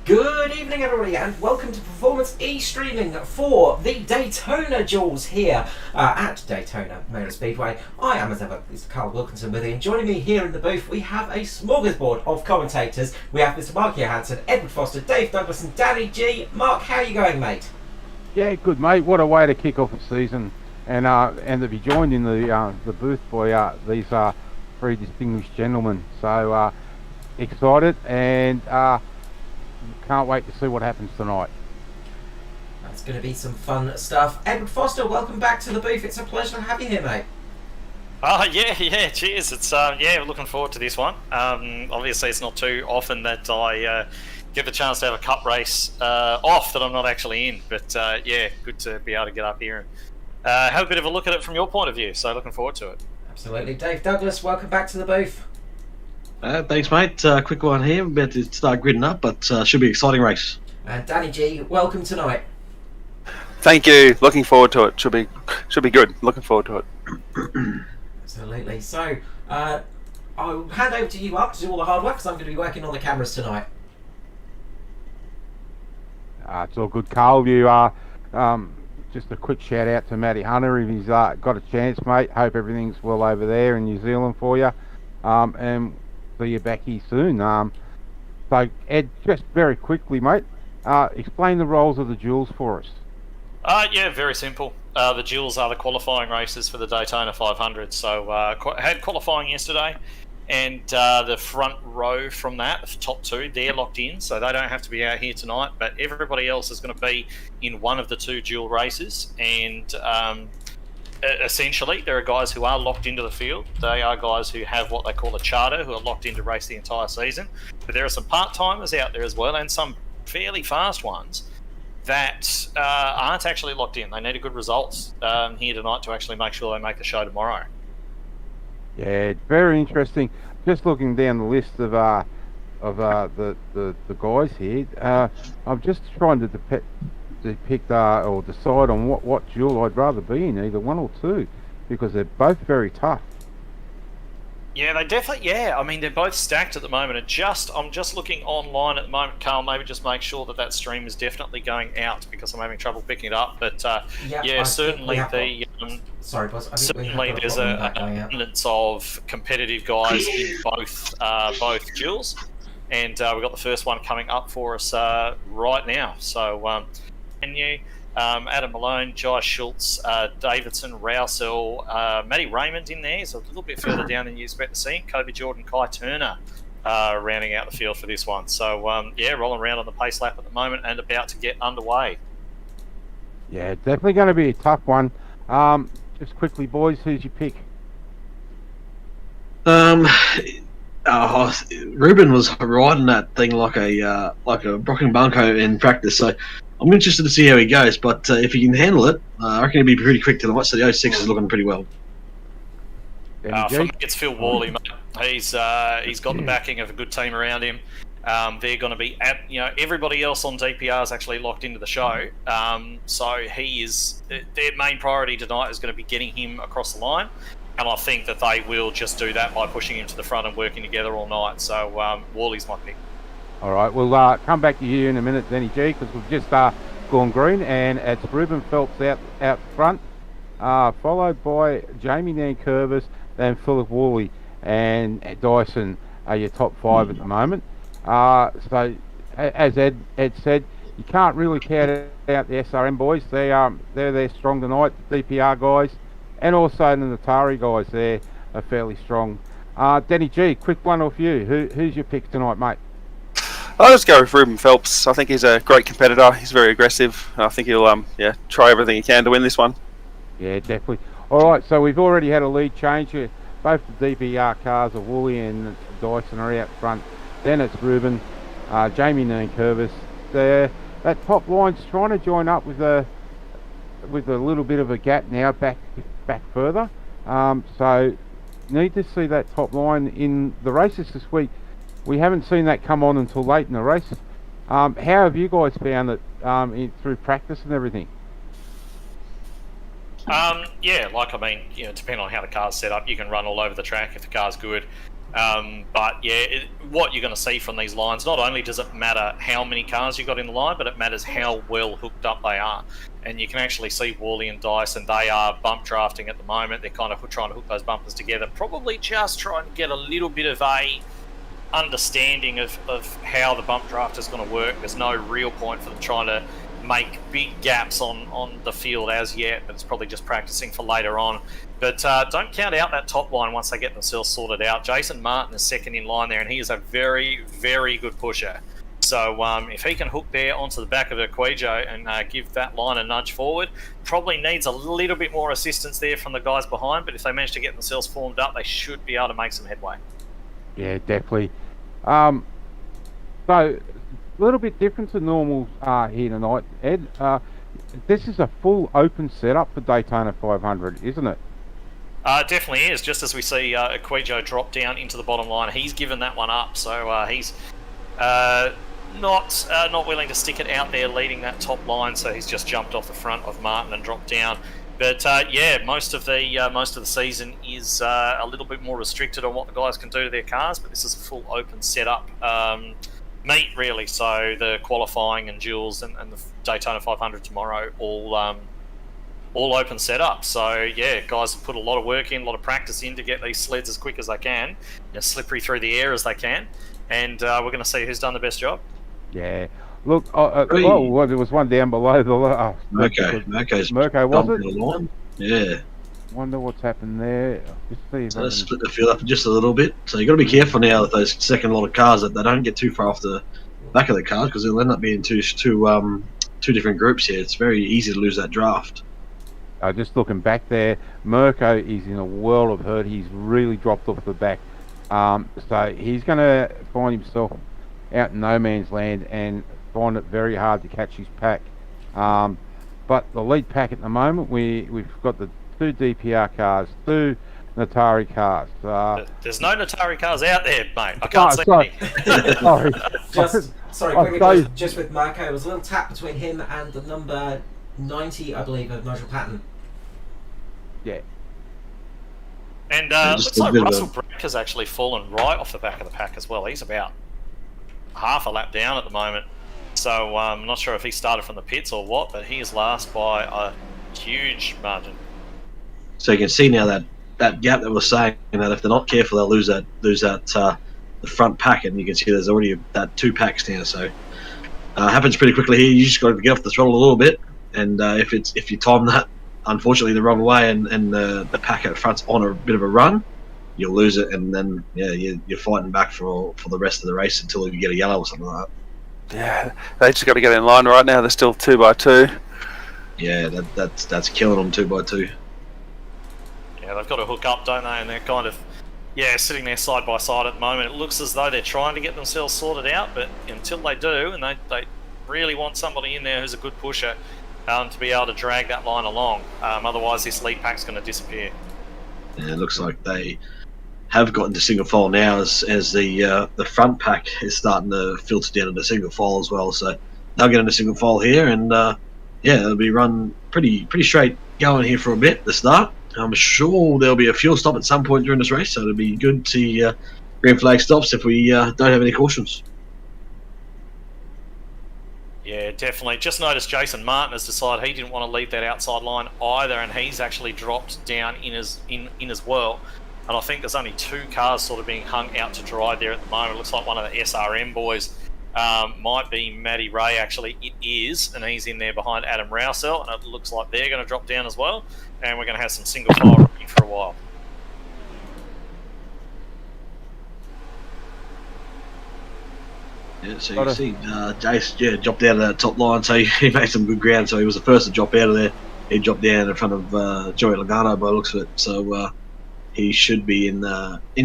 Good evening, everybody, and welcome to Performance E-Streaming for the Daytona Duels here at Daytona Motor Speedway. I am, as ever, Mr. Carl Wilkinson with you, and joining me here in the booth, we have a smorgasbord of commentators. We have Mr. Mark Johansson, Edward Foster, Dave Douglas, and Danny G. Mark, how are you going, mate? Yeah, good, mate. What a way to kick off the season, and to be joined in the booth by these three distinguished gentlemen. So excited and can't wait to see what happens tonight. That's going to be some fun stuff. Edward Foster, welcome back to the booth. It's a pleasure to have you here, mate. Yeah, cheers. It's looking forward to this one. Obviously, it's not too often that I get the chance to have a cup race off that I'm not actually in. But good to be able to get up here and have a bit of a look at it from your point of view. So looking forward to it. Absolutely. Dave Douglas, welcome back to the booth. Thanks, mate. Quick one here. About to start gridding up, but should be an exciting race. And Danny G, welcome tonight. Thank you. Looking forward to it. Should be good. Looking forward to it. Absolutely. So, I'll hand over to you, Mark, to do all the hard work, because I'm going to be working on the cameras tonight. It's all good, Carl. You just a quick shout out to Matty Hunter if he's got a chance, mate. Hope everything's well over there in New Zealand for you. And see you back here soon. So Ed, just very quickly, mate, explain the roles of the duels for us. Very simple. The duels are the qualifying races for the Daytona 500. So had qualifying yesterday, and the front row from that, the top two, they're locked in, so they don't have to be out here tonight. But everybody else is going to be in one of the two duel races, and essentially, there are guys who are locked into the field. They are guys who have what they call a charter, who are locked in to race the entire season. But there are some part-timers out there as well, and some fairly fast ones that aren't actually locked in. They need a good results here tonight to actually make sure they make the show tomorrow. Yeah, very interesting. Just looking down the list of the guys here, I'm just trying to depict or decide on what duel I'd rather be in, either one or two, because they're both very tough. Yeah, they definitely. Yeah, I mean they're both stacked at the moment. I'm just looking online at the moment, Carl. Maybe just make sure that stream is definitely going out because I'm having trouble picking it up. But certainly Sorry, boss. Certainly there's an abundance of competitive guys in both duels, and we've got the first one coming up for us right now. So. Adam Malone, Josh Schultz, Davidson, Rousel, Matty Raymond in there. He's a little bit further down than you expect to see. Kobe Jordan, Kai Turner rounding out the field for this one. So, rolling around on the pace lap at the moment and about to get underway. Yeah, definitely going to be a tough one. Just quickly, boys, who's your pick? Ruben was riding that thing like a rocking bunko in practice, so I'm interested to see how he goes. But if he can handle it, I reckon he'll be pretty quick tonight. So the 06 is looking pretty well. For me, it's Phil Worley, mate. He's got the backing of a good team around him. They're going to be everybody else on DPR is actually locked into the show. So he is their main priority tonight is going to be getting him across the line. And I think that they will just do that by pushing him to the front and working together all night. So Worley's my pick. All right, we'll come back to you in a minute, Danny G, because we've just gone green, and it's Ruben Phelps out front, followed by Jamie Nankervis, then Philip Worley and Dyson are your top five at the moment. So, as Ed said, you can't really count out the SRM boys. They're strong tonight, the DPR guys. And also the Natari guys there are fairly strong. Danny G, quick one off you. Who's your pick tonight, mate? I'll just go with Ruben Phelps. I think he's a great competitor. He's very aggressive. I think he'll try everything he can to win this one. Yeah, definitely. All right, so we've already had a lead change. Both the DPR cars of Woolley and Dyson are out front. Then it's Ruben, Jamie Nankervis. That top line's trying to join up with a little bit of a gap now back further. So need to see that top line in the races this week. We haven't seen that come on until late in the race. How have you guys found it through practice and everything? Depending on how the car's set up, you can run all over the track if the car's good. But yeah, what you're going to see from these lines, not only does it matter how many cars you've got in the line, but it matters how well hooked up they are. And you can actually see Wally and Dice, and they are bump drafting at the moment. They're kind of trying to hook those bumpers together, probably just trying to get a little bit of a understanding of how the bump draft is going to work. There's no real point for them trying to make big gaps on the field as yet, but it's probably just practicing for later on. But don't count out that top line once they get themselves sorted out. Jason Martin is second in line there, and he is a very, very good pusher. So if he can hook there onto the back of Equijo and give that line a nudge forward, probably needs a little bit more assistance there from the guys behind, but if they manage to get themselves formed up, they should be able to make some headway. Yeah, definitely. So, a little bit different to normal here tonight, Ed. This is a full open setup for Daytona 500, isn't it? Definitely is. Just as we see Equijo drop down into the bottom line, he's given that one up. So he's not willing to stick it out there leading that top line. So he's just jumped off the front of Martin and dropped down. But yeah, most of the season is a little bit more restricted on what the guys can do to their cars. But this is a full open setup meet really. So the qualifying and duels and the Daytona 500 tomorrow all open setup. So yeah, guys have put a lot of work in, a lot of practice in to get these sleds as quick as they can, as slippery through the air as they can, and we're going to see who's done the best job. Yeah. Look, well, there was one down below the Mirko was it? The line. Yeah. Wonder what's happened there. Just see if So let's split the field up just a little bit. So you've got to be careful now with those second lot of cars that they don't get too far off the back of the cars, because they'll end up being two different groups here. It's very easy to lose that draft. Just looking back there, Mirko is in a world of hurt. He's really dropped off the back. So he's going to find himself out in no man's land and find it very hard to catch his pack. But the lead pack at the moment, we've got the 2 DPR cars, 2 Natari cars. There's no Natari cars out there, mate. I can't see any. Sorry. Quickly, just with Mirko, there was a little tap between him and the number 90, I believe, of Nigel Patton. Yeah. And looks like Russell Breck has actually fallen right off the back of the pack as well. He's about half a lap down at the moment. So I'm not sure if he started from the pits or what, but he is last by a huge margin. So you can see now that gap that we're saying, that if they're not careful, they'll lose that the front pack, and you can see there's already that 2 packs now. So happens pretty quickly here. You just got to get off the throttle a little bit, and if you time that unfortunately the wrong way, and the pack at front's on a bit of a run, you'll lose it, and then you're fighting back for the rest of the race until you get a yellow or something like that. Yeah, they just got to get in line right now. They're still 2 by 2. Yeah, that's killing them 2 by 2. Yeah, they've got to hook up, don't they? And they're kind of sitting there side by side at the moment. It looks as though they're trying to get themselves sorted out, but until they do, and they really want somebody in there who's a good pusher to be able to drag that line along. Otherwise, this lead pack's going to disappear. And it looks like they have gotten to single file now, as the front pack is starting to filter down into single file as well. So they'll get into single file here, and they'll be run pretty straight going here for a bit. The start. I'm sure there'll be a fuel stop at some point during this race, so it'll be good to see green flag stops if we don't have any cautions. Yeah, definitely. Just noticed Jason Martin has decided he didn't want to leave that outside line either, and he's actually dropped down in as well. And I think there's only 2 cars sort of being hung out to dry there at the moment. It looks like one of the SRM boys might be Matty Ray, actually. It is, and he's in there behind Adam Rousell, and it looks like they're going to drop down as well. And we're going to have some single file running for a while. Yeah, so you can see Jace dropped out of that top line, so he made some good ground. So he was the first to drop out of there. He dropped down in front of Joey Logano by the looks of it. So he should be in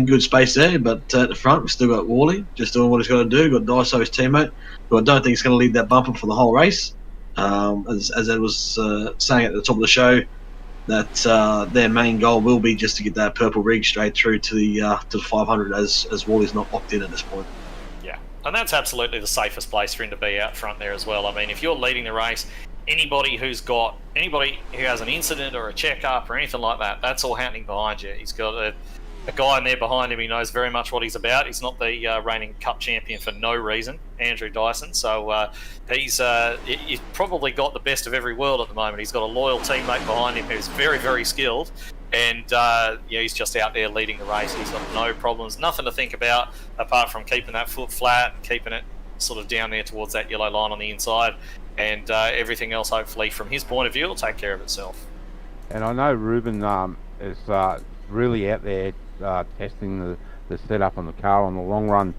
good space there. But at the front, we've still got Wally just doing what he's got to do. Got Daiso, his teammate, who I don't think he's going to lead that bumper for the whole race. As Ed was saying at the top of the show, that their main goal will be just to get that purple rig straight through to the 500, as Wally's not locked in at this point. Yeah, and that's absolutely the safest place for him to be out front there as well. I mean, if you're leading the race, anybody who has an incident or a checkup or anything like that, that's all happening behind you. He's got a guy in there behind him. He knows very much what he's about. He's not the reigning Cup champion for no reason, Andrew Dyson. So he's probably got the best of every world at the moment. He's got a loyal teammate behind him who's very, very skilled. And he's just out there leading the race. He's got no problems, nothing to think about apart from keeping that foot flat, keeping it sort of down there towards that yellow line on the inside. And everything else, hopefully, from his point of view, will take care of itself. And I know Ruben is really out there testing the setup on the car on the long run.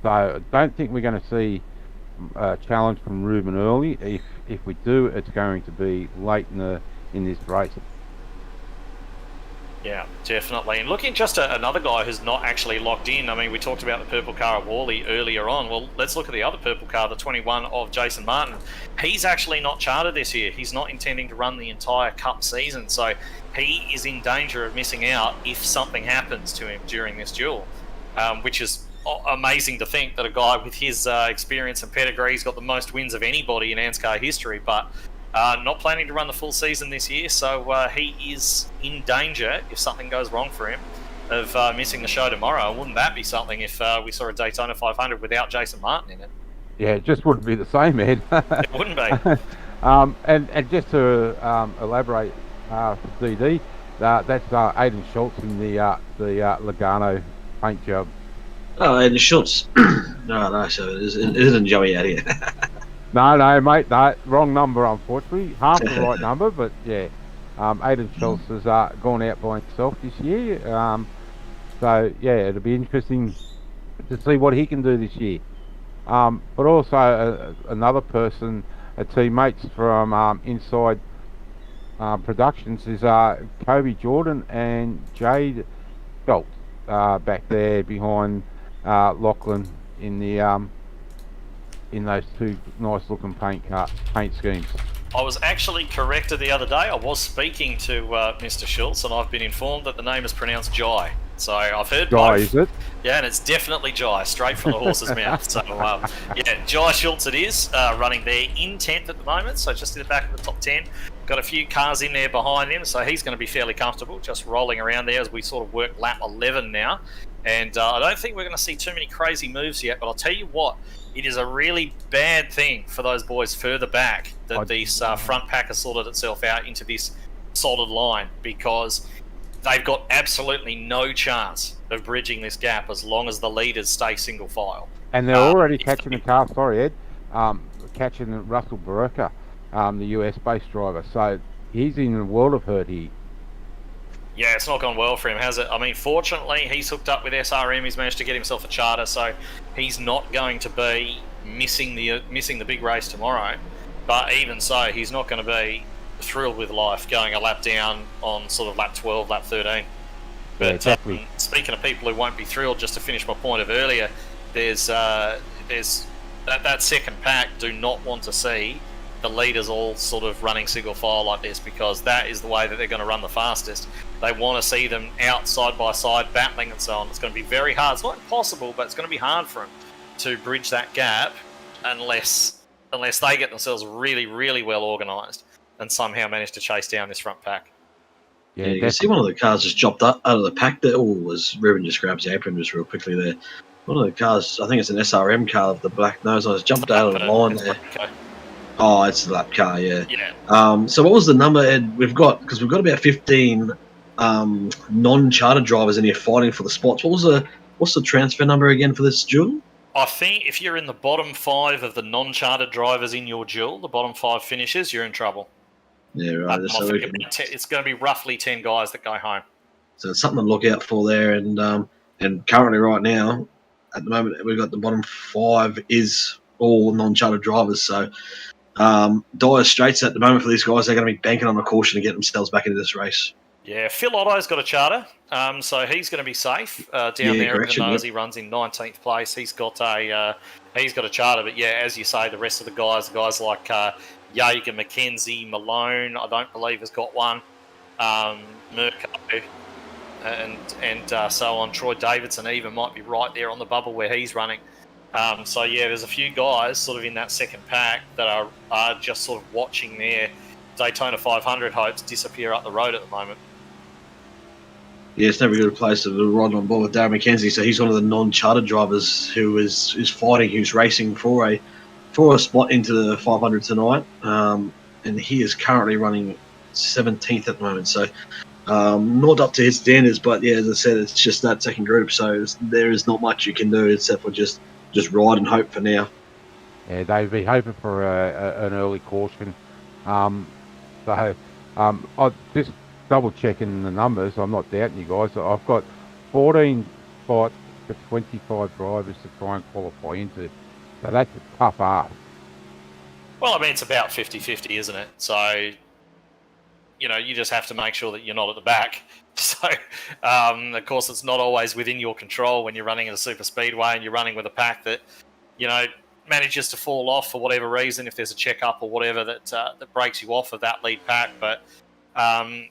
So I don't think we're going to see a challenge from Ruben early. If we do, it's going to be late in this race. Yeah, definitely. And looking just at another guy who's not actually locked in. I mean, we talked about the purple car of Worley earlier on. Well, let's look at the other purple car, the 21 of Jason Martin. He's actually not chartered this year. He's not intending to run the entire Cup season. So he is in danger of missing out if something happens to him during this duel, which is amazing to think that a guy with his experience and pedigree, he's got the most wins of anybody in ANZCAR history, but not planning to run the full season this year, so he is in danger if something goes wrong for him of missing the show tomorrow. Wouldn't that be something if we saw a Daytona 500 without Jason Martin in it? Yeah, it just wouldn't be the same, Ed. It wouldn't be. And just to elaborate for DD, that's Aidan Schultz in the Logano paint job. Oh, and Schultz. No, so it isn't Joey out here. No, mate, no, wrong number, unfortunately. Half the right number, but yeah. Aidan Schultz has gone out by himself this year. So, yeah, it'll be interesting to see what he can do this year. But also another person, a teammates from Inside Productions is Kobe Jordan and Jade Schultz back there behind Lachlan in the... in those two nice looking paint schemes. I was actually corrected the other day. I was speaking to Mr. Schultz, and I've been informed that the name is pronounced Jai. So I've heard Jai, both. is it? Yeah, and it's definitely Jai, straight from the horse's mouth. So yeah, Jai Schultz it is, running there in 10th at the moment, so just in the back of the top 10. Got a few cars in there behind him, so he's going to be fairly comfortable, just rolling around there as we sort of work lap 11 now. And I don't think we're going to see too many crazy moves yet, but I'll tell you what, it is a really bad thing for those boys further back that this front pack has sorted itself out into this solid line, because they've got absolutely no chance of bridging this gap as long as the leaders stay single file. And they're already catching the car, sorry Ed, catching Russell Barreca, the US-based driver. So he's in a world of hurt here. Yeah, it's not gone well for him, has it? I mean, fortunately, he's hooked up with SRM. He's managed to get himself a charter, so he's not going to be missing the big race tomorrow. But even so, he's not going to be thrilled with life going a lap down on sort of lap 12, lap 13. But Yeah, exactly. Speaking of people who won't be thrilled, just to finish my point of earlier, there's that second pack do not want to see the leaders all sort of running single file like this, because that is the way that they're going to run the fastest. They want to see them out side by side, battling and so on. It's going to be very hard. It's not impossible, but it's going to be hard for them to bridge that gap unless they get themselves really, really well organised and somehow manage to chase down this front pack. Yeah, you can see one of the cars just dropped up out of the pack there. Oh, was Ruben just grabs the apron just real quickly there. One of the cars, I think it's an SRM car with the black nose. I was jumped out of the line there. Okay. Oh, it's the lap car, yeah. Yeah. So what was the number, Ed? We've got about 15 non-charter drivers in here fighting for the spots. What's the transfer number again for this duel? I think if you're in the bottom 5 of the non-chartered drivers in your duel, the bottom 5 finishes, you're in trouble. Yeah, right. So it's going to be roughly 10 guys that go home. So it's something to look out for there. And currently right now, at the moment, we've got the bottom 5 is all non-chartered drivers. So dire straits at the moment for these guys. They're going to be banking on a caution to get themselves back into this race. Yeah, Phil Otto's got a charter, so he's going to be safe down there, even though he runs in 19th place. He's got a charter, but yeah, as you say, the rest of the guys like Jaeger, McKenzie, Malone, I don't believe has got one, Mirko, and so on. Troy Davidson even might be right there on the bubble where he's running. So yeah, there's a few guys sort of in that second pack that are just sort of watching their Daytona 500 hopes disappear up the road at the moment. Yeah, it's never a good place to ride on board with Darren McKenzie. So he's one of the non-chartered drivers who is fighting, who's racing for a spot into the 500 tonight. And he is currently running 17th at the moment. So not up to his standards, but yeah, as I said, it's just that second group. So there is not much you can do except for just ride and hope for now. Yeah, they'd be hoping for an early caution. I'm just double checking the numbers. I'm not doubting you guys. I've got 14 spots for 25 drivers to try and qualify into. So that's a tough ask. Well, I mean, it's about 50-50, isn't it? So, you just have to make sure that you're not at the back. So, of course, it's not always within your control when you're running at a super speedway and you're running with a pack that, manages to fall off for whatever reason, if there's a check-up or whatever that breaks you off of that lead pack. But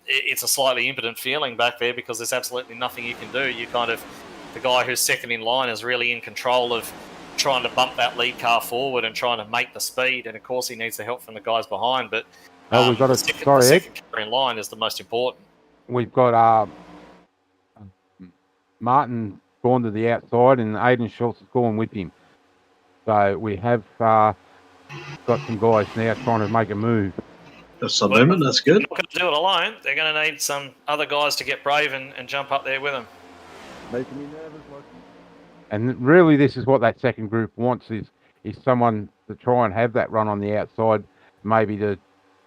it's a slightly impotent feeling back there because there's absolutely nothing you can do. You the guy who's second in line is really in control of trying to bump that lead car forward and trying to make the speed. And of course, he needs the help from the guys behind. But We've got the second car in line is the most important. We've got Martin gone to the outside and Aiden Schultz has gone with him. So we have got some guys now trying to make a move. That's some movement. That's good. They're not going to do it alone. They're going to need some other guys to get brave and jump up there with them. Making me nervous, and really, this is what that second group wants: is someone to try and have that run on the outside, maybe to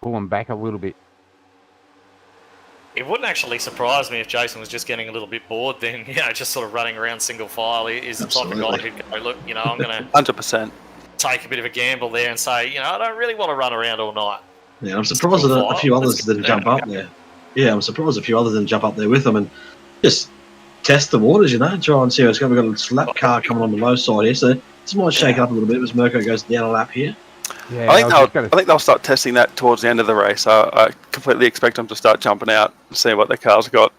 pull them back a little bit. It wouldn't actually surprise me if Jason was just getting a little bit bored then, just sort of running around single file. He's the type of guy who'd go, look, I'm going to 100% take a bit of a gamble there and say, I don't really want to run around all night. Yeah, I'm surprised that a few others didn't jump up there. Yeah, I'm surprised a few others didn't jump up there with them and just test the waters, try and see what's going. We've got a lap car coming on the low side here, so this might shake up a little bit as Mirko goes down a lap here. Yeah, I think they'll start testing that towards the end of the race. I completely expect them to start jumping out and see what their cars got.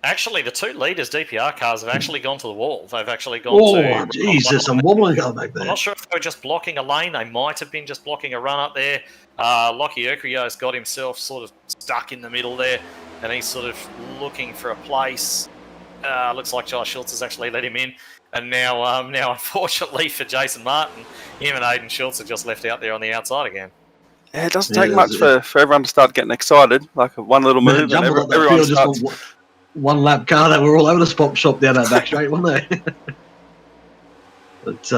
Actually, the 2 leaders DPR cars have actually gone to the wall. They've actually gone Oh, Jesus, I'm wobbling going back there. I'm not sure if they were just blocking a lane. They might have been just blocking a run up there. Lockie Urquio's got himself sort of stuck in the middle there, and he's sort of looking for a place. Looks like Josh Schultz has actually let him in. And now, unfortunately for Jason Martin, him and Aiden Schultz are just left out there on the outside again. Yeah, it doesn't take much for everyone to start getting excited. Like one little move, and everyone starts. One lap car that were all over the shop down that back straight, weren't they? But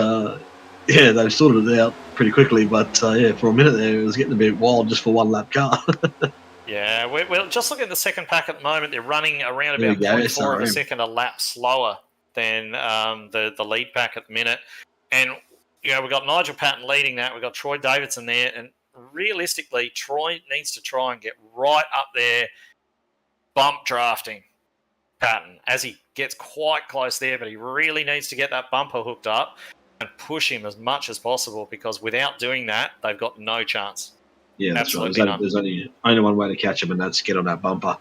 yeah, they've sorted it out pretty quickly. But yeah, for a minute there, it was getting a bit wild just for one lap car. Yeah, we're just looking at the second pack at the moment. They're running around about 0.4 of a second a lap slower than the lead pack at the minute. And we've got Nigel Patton leading that. We've got Troy Davidson there. And realistically, Troy needs to try and get right up there, bump drafting Patton as he gets quite close there. But he really needs to get that bumper hooked up and push him as much as possible, because without doing that, they've got no chance. Yeah, that's absolutely right. There's only one way to catch him, and that's get on that bumper.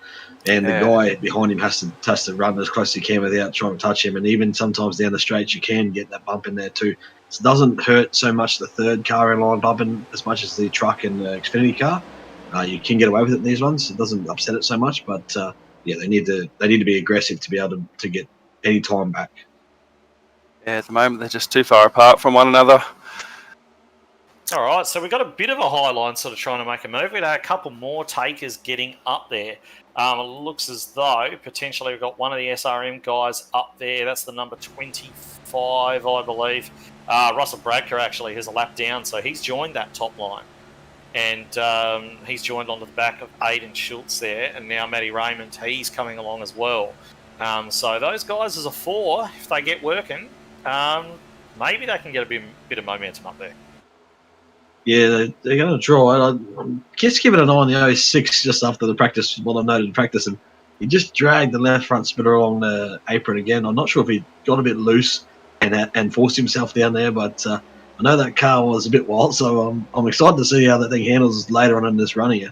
And the guy behind him has to run as close as he can without trying to touch him. And even sometimes down the straight, you can get that bump in there too. So it doesn't hurt so much the third car in line bumping as much as the truck and the Xfinity car. You can get away with it in these ones. It doesn't upset it so much. But yeah, they need to be aggressive to be able to get any time back. Yeah, at the moment they're just too far apart from one another. All right, so we've got a bit of a high line sort of trying to make a move. We've had a couple more takers getting up there. It looks as though potentially we've got one of the SRM guys up there. That's the number 25, I believe. Russell Bradker actually has a lap down, so he's joined that top line. And he's joined onto the back of Aiden Schultz there. And now Matty Raymond, he's coming along as well. So those guys as a 4, if they get working, maybe they can get a bit of momentum up there. Yeah, they're going to try. I'm just giving an eye on the 06 just after the practice, what I noted in practice, and he just dragged the left front splitter along the apron again. I'm not sure if he got a bit loose and forced himself down there, but I know that car was a bit wild, so I'm excited to see how that thing handles later on in this run here.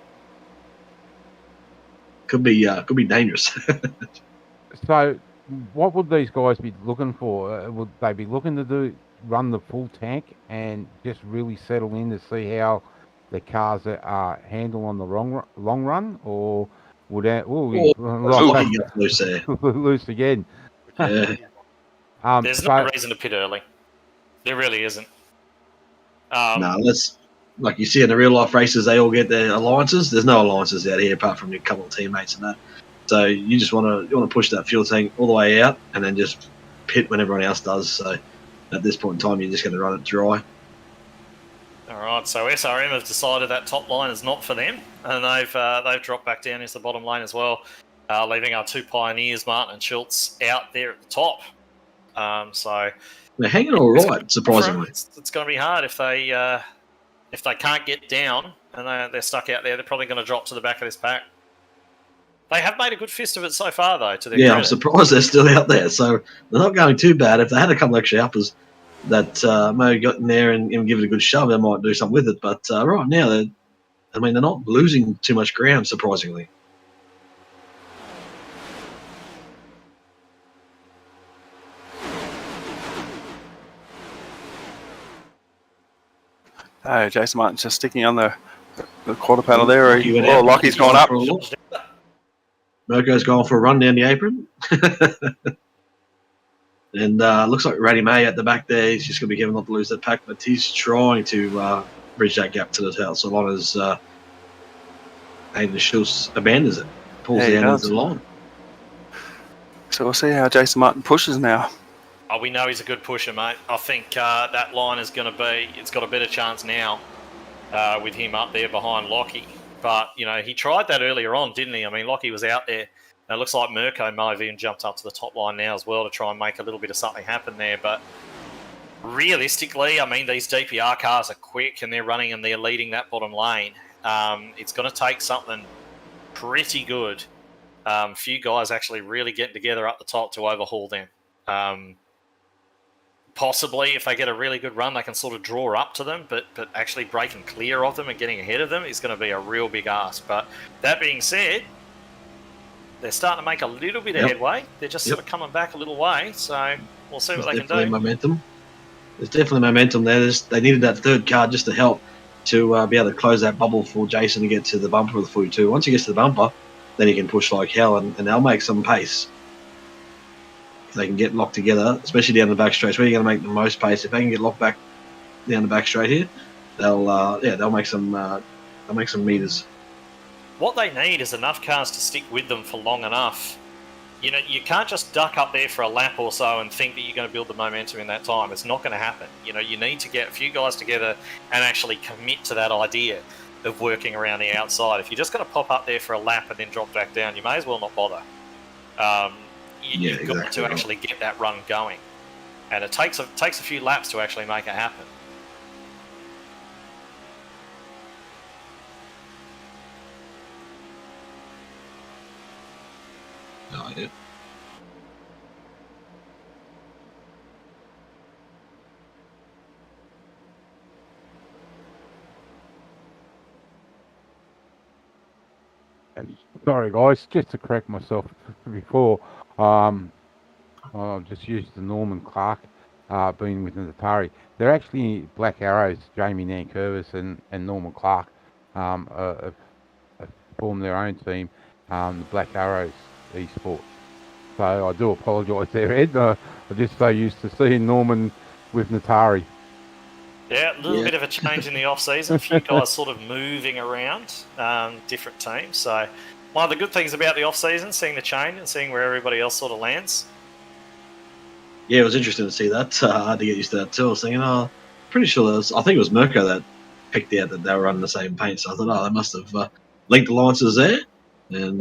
Could be dangerous. So, what would these guys be looking for? Would they be looking to run the full tank and just really settle in to see how the cars handle on the long run, or would Oh, Lockie gets loose there. loose again. Yeah. There's so, no reason to pit early. There really isn't. No, like you see in the real life races, they all get their alliances. There's no alliances out here apart from your couple of teammates and that. So you just want to push that fuel tank all the way out and then just pit when everyone else does. So at this point in time, you're just going to run it dry. All right, so SRM have decided that top line is not for them, and they've dropped back down into the bottom lane as well, leaving our two pioneers, Martin and Schultz, out there at the top. So they're hanging all right, surprisingly. It's going to be hard if they can't get down and they're stuck out there. They're probably going to drop to the back of this pack. They have made a good fist of it so far, though. To their credit. I'm surprised they're still out there. So they're not going too bad. If they had a couple extra uppers that maybe got in there and give it a good shove, they might do something with it. But right now, they're not losing too much ground, surprisingly. Oh, Jason Martin's just sticking on the quarter panel there. Lockie's gone up. Mirko's going for a run down the apron. And looks like Ratty May at the back there. He's just going to be given not to lose that pack, but he's trying to bridge that gap to the tail so long as Aiden Schultz abandons it, pulls down into the line. So we'll see how Jason Martin pushes now. Oh, we know he's a good pusher, mate. I think that line is going to be... It's got a better chance now with him up there behind Lockie. But, he tried that earlier on, didn't he? I mean, Lockie was out there. And it looks like Mirko may have even jumped up to the top line now as well to try and make a little bit of something happen there. But realistically, I mean, these DPR cars are quick and they're running and they're leading that bottom lane. It's going to take something pretty good. A few guys actually really getting together up the top to overhaul them. Possibly, if they get a really good run, they can sort of draw up to them, but actually breaking clear of them and getting ahead of them is going to be a real big ask. But that being said, they're starting to make a little bit of headway. They're just sort of coming back a little way, so we'll see what they can do. Momentum. There's definitely momentum there. They needed that third car just to help to be able to close that bubble for Jason to get to the bumper of the 42. Once he gets to the bumper, then he can push like hell, and they'll make some pace. If they can get locked together, especially down the back straight, where you're going to make the most pace. If they can get locked back down the back straight here, they'll make some meters. What they need is enough cars to stick with them for long enough. You can't just duck up there for a lap or so and think that you're going to build the momentum in that time. It's not going to happen. You need to get a few guys together and actually commit to that idea of working around the outside. If you're just going to pop up there for a lap and then drop back down, you may as well not bother. You've got to actually get that run going. And it takes a few laps to actually make it happen. No, yeah. Sorry, guys, just to correct myself before, I just used the Norman Clark being with Natari. They're actually Black Arrows, Jamie Nankervis and Norman Clark have formed their own team, the Black Arrows Esports. So I do apologise there, Ed. I'm just so used to seeing Norman with Natari. Yeah, a little bit of a change in the off-season. A few guys sort of moving around different teams. So one of the good things about the off-season, seeing the change and seeing where everybody else sort of lands. Yeah, it was interesting to see that. I had to get used to that too. I was thinking, pretty sure I think it was Mirko that picked out that they were running the same paint. So I thought, they must have linked alliances there. And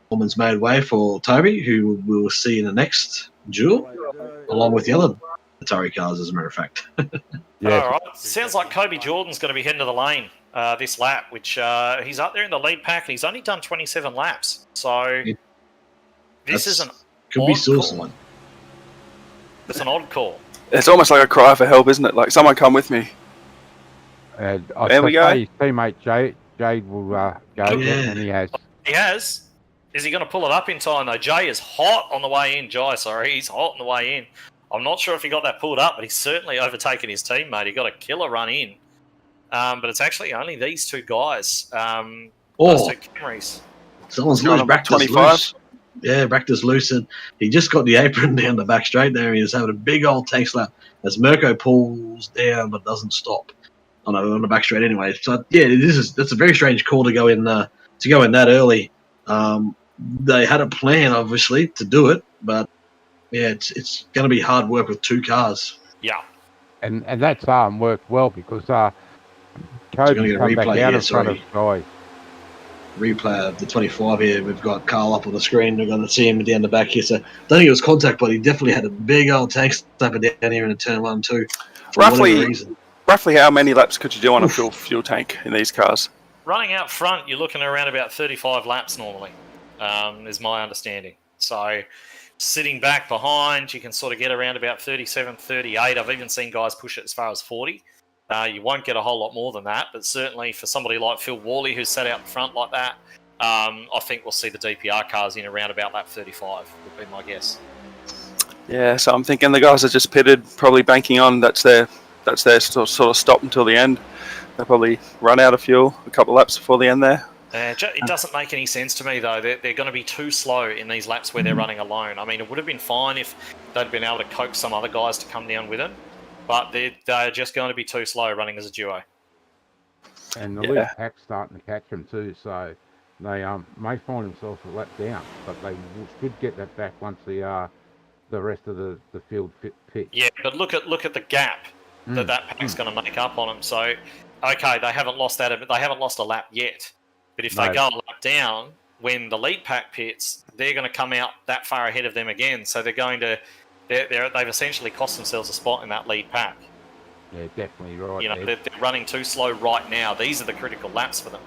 Norman's made way for Toby, who we'll see in the next duel, along with the other Atari cars, as a matter of fact. Yeah. All right. Sounds like Kobe Jordan's going to be heading to the lane this lap, which he's up there in the lead pack, and he's only done 27 laps. So this is an could be odd suicide. call. It's an odd call. It's almost like a cry for help, isn't it? Like, someone come with me. And There we go. His teammate Jade will go, and he has. He has. Is he going to pull it up in time, though? Jay is hot on the way in. He's hot on the way in. I'm not sure if he got that pulled up, but he's certainly overtaken his teammate. He got a killer run in. But it's actually only these two guys. Those two Camrys. Someone's Got loose. him at Bractor's 25. loose. Yeah, Bractor's loose, and he just got the apron down the back straight there. He was having a big old tank slap as Mirko pulls down but doesn't stop on the back straight anyway. So yeah, that's a very strange call to go in that early. They had a plan obviously to do it, but yeah, it's going to be hard work with 2 cars. Yeah. And that's worked well because gonna Kobe's get a come back replay out here, in front of sorry. Sky. Replay of the 25 here. We've got Carl up on the screen. We're going to see him down the back here. So I don't think it was contact, but he definitely had a big old tank slapper down here in a turn 1 2 for whatever reason. Roughly how many laps could you do on a fuel tank in these cars? Running out front, you're looking around about 35 laps normally, is my understanding. So sitting back behind, you can sort of get around about 37, 38. I've even seen guys push it as far as 40. You won't get a whole lot more than that, but certainly for somebody like Phil Worley, who's sat out in front like that, I think we'll see the DPR cars in around about lap 35, would be my guess. Yeah, so I'm thinking the guys are just pitted, probably banking on that's their sort of stop until the end. They'll probably run out of fuel a couple of laps before the end there. It doesn't make any sense to me, though. They're going to be too slow in these laps where they're running alone. I mean, it would have been fine if they'd been able to coax some other guys to come down with them, but they're just going to be too slow running as a duo. And the lead pack's starting to catch them too, so they may find themselves a lap down, but they should get that back once the rest of the field pit. Yeah, but look at the gap that pack's going to make up on them. So, okay, they haven't lost that, but they haven't lost a lap yet. But if they go a lap down, when the lead pack pits, they're going to come out that far ahead of them again. So they've essentially cost themselves a spot in that lead pack. Yeah, definitely right. You know, they're running too slow right now. These are the critical laps for them,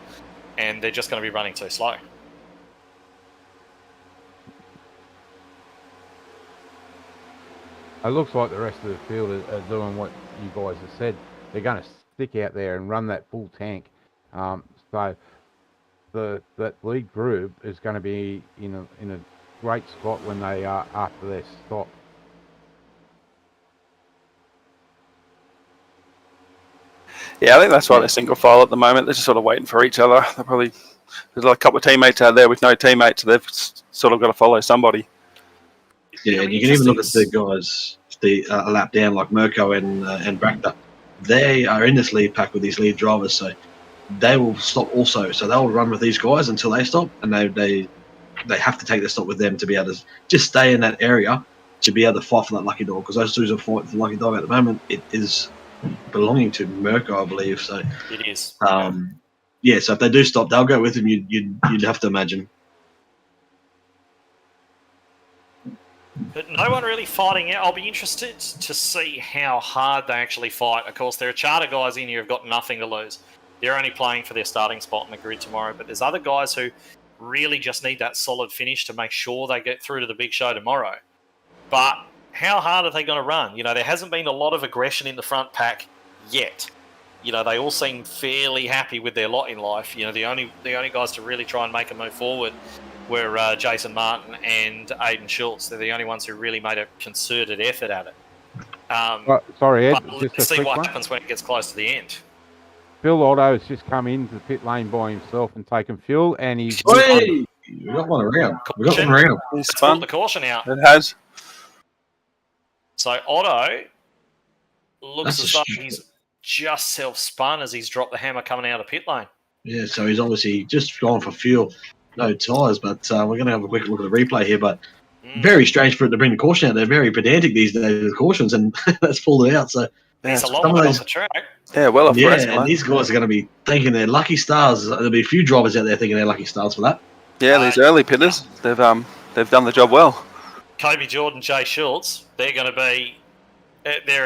and they're just going to be running too slow. It looks like the rest of the field are doing what you guys have said. They're going to stick out there and run that full tank. So that lead group is going to be in a great spot when they are after their stop. Yeah, I think that's why they're single file at the moment. They're just sort of waiting for each other. There's like a couple of teammates out there with no teammates, so they've sort of got to follow somebody. Yeah, and you can even look at the guys, a lap down like Mirko and Bractor. They are in this lead pack with these lead drivers, so they will stop also. So they'll run with these guys until they stop, and they have to take the stop with them to be able to just stay in that area to be able to fight for that lucky dog. Because those two are fighting for the lucky dog at the moment. It is belonging to Mirko, I believe. So it is. Yeah. So if they do stop, they'll go with him. You'd have to imagine. But no one really fighting out. I'll be interested to see how hard they actually fight. Of course, there are charter guys in here who've got nothing to lose. They're only playing for their starting spot in the grid tomorrow. But there's other guys who really just need that solid finish to make sure they get through to the big show tomorrow. But how hard are they going to run? You know, there hasn't been a lot of aggression in the front pack yet. You know, they all seem fairly happy with their lot in life. You know, the only guys to really try and make a move forward were Jason Martin and Aiden Schultz. They're the only ones who really made a concerted effort at it. Sorry, Ed. Let's see what happens when it gets close to the end. Phil Otto has just come into the pit lane by himself and taken fuel, and he's... Hey! We got one around. It's fun. The caution out. It has. So Otto looks as though he's just self-spun as he's dropped the hammer coming out of the pit lane. Yeah, so he's obviously just gone for fuel. No tyres, but we're going to have a quick look at the replay here. But very strange for it to bring the caution out. They're very pedantic these days with cautions, and that's pulled it out. So there's a long way off the track. Yeah, well off the rest, and these guys are going to be thinking they're lucky stars. There'll be a few drivers out there thinking they're lucky stars for that. Yeah, these early pitters, they've done the job well. Kobe Jordan, Jay Schultz, there are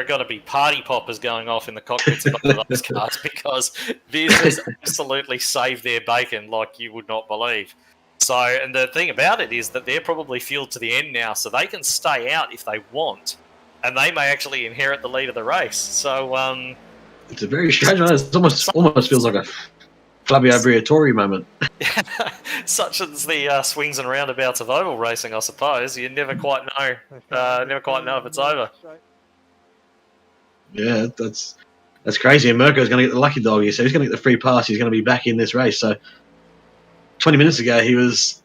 going to be party poppers going off in the cockpits of those cars because this has absolutely saved their bacon like you would not believe. So, and the thing about it is that they're probably fueled to the end now, so they can stay out if they want, and they may actually inherit the lead of the race. So, it's a very strange one. It almost feels like a Flavio Briatore moment. Such as the swings and roundabouts of oval racing, I suppose. You never quite know. If it's over. Yeah, that's crazy. And Mirko's going to get the lucky dog here, so he's going to get the free pass. He's going to be back in this race. So 20 minutes ago he was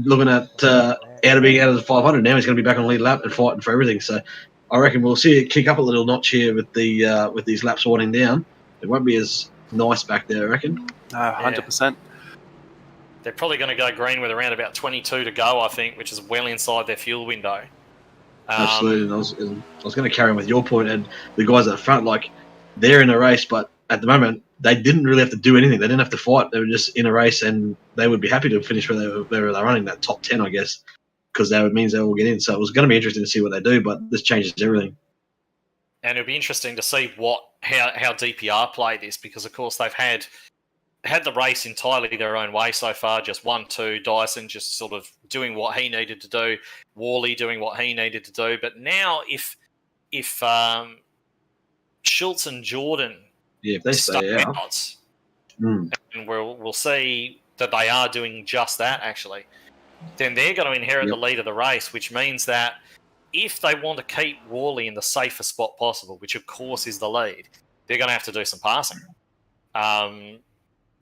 looking at being out of the 500. Now he's going to be back on lead lap and fighting for everything. So I reckon we'll see it kick up a little notch here with these laps winding down. It won't be as nice back there, I reckon. No, 100%. They're probably going to go green with around about 22 to go, I think, which is well inside their fuel window. Absolutely. And I was going to carry on with your point, and the guys at the front, like, they're in a race, but at the moment they didn't really have to do anything. They didn't have to fight. They were just in a race, and they would be happy to finish where they were running, that top 10, I guess, because that means they will get in. So it was going to be interesting to see what they do, but this changes everything. And it'll be interesting to see how DPR play this, because of course they've had the race entirely their own way so far. Just 1-2, Dyson just sort of doing what he needed to do, Worley doing what he needed to do. But now if Schultz and Jordan if they stay out, and we'll see that they are doing just that, actually, then they're going to inherit the lead of the race, which means that if they want to keep Worley in the safest spot possible, which of course is the lead, they're going to have to do some passing.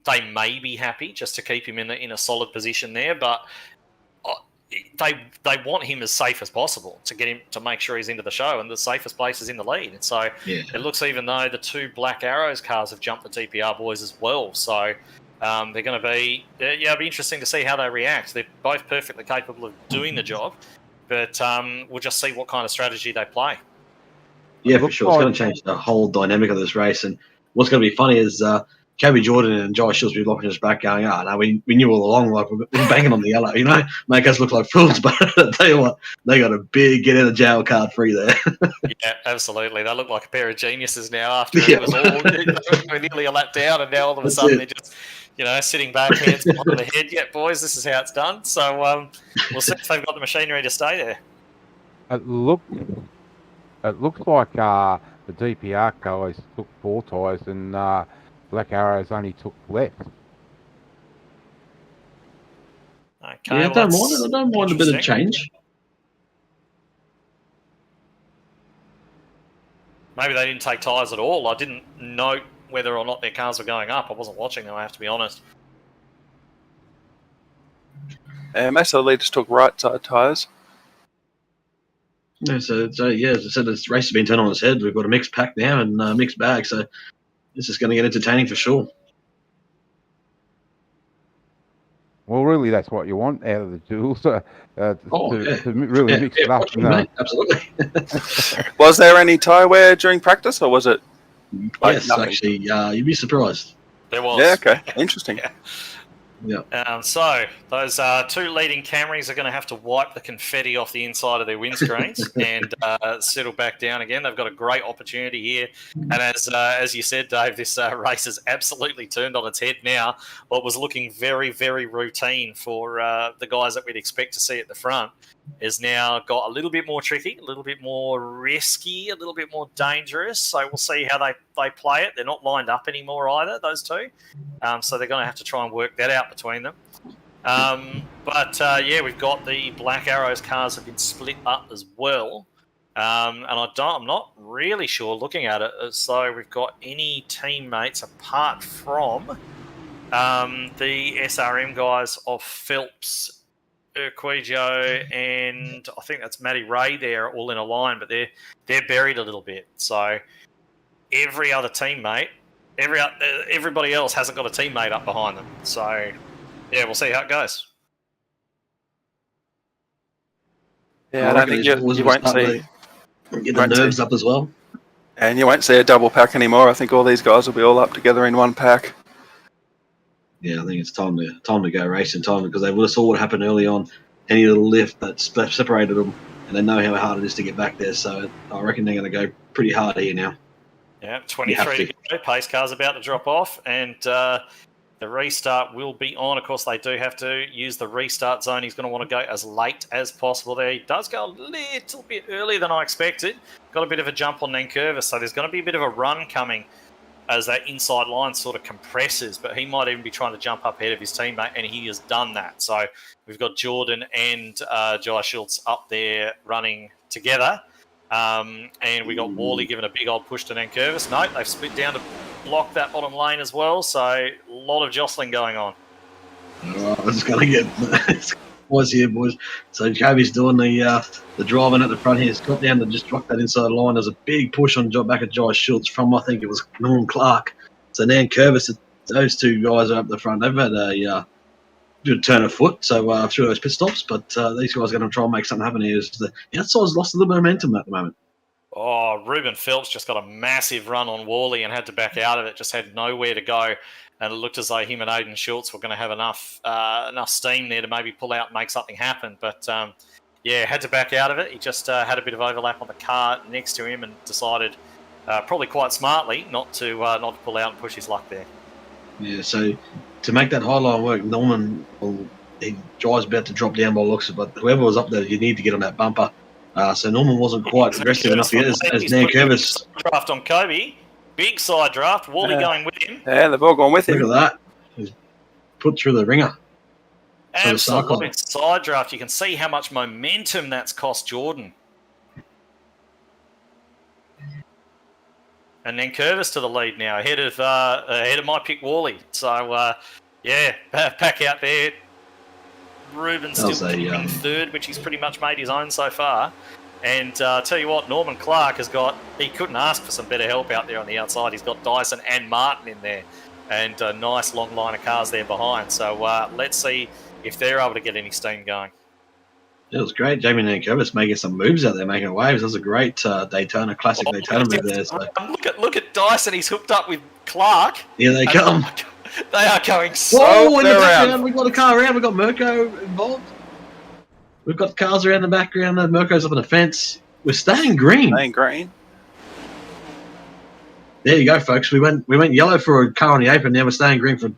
They may be happy just to keep him in a solid position there, but they want him as safe as possible to get him to make sure he's into the show, and the safest place is in the lead. And so it looks, even though the 2 Black Arrows cars have jumped the DPR boys as well, so they're going to be it'll be interesting to see how they react. They're both perfectly capable of doing the job, but we'll just see what kind of strategy they play. Yeah, for sure. It's going to change the whole dynamic of this race. And what's going to be funny is Kobe Jordan and Josh Schultz will be locking us back going, no, we knew all along, like, we're banging on the yellow, make us look like fools. But I'll tell you what, they got a big get out of jail card free there. Yeah, absolutely. They look like a pair of geniuses now after it was all nearly a lap down, and now all of a sudden they're just, sitting back, hands behind the head. Yeah, boys, this is how it's done. So we'll see if they've got the machinery to stay there. It looks like the DPR guys took 4 tyres and Black Arrows only took left. Okay, I don't mind a bit of change. Maybe they didn't take tyres at all. I didn't note whether or not their cars were going up. I wasn't watching them, I have to be honest. Most of the leaders took right side tyres. No, so as I said, this race has been turned on its head. We've got a mixed pack now and a mixed bag, so this is going to get entertaining for sure. Well, really, that's what you want out of the duels, to really mix it up. Absolutely. Was there any tyre wear during practice, or was it? Yes, nothing? actually, you'd be surprised. There was. Yeah, okay. Interesting. Yeah. So those 2 leading Camrys are going to have to wipe the confetti off the inside of their windscreens and settle back down again. They've got a great opportunity here, and as you said, Dave, this race has absolutely turned on its head now. What was looking very, very routine for the guys that we'd expect to see at the front is now got a little bit more tricky, a little bit more risky, a little bit more dangerous. So we'll see how they play it. They're not lined up anymore either, those 2. So they're going to have to try and work that out between them. We've got the Black Arrows cars have been split up as well. And I'm not really sure, looking at it, as though we've got any teammates apart from the SRM guys of Phelps, Urquijo, and I think that's Matty Ray there, all in a line, but they're buried a little bit. So every other teammate, everybody else hasn't got a teammate up behind them. So yeah, we'll see how it goes. Yeah, I don't think you won't see. Get the nerves up as well. And you won't see a double pack anymore. I think all these guys will be all up together in one pack. Yeah, I think it's time to go racing time, because they would have saw what happened early on. Any little lift that separated them, and they know how hard it is to get back there. So I reckon they're going to go pretty hard here now. Yeah, 23 to go. Pace car's about to drop off, and the restart will be on. Of course, they do have to use the restart zone. He's going to want to go as late as possible there. He does go a little bit earlier than I expected. Got a bit of a jump on Nankervis, so there's going to be a bit of a run coming as that inside line sort of compresses, but he might even be trying to jump up ahead of his teammate, and he has done that. So we've got Jordan and Josh Schultz up there running together. And we got Worley giving a big old push to Nankervis. No, they've split down to block that bottom lane as well, so a lot of jostling going on. I was going to get boys here, boys. So Jacoby's doing the driving at the front here. He's got down to just drop that inside line. There's a big push on back of Josh Schultz from, I think it was Norman Clark. So Nan Curvis, those two guys are up the front. They've had a good turn of foot, so through those pit stops. But these guys are going to try and make something happen here. The outside's lost a little bit of momentum at the moment. Oh, Ruben Phelps just got a massive run on Worley and had to back out of it. Just had nowhere to go, and it looked as though him and Aidan Schultz were going to have enough steam there to maybe pull out and make something happen. But had to back out of it. He just had a bit of overlap on the car next to him and decided, probably quite smartly, not to pull out and push his luck there. Yeah, so to make that high line work, Norman, he drives about to drop down by the looks of it, but whoever was up there, you need to get on that bumper. So Norman wasn't quite aggressive enough yet as Nan Curvis. Draft on Kobe. Big side draft. Wally going with him. Yeah, they've all gone with him. Look at that. He's put through the ringer. Absolute side draft. You can see how much momentum that's cost Jordan. And then Curvis to the lead now, ahead of my pick, Wally. So, back out there. Ruben's still in third, which he's pretty much made his own so far. And tell you what, Norman Clark he couldn't ask for some better help out there on the outside. He's got Dyson and Martin in there, and a nice long line of cars there behind. So let's see if they're able to get any steam going. It was great. Jamie Nankervis making some moves out there, making waves. That was a great Daytona, classic Daytona move there. So. Look at Dyson. He's hooked up with Clark. Here they come. They are going so in the background. We've got a car around. We've got Mirko involved. We've got cars around the background. Mirko's up on the fence. We're staying green. There you go, folks. We went yellow for a car on the apron. Now we're staying green for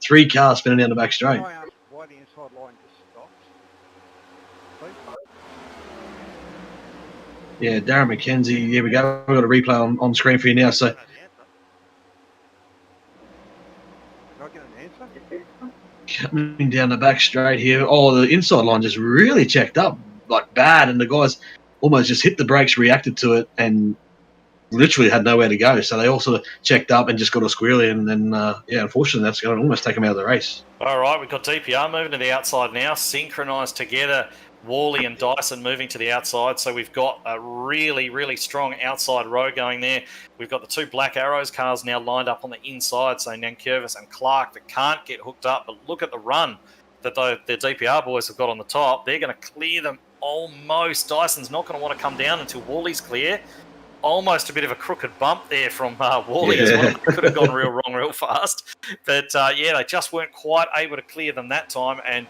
3 cars spinning down the back straight. Why the inside line just stops? Yeah, Darren McKenzie. Here we go. We've got a replay on screen for you now. So. Coming down the back straight here. Oh, the inside line just really checked up like bad, and the guys almost just hit the brakes, reacted to it, and literally had nowhere to go. So they all sort of checked up and just got a squealy, and then unfortunately that's going to almost take them out of the race. All right, we've got DPR moving to the outside now, synchronised together. Worley and Dyson moving to the outside, so we've got a really, really strong outside row going there. We've got the 2 Black Arrows cars now lined up on the inside, so Nankervis and Clark that can't get hooked up, but look at the run that the DPR boys have got on the top. They're going to clear them almost. Dyson's not going to want to come down until Worley's clear. Almost a bit of a crooked bump there from Worley as well. It could have gone real wrong real fast. But, they just weren't quite able to clear them that time. And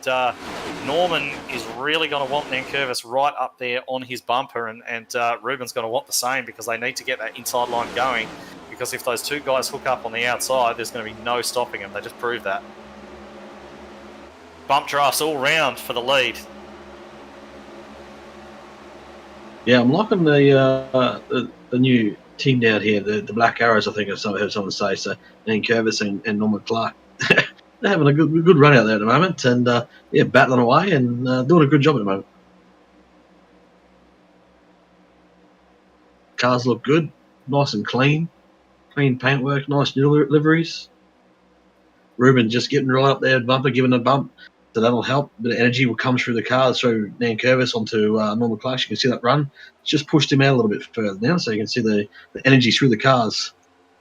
Norman is really going to want Nankervis right up there on his bumper. And Ruben's going to want the same because they need to get that inside line going. Because if those 2 guys hook up on the outside, there's going to be no stopping them. They just proved that. Bump drafts all round for the lead. Yeah, I'm liking the new team down here, the Black Arrows, I think I've heard someone say. So, Nankervis and Norman Clark. They're having a good run out there at the moment, and battling away and doing a good job at the moment. Cars look good, nice and clean paintwork, nice new liveries. Ruben just getting right up there, bumper, giving a bump. So that'll help. A bit of energy will come through the cars, through Nankervis onto Norman Clark. You can see that run. It's just pushed him out a little bit further now, so you can see the energy through the cars.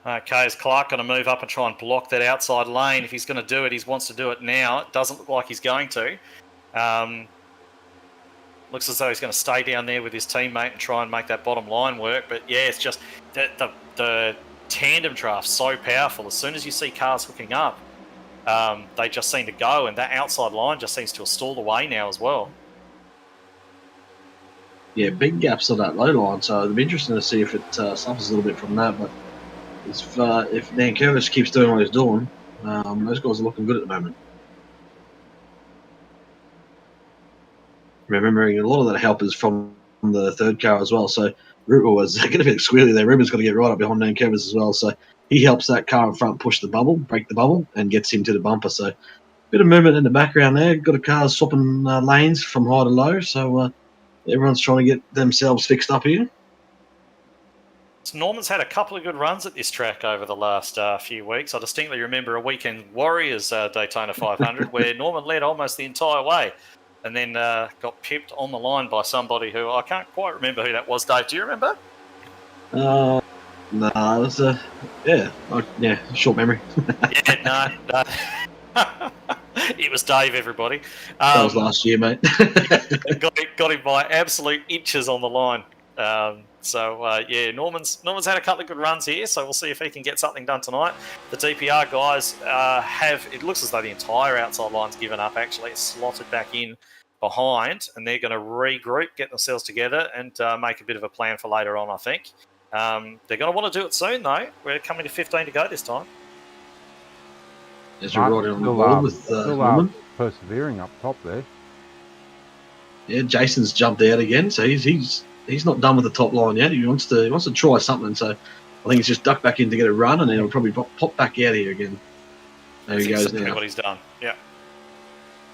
Okay, is Clark going to move up and try and block that outside lane? If he's going to do it, he wants to do it now. It doesn't look like he's going to. Looks as though he's going to stay down there with his teammate and try and make that bottom line work. But, it's just the tandem draft's so powerful. As soon as you see cars hooking up, they just seem to go, and that outside line just seems to have stalled away now as well. Yeah, big gaps on that low line, so it'll be interesting to see if it suffers a little bit from that. But if Nankervis keeps doing what he's doing, those guys are looking good at the moment. Remembering a lot of that help is from the 3rd car as well, so Ruben was getting a bit squealy there. Ruben's got to get right up behind Nankervis as well, so he helps that car in front push the bubble, break the bubble, and gets him to the bumper. So, bit of movement in the background there. Got a car swapping lanes from high to low. So, everyone's trying to get themselves fixed up here. Norman's had a couple of good runs at this track over the last few weeks. I distinctly remember a Weekend Warriors Daytona 500 where Norman led almost the entire way and then got pipped on the line by somebody who I can't quite remember who that was. Dave, do you remember? No, it was short memory. Yeah, no. It was Dave, everybody. That was last year, mate. got him by absolute inches on the line. Norman's had a couple of good runs here, so we'll see if he can get something done tonight. The DPR guys it looks as though the entire outside line's given up, actually. It's slotted back in behind, and they're going to regroup, get themselves together, and make a bit of a plan for later on, I think. They're going to want to do it soon, though. We're coming to 15 to go this time. As we're right on the board with Norman. Persevering up top there. Yeah, Jason's jumped out again, so he's not done with the top line yet. He wants to try something, so I think he's just ducked back in to get a run, and then he'll probably pop back out here again. There he goes now. What he's done, yeah.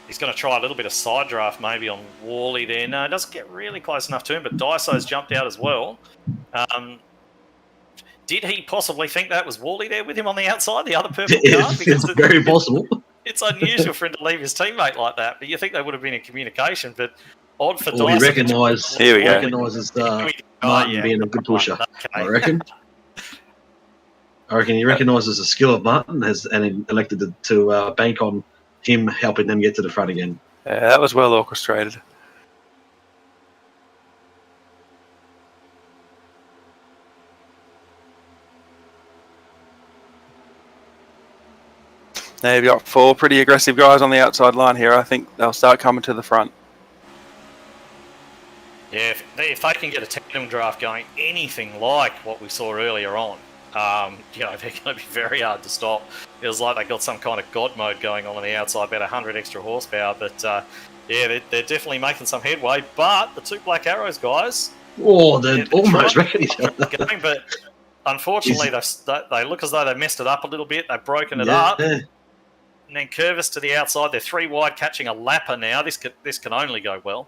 He's going to try a little bit of side draft maybe on Worley there. No, it doesn't get really close enough to him, but Daiso's jumped out as well. Did he possibly think that was Worley there with him on the outside, the other purple card? It's very possible. It's unusual for him to leave his teammate like that, but you think they would have been in communication, but odd for Dyson. Here we go. Recognises Martin being a good pusher, okay. I reckon he recognises the skill of Martin and elected to bank on him helping them get to the front again. Yeah, that was well orchestrated. Now you've got 4 pretty aggressive guys on the outside line here. I think they'll start coming to the front. Yeah, if they can get a tandem draft going, anything like what we saw earlier on, they're going to be very hard to stop. It was like they got some kind of god mode going on the outside, about 100 extra horsepower. But they're definitely making some headway. But the 2 Black Arrows guys, they're almost wrecking each other. But unfortunately, they look as though they messed it up a little bit. They've broken it up. And then Curvis to the outside. They're 3 wide, catching a lapper now. This can only go well.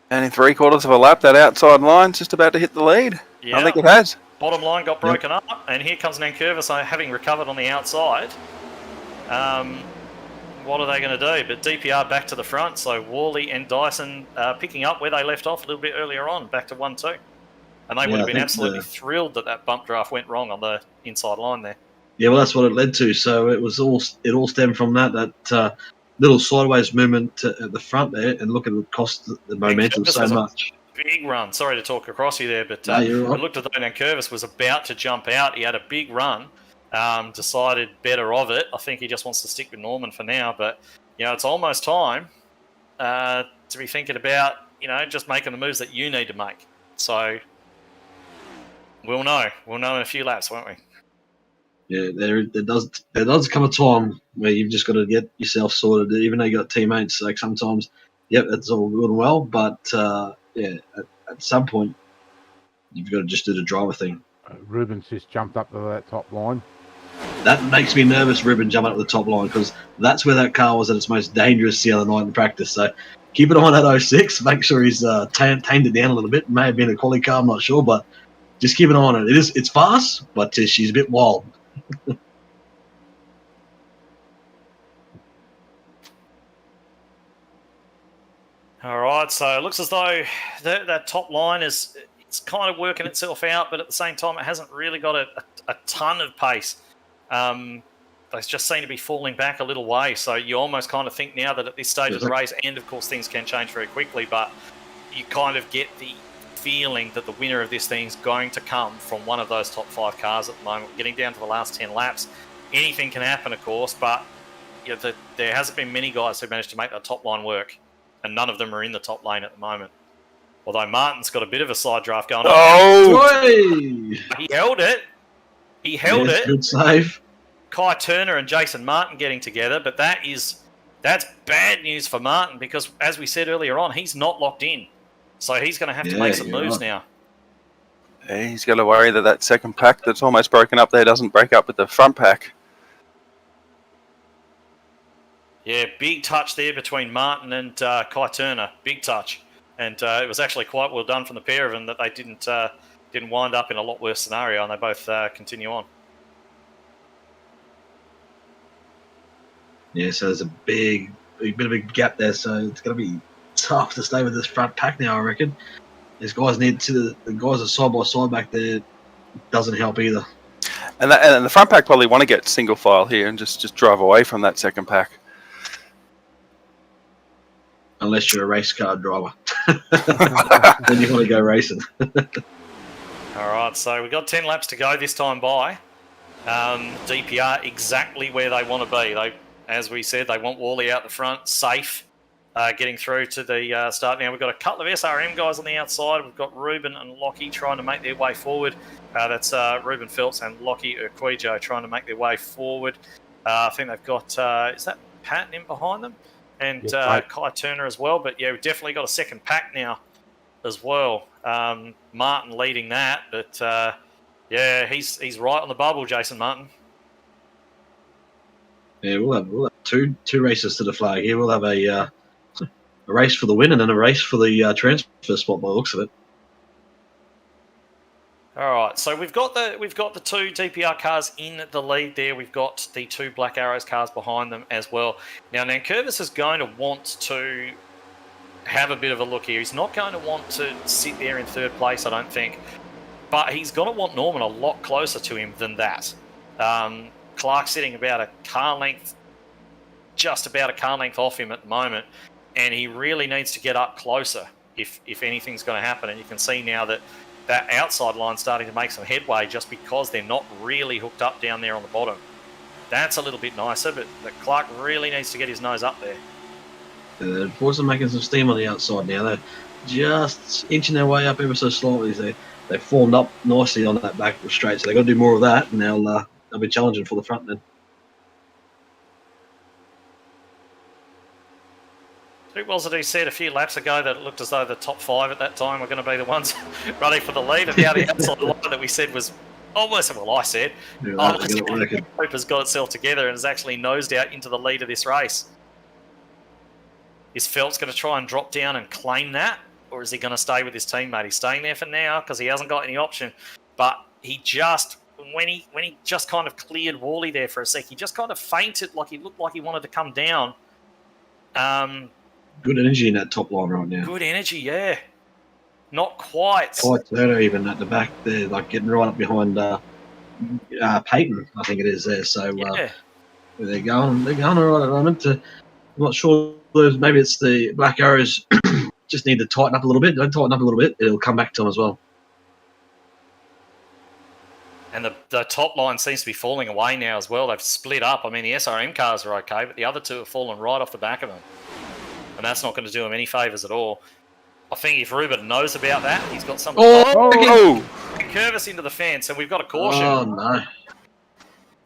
And in 3/4 of a lap, that outside line's just about to hit the lead. Yeah. I think it has. Bottom line got broken up, and here comes Nankervis having recovered on the outside. What are they going to do? But DPR back to the front, so Worley and Dyson picking up where they left off a little bit earlier on, back to 1-2. And they would have been absolutely thrilled that bump draft went wrong on the inside line there. Yeah, well, that's what it led to. So it all stemmed from that little sideways movement at the front there, and look at it cost the momentum so much. Big run. Sorry to talk across you there, but right. It looked as though Nankervis was about to jump out. He had a big run, decided better of it. I think he just wants to stick with Norman for now, but it's almost time to be thinking about just making the moves that you need to make. So we'll know in a few laps, won't we? Yeah, there does come a time where you've just got to get yourself sorted. Even though you got teammates, like sometimes, that's all good and well, but at some point, you've got to just do the driver thing. Ruben's just jumped up to that top line. That makes me nervous, Ruben jumping up to the top line, because that's where that car was at its most dangerous the other night in practice. So keep an eye on that 06. Make sure he's tamed it down a little bit. May have been a quality car, I'm not sure, but just keep an eye on it. It's fast, but she's a bit wild. All right, so it looks as though that top line it's kind of working itself out, but at the same time, it hasn't really got a ton of pace. They just seem to be falling back a little way, so you almost kind of think now that at this stage of the race, and of course things can change very quickly, but you kind of get the feeling that the winner of this thing's going to come from one of those top 5 cars at the moment. Getting down to the last 10 laps, anything can happen, of course, but there hasn't been many guys who managed to make that top line work, and none of them are in the top lane at the moment. Although Martin's got a bit of a side draft going on. Oh! He held it. It. Good save. Kai Turner and Jason Martin getting together, but that's bad news for Martin because, as we said earlier on, he's not locked in. So he's going to have to make some moves now. Yeah, he's got to worry that second pack that's almost broken up there doesn't break up with the front pack. Yeah, big touch there between Martin and Kai Turner. Big touch. And it was actually quite well done from the pair of them that they didn't wind up in a lot worse scenario, and they both continue on. Yeah, so there's a bit of a gap there, so it's going to be tough to stay with this front pack now, I reckon. These guys need to, the guys are side by side back there, doesn't help either. And the front pack probably want to get single file here and just drive away from that second pack. Unless you're a race car driver. Then you want to go racing. All right, so we've got 10 laps to go this time by. DPR exactly where they want to be. They, as we said, they want Wally out the front, safe, getting through to the start. Now we've got a couple of SRM guys on the outside. We've got Ruben and Lockie trying to make their way forward. That's Ruben Phelps and Lockie Urquijo trying to make their way forward. I think they've got, is that Patton in behind them? And Kai Turner as well. But yeah, we've definitely got a second pack now as well. Martin leading that, but yeah, he's right on the bubble, Jason Martin. Yeah, we'll have two races to the flag here. We'll have a race for the win and then a race for the transfer spot by the looks of it. All right, so we've got the two DPR cars in the lead there. We've got the two Black Arrows cars behind them as well. Now, Nankervis is going to want to have a bit of a look here. He's not going to want to sit there in third place, I don't think. But he's going to want Norman a lot closer to him than that. Clark's sitting about a car length, just about a car length off him at the moment. And he really needs to get up closer if anything's going to happen. And you can see now that outside line's starting to make some headway just because they're not really hooked up down there on the bottom. That's a little bit nicer, but Clark really needs to get his nose up there. The Force are making some steam on the outside now. They're just inching their way up ever so slightly. They formed up nicely on that back straight, so they've got to do more of that, and they'll be challenging for the front then. Who was it who said a few laps ago that it looked as though the top five at that time were going to be the ones running for the lead, and now the outside line that we said was almost, well, I said, Cooper's got itself together and has actually nosed out into the lead of this race. Is Phelps going to try and drop down and claim that, or is he going to stay with his teammate? He's staying there for now because he hasn't got any option, but he just, when he just kind of cleared Wally there for a sec, he just kind of fainted, like he looked like he wanted to come down. Good energy in that top line right now. Good energy, yeah. Not quite. Quite Turner even at the back there, like getting right up behind Peyton, I think it is there. So yeah. They're going all right at the moment. I'm not sure. Maybe it's the Black Arrows just need to tighten up a little bit. Don't tighten up a little bit, it'll come back to them as well. And the top line seems to be falling away now as well. They've split up. I mean, the SRM cars are okay, but the other two have fallen right off the back of them. And that's not going to do him any favours at all. I think if Ruben knows about that, he's got something. Curvis into the fence, and we've got a caution. Oh, no.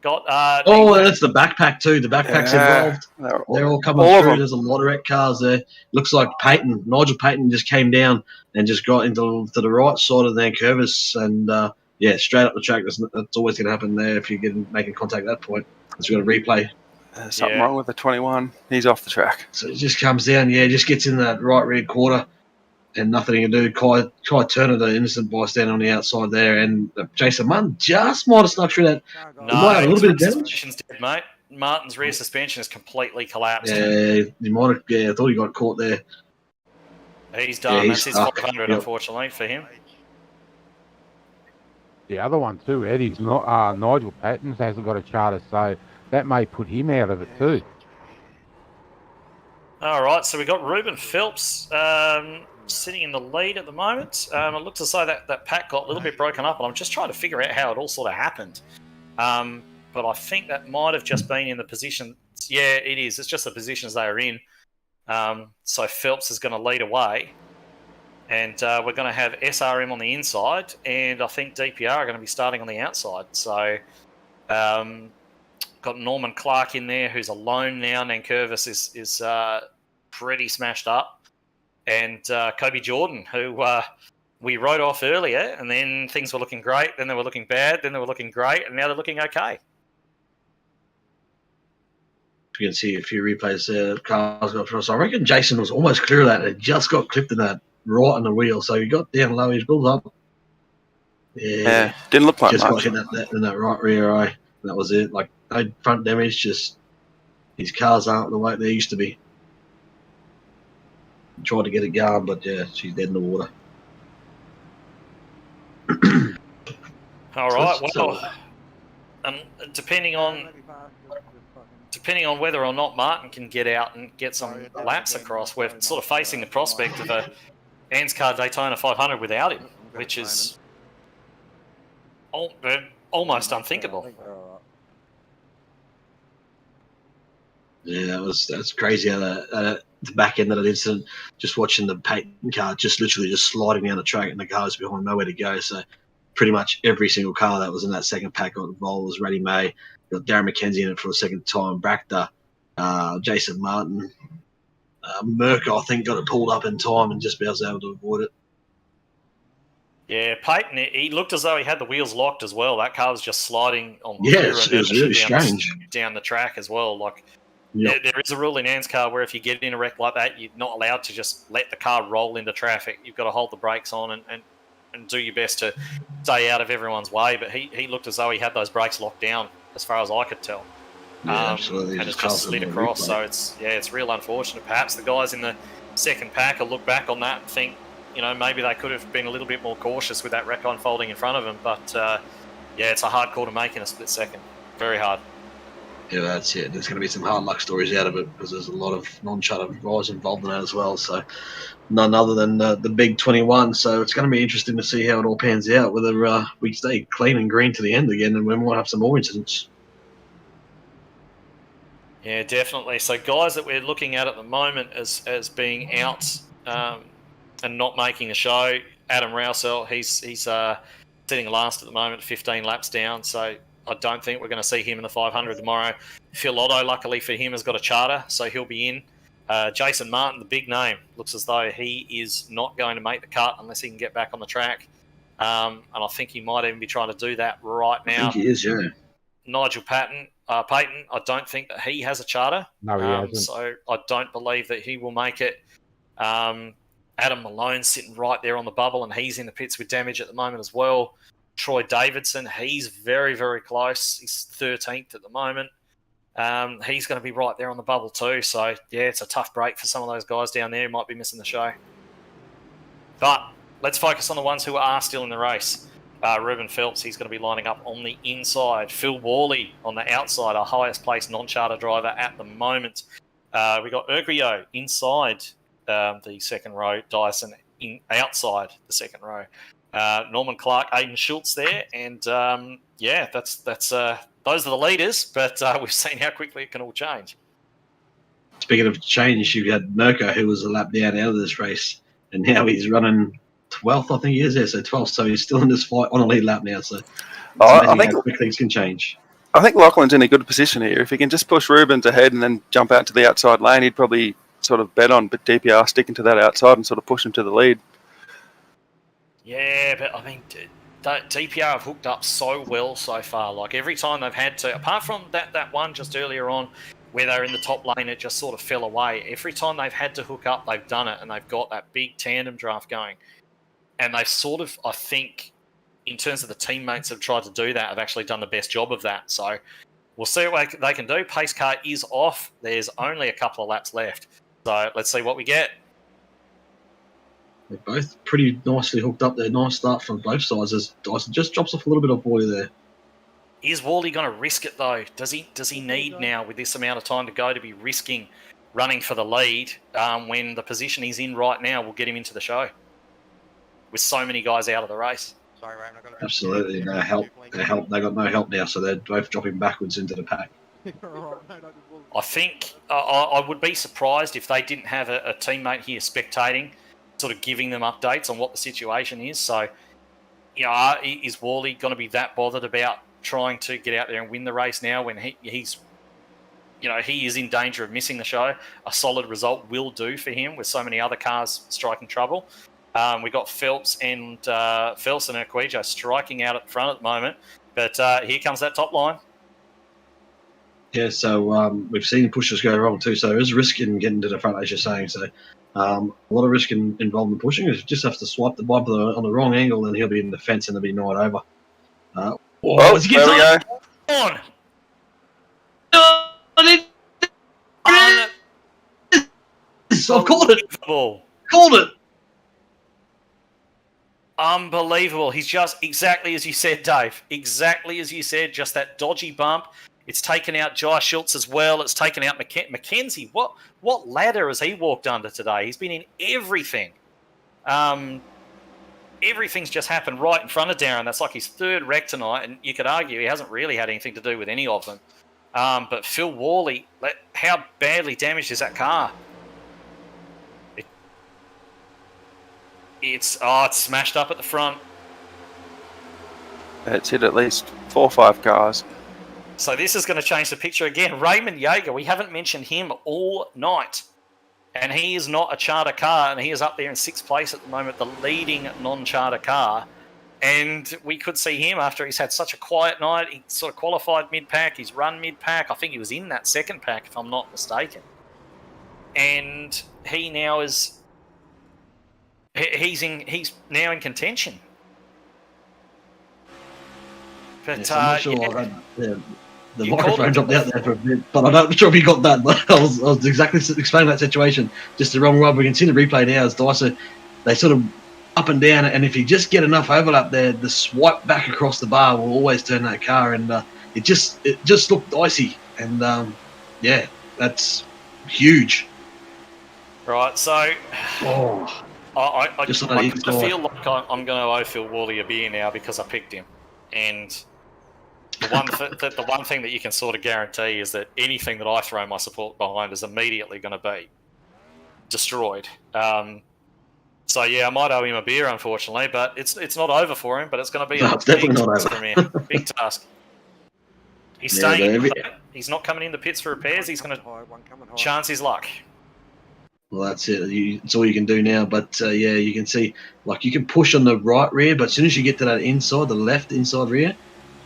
Got that's the backpack too. The backpack's involved. They're all coming through. There's a lot of wreck cars there. Looks like Nigel Payton just came down and just got into the right side of their Curvis, and straight up the track. That's always going to happen there if you're making contact at that point. Because you've got to replay. Something wrong with the 21. He's off the track. So it just comes down, just gets in that right rear quarter, and nothing he can do. Kai Turner, the innocent bystander on the outside there, and Jason Martin just might have snuck through that. No, might have a little bit of damage. Suspension's dead, mate. Martin's rear suspension is completely collapsed. Yeah, he might have. Yeah, I thought he got caught there. He's done. That's his 500, unfortunately, for him. The other one too, Eddie's not Nigel Pattons hasn't got a charter, so that may put him out of it too. All right, so we've got Ruben Phelps sitting in the lead at the moment. It looks as though that pack got a little bit broken up, and I'm just trying to figure out how it all sort of happened. But I think that might have just been in the position. Yeah, it is. It's just the positions they are in. So Phelps is going to lead away. And we're going to have SRM on the inside, and I think DPR are going to be starting on the outside. So got Norman Clark in there, who's alone now. Nankervis is pretty smashed up. And Kobe Jordan, who we wrote off earlier, and then things were looking great, then they were looking bad, then they were looking great, and now they're looking okay. You can see a few replays there. Carl's got for us. I reckon Jason was almost clear of that. It just got clipped in that. right on the wheel. So he got down low, he's built up. Yeah, didn't look like just got much. hit in that right rear eye. That was it. Like, no front damage, just his cars aren't the way they used to be. Tried to get it going, but yeah, she's dead in the water. All right. Well, and depending on whether or not Martin can get out and get some laps across, we're sort of facing the prospect of a ANZCAR Daytona 500 without him, which is almost unthinkable. Yeah, that's crazy how the back end of that incident, just watching the Peyton car just literally just sliding down the track and the cars behind nowhere to go. So pretty much every single car that was in that second pack got involved. Was Reddy May, got Darren McKenzie in it for the second time, Bractor, Jason Martin, Merker, I think, got it pulled up in time and just was able to avoid it. Yeah, Peyton, he looked as though he had the wheels locked as well. That car was just sliding on it was really strange down the track as well. Like, yep. there is a rule in ANZCAR where if you get in a wreck like that, you're not allowed to just let the car roll into traffic. You've got to hold the brakes on and do your best to stay out of everyone's way. But he looked as though he had those brakes locked down, as far as I could tell. Yeah, absolutely. And it's just slid across. So it's real unfortunate. Perhaps the guys in the second pack will look back on that and think, maybe they could have been a little bit more cautious with that wreck unfolding in front of them. But it's a hard call to make in a split second. Very hard. Yeah, that's it. There's going to be some hard luck stories out of it because there's a lot of non-charter riders involved in that as well. So none other than the big 21. So it's going to be interesting to see how it all pans out, whether we stay clean and green to the end again and we might have some more incidents. Yeah, definitely. So guys that we're looking at the moment as being out and not making the show, Adam Rousell, he's sitting last at the moment, 15 laps down. So I don't think we're going to see him in the 500 tomorrow. Phil Otto, luckily for him, has got a charter, so he'll be in. Jason Martin, the big name, looks as though he is not going to make the cut unless he can get back on the track. And I think he might even be trying to do that right now. I think he is, yeah. Nigel Peyton, I don't think that he has a charter. No, he hasn't. So I don't believe that he will make it. Adam Malone's sitting right there on the bubble, and he's in the pits with damage at the moment as well. Troy Davidson, he's very, very close. He's 13th at the moment. He's going to be right there on the bubble too. So, yeah, it's a tough break for some of those guys down there who might be missing the show. But let's focus on the ones who are still in the race. Ruben Phelps, he's going to be lining up on the inside. Phil Worley on the outside, our highest placed non-charter driver at the moment. We got Urgrio inside the second row, Dyson outside the second row. Norman Clark, Aiden Schultz there, and that's those are the leaders. But we've seen how quickly it can all change. Speaking of change, you had Merker, who was a lap down out of this race, and now he's running 12th, I think he is there, so 12th. So he's still in this fight on a lead lap now. So I think how quick things can change. I think Lachlan's in a good position here. If he can just push Rubens ahead and then jump out to the outside lane, he'd probably sort of bet on DPR sticking to that outside and sort of push him to the lead. Yeah, but I mean, DPR have hooked up so well so far. Like every time they've had to, apart from that one just earlier on where they're in the top lane, it just sort of fell away. Every time they've had to hook up, they've done it, and they've got that big tandem draft going. And they've sort of, I think, in terms of the teammates that have tried to do that, have actually done the best job of that. So we'll see what they can do. Pace car is off. There's only a couple of laps left. So let's see what we get. They're both pretty nicely hooked up there. Nice start from both sides as Dyson just drops off a little bit of Worley there. Is Worley going to risk it, though? Does he need now, with this amount of time to go, to be risking running for the lead when the position he's in right now will get him into the show? With so many guys out of the race. Sorry, Raymond, I got Absolutely, no help. They got no help now, so they're both dropping backwards into the pack. I think I would be surprised if they didn't have a teammate here spectating, sort of giving them updates on what the situation is. So, is Worley going to be that bothered about trying to get out there and win the race now when he's he is in danger of missing the show? A solid result will do for him with so many other cars striking trouble. We got Phelps and Urquijo striking out at the front at the moment. But here comes that top line. Yeah, so we've seen pushes go wrong too. So there is risk in getting to the front, as you're saying. So A lot of risk involved in pushing. You just have to swipe the bumper on the wrong angle, and he'll be in the fence, and it'll be night over. Oh, As he there gets we on, go. On! I've called it. Unbelievable. Called it. Unbelievable. He's just exactly as you said, Dave. Exactly as you said, just that dodgy bump. It's taken out Jai Schultz as well. It's taken out Mackenzie. What ladder has he walked under today? He's been in everything. Everything's just happened right in front of Darren. That's like his third wreck tonight, and you could argue he hasn't really had anything to do with any of them. But Phil Worley, how badly damaged is that car? It's smashed up at the front. It's hit at least 4 or 5 cars. So this is going to change the picture again. Raymond Yeager, we haven't mentioned him all night. And he is not a charter car, and he is up there in 6th place at the moment, the leading non-charter car. And we could see him after he's had such a quiet night. He sort of qualified mid-pack. He's run mid-pack. I think he was in that second pack, if I'm not mistaken. And he now is... He's now in contention. But Yes, I'm not sure. yeah. The You microphone called dropped out there for a bit, but I'm not sure if you got that. But I was exactly explaining that situation just the wrong way. We can see the replay now as Dyson, they sort of up and down, and if you just get enough overlap there, the swipe back across the bar will always turn that car, and it just looked icy, and yeah, that's huge. Right, so Oh, I Just just on that I east kinda side. feel like I'm going to owe Phil Worley a beer now because I picked him. And the one thing that you can sort of guarantee is that anything that I throw my support behind is immediately going to be destroyed. So yeah, I might owe him a beer, unfortunately, but it's not over for him. But it's going to be No, a it's definitely big not task over. from here. Big task. He's Yeah, staying. but He's not coming in the pits for repairs. He's going to One coming high. chance his luck. well, that's it. It's all you can do now. But yeah, you can see, like, you can push on the right rear, but as soon as you get to that inside, the left inside rear,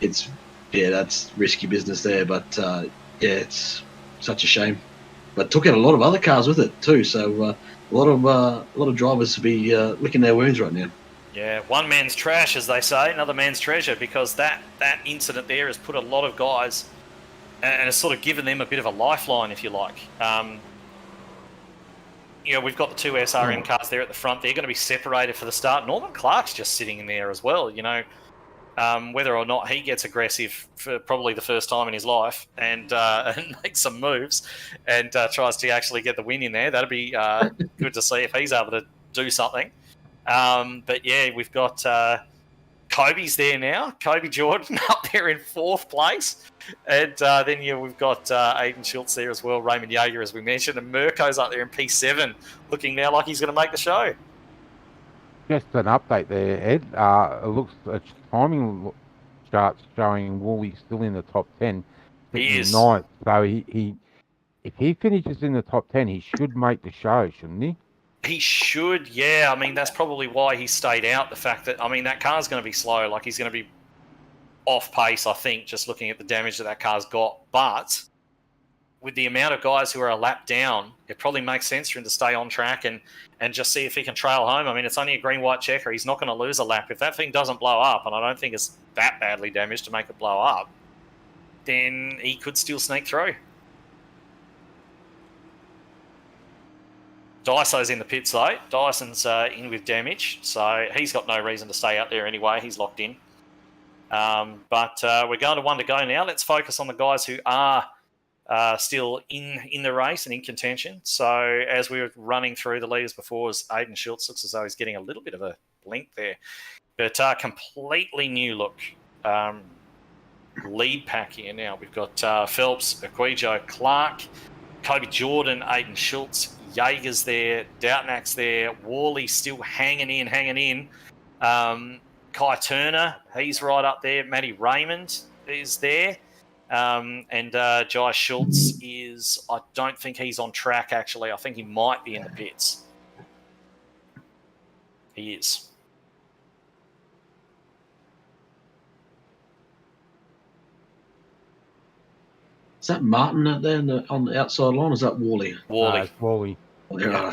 that's risky business there. But yeah, it's such a shame. But took out a lot of other cars with it too. So a lot of drivers to be licking their wounds right now. Yeah, one man's trash, as they say, another man's treasure, because that incident there has put a lot of guys and has sort of given them a bit of a lifeline, if you like. You know, we've got the 2 SRM cars there at the front. They're going to be separated for the start. Norman Clark's just sitting in there as well, you know. Whether or not he gets aggressive for probably the first time in his life and makes some moves and tries to actually get the win in there, that'd be good to see if he's able to do something. But yeah, we've got Kobe's there now. Kobe Jordan up there in 4th place. And then we've got Aiden Schultz there as well, Raymond Yeager, as we mentioned, and Mirko's up there in P7, looking now like he's going to make the show. Just an update there, Ed. It looks timing charts showing Woolley still in the top 10. He is. Ninth. So he if he finishes in the top 10, he should make the show, shouldn't he? He should, yeah. I mean, that's probably why he stayed out. The fact that, I mean, that car's going to be slow. Like, he's going to be off pace, I think, just looking at the damage that car's got. But with the amount of guys who are a lap down, it probably makes sense for him to stay on track and just see if he can trail home. I mean, it's only a green-white checker. He's not going to lose a lap. If that thing doesn't blow up, and I don't think it's that badly damaged to make it blow up, then he could still sneak through. Dyso's in the pits, though. Dyson's in with damage, so he's got no reason to stay out there anyway. He's locked in. But we're going to 1 to go now. Let's focus on the guys who are still in the race and in contention. So as we were running through the leaders before, as Aiden Schultz looks as though he's getting a little bit of a blink there. But completely new look. Lead pack here now. We've got Phelps, Aquejo, Clark, Kobe Jordan, Aiden Schultz, Yeager's there, Doubtnack's there, Worley still hanging in. Kai Turner, he's right up there. Matty Raymond is there. And Jai Schultz is, I don't think he's on track, actually. I think he might be in the pits. He is. Is that Martin out there on the outside line? Or is that Worley? Worley. It's Woolley. Well, yeah,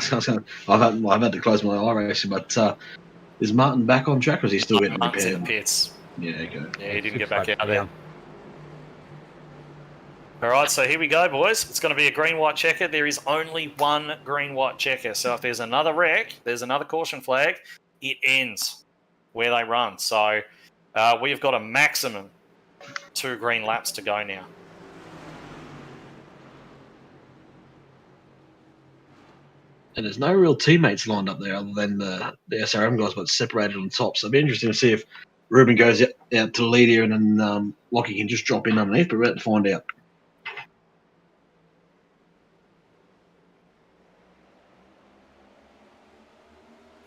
I've had to close my eye racing, but is Martin back on track, or is he still getting Martin's in the repaired? pits. Yeah, okay. Yeah, he didn't Six get back laps out there. down. All right, so here we go, boys. It's going to be a green-white checker. There is only one green-white checker. So if there's another wreck, there's another caution flag, it ends where they run. So we've got a maximum 2 green laps to go now. And there's no real teammates lined up there other than the SRM guys, but separated on top. So it'll be interesting to see if Ruben goes out to the lead here and then Lockie can just drop in underneath, but we're about to find out.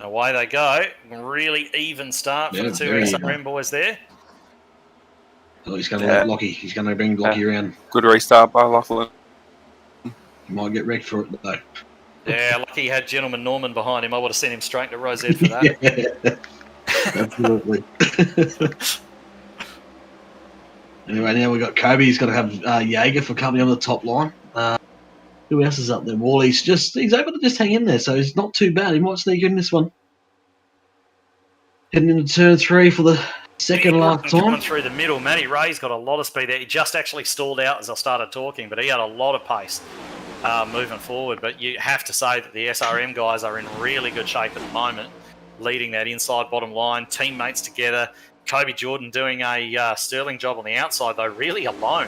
Away they go. Really even start for the 2 SRM boys there. Oh, he's going to let Lockie. He's going to bring Lockie around. Good restart by Lachlan. He might get wrecked for it though. Yeah, lucky he had Gentleman Norman behind him. I would have sent him straight to Rosette for that. Yeah, absolutely. Anyway, now we've got Kobe. He's going to have Jaeger for company on the top line. Who else is up there? Wally's he's able to just hang in there, so he's not too bad. He might sneak in this one. Heading into turn 3 for the second last time. Coming through the middle, Matty Ray's got a lot of speed there. He just actually stalled out as I started talking, but he had a lot of pace moving forward. But you have to say that the SRM guys are in really good shape at the moment, leading that inside bottom line, teammates together. Kobe Jordan doing a sterling job on the outside, though, really alone.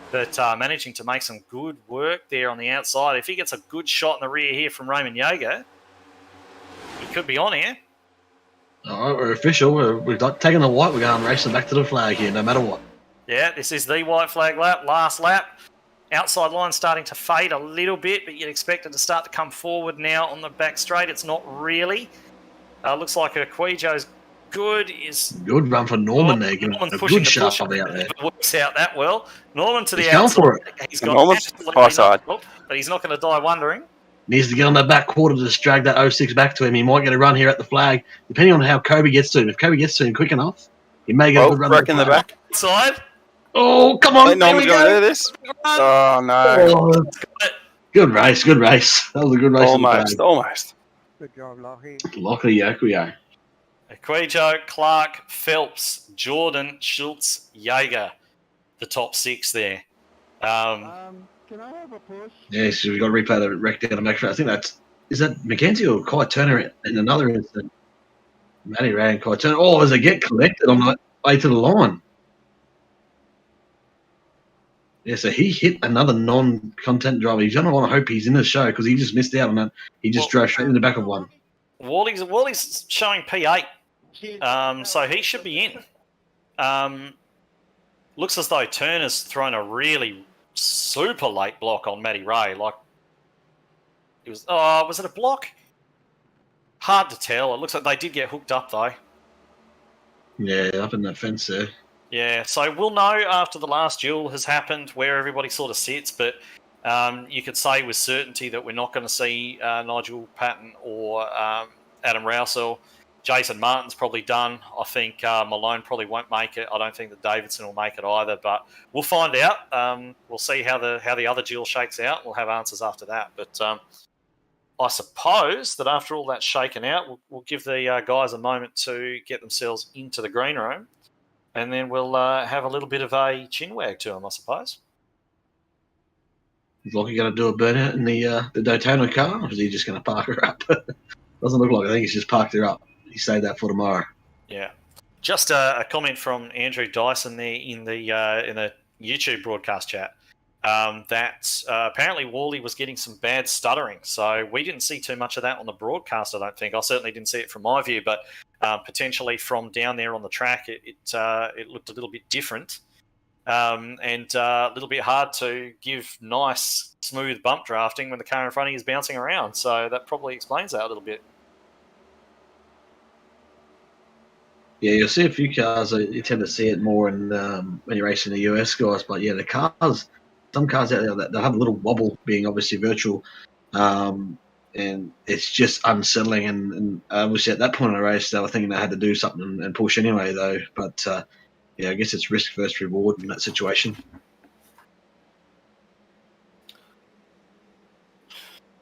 But managing to make some good work there on the outside. If he gets a good shot in the rear here from Raymond Jaeger, he could be on here. All right, we're official. We've taken the white. We're going racing back to the flag here, no matter what. Yeah, this is the white flag lap, last lap. Outside line starting to fade a little bit, but you'd expect it to start to come forward now on the back straight. It's not really. Looks like Quijo's good. Good run for Norman there. Norman's a pushing good the sharp push up out there. If it works out that well. Norman to the He's going outside. for it. He's got Norman's absolutely high side. no help, but he's not going to die wondering. Needs to get on that back quarter to just drag that 06 back to him. He might get a run here at the flag, depending on how Kobe gets to him. If Kobe gets to him quick enough, he may get a good run. Wreck in the back. Side. Oh, come on. No one's going to do this. Oh, no. Oh, good race. That was a good race. Almost. Good job, Lockie. Lockie, Yakuya. Quijo, Clark, Phelps, Jordan, Schultz, Jaeger. The top 6 there. Can I have a push? Yeah, so we've got to replay the wreck down the back. I think is that Mackenzie or Kai Turner in another incident? Matty Ray and Kai Turner. Oh, as they get collected on the way to the line. Yeah, so he hit another non-content driver. You're going to want to hope he's in the show because he just missed out on that. He just drove straight in the back of one. Wally's showing P8, so he should be in. Looks as though Turner's thrown a really super late block on Matty Ray. Like it was it a block? Hard to tell. It looks like they did get hooked up though. Yeah, up in that fence there. Yeah, so we'll know after the last duel has happened where everybody sort of sits, but you could say with certainty that we're not going to see Nigel Patton or Adam Rousell. Jason Martin's probably done. I think Malone probably won't make it. I don't think that Davidson will make it either, but we'll find out. We'll see how the other duel shakes out. We'll have answers after that. But I suppose that after all that's shaken out, we'll give the guys a moment to get themselves into the green room, and then we'll have a little bit of a chin wag to them, I suppose. Is Lockie going to do a burnout in the Daytona car, or is he just going to park her up? Doesn't look like it. I think he's just parked her up. He saved that for tomorrow. Yeah. Just a comment from Andrew Dyson there in the YouTube broadcast chat that apparently Wally was getting some bad stuttering. So we didn't see too much of that on the broadcast, I don't think. I certainly didn't see it from my view, but potentially from down there on the track, it looked a little bit different and a little bit hard to give nice, smooth bump drafting when the car in front of you is bouncing around. So that probably explains that a little bit. Yeah, you'll see a few cars. You tend to see it more in when you're racing the US guys. But yeah, some cars out there that have a little wobble, being obviously virtual, and it's just unsettling. And obviously at that point in the race, they were thinking they had to do something and push anyway, though. But yeah, I guess it's risk versus reward in that situation.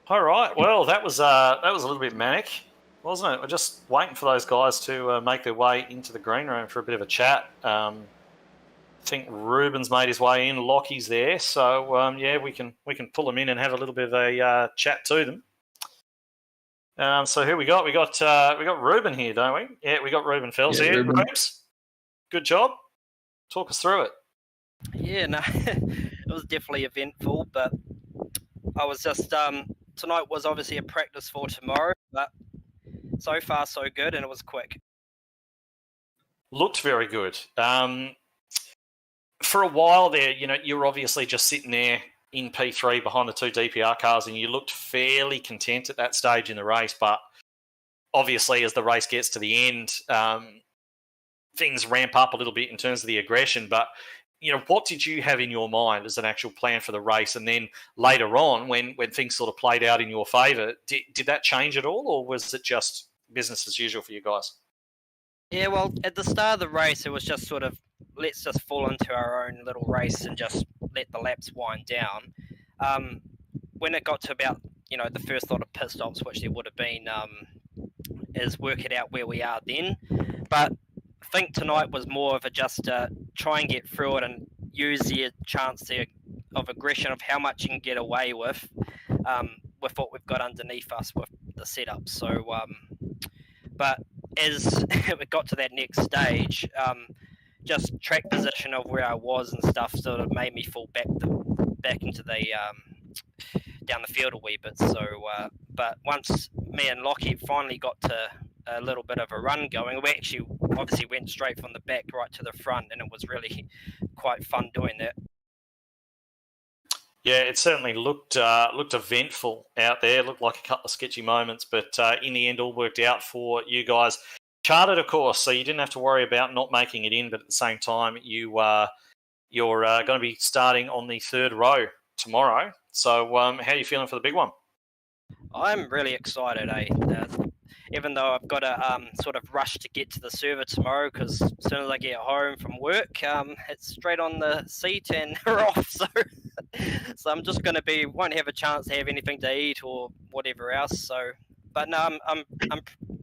All right. Well, that was a little bit manic, wasn't it? We're just waiting for those guys to make their way into the green room for a bit of a chat. I think Ruben's made his way in. Lockie's there, so yeah, we can pull them in and have a little bit of a chat to them. So who we got? We got Ruben here, don't we? Yeah, we got Ruben Phelps here. Rubes, good job. Talk us through it. Yeah, no, it was definitely eventful, but I was just tonight was obviously a practice for tomorrow, but so far so good, and it was quick. Looked very good. For a while there, you were obviously just sitting there in P3 behind the two DPR cars, and you looked fairly content at that stage in the race. But obviously, as the race gets to the end, things ramp up a little bit in terms of the aggression. But what did you have in your mind as an actual plan for the race? And then later on, when things sort of played out in your favour, did that change at all, or was it just business as usual for you guys? Yeah, well, at the start of the race, it was just sort of, let's just fall into our own little race and just let the laps wind down. When it got to about, the first lot of pit stops, which there would have been, is work it out where we are then. But I think tonight was more of a just try and get through it and use the chance of aggression of how much you can get away with what we've got underneath us with the setup. So, but as it got to that next stage, just track position of where I was and stuff sort of made me fall back into the down the field a wee bit. So, but once me and Lockie finally got to a little bit of a run going, we actually obviously went straight from the back right to the front, and it was really quite fun doing that. Yeah, it certainly looked eventful out there. It looked like a couple of sketchy moments, but in the end, all worked out for you guys. Chartered, of course, so you didn't have to worry about not making it in, but at the same time, you're going to be starting on the third row tomorrow. So how are you feeling for the big one? I'm really excited, even though I've got to sort of rush to get to the server tomorrow, because as soon as I get home from work, it's straight on the seat and we're off. So I'm just going to won't have a chance to have anything to eat or whatever else. So, but no,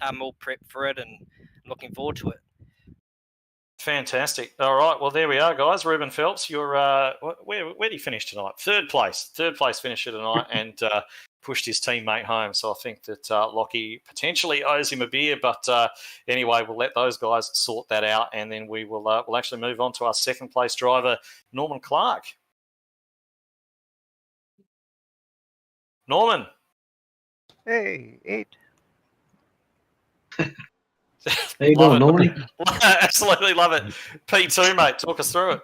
I'm all prepped for it and looking forward to it. Fantastic. All right. Well, there we are, guys. Ruben Phelps, you're where did you finish tonight? Third place finisher tonight, and pushed his teammate home. So I think that Lockie potentially owes him a beer, but anyway, we'll let those guys sort that out, and then we will we'll actually move on to our second place driver, Norman Clark. Norman. Hey, 8. How you doing, Norman? Absolutely love it. P2, mate, talk us through it.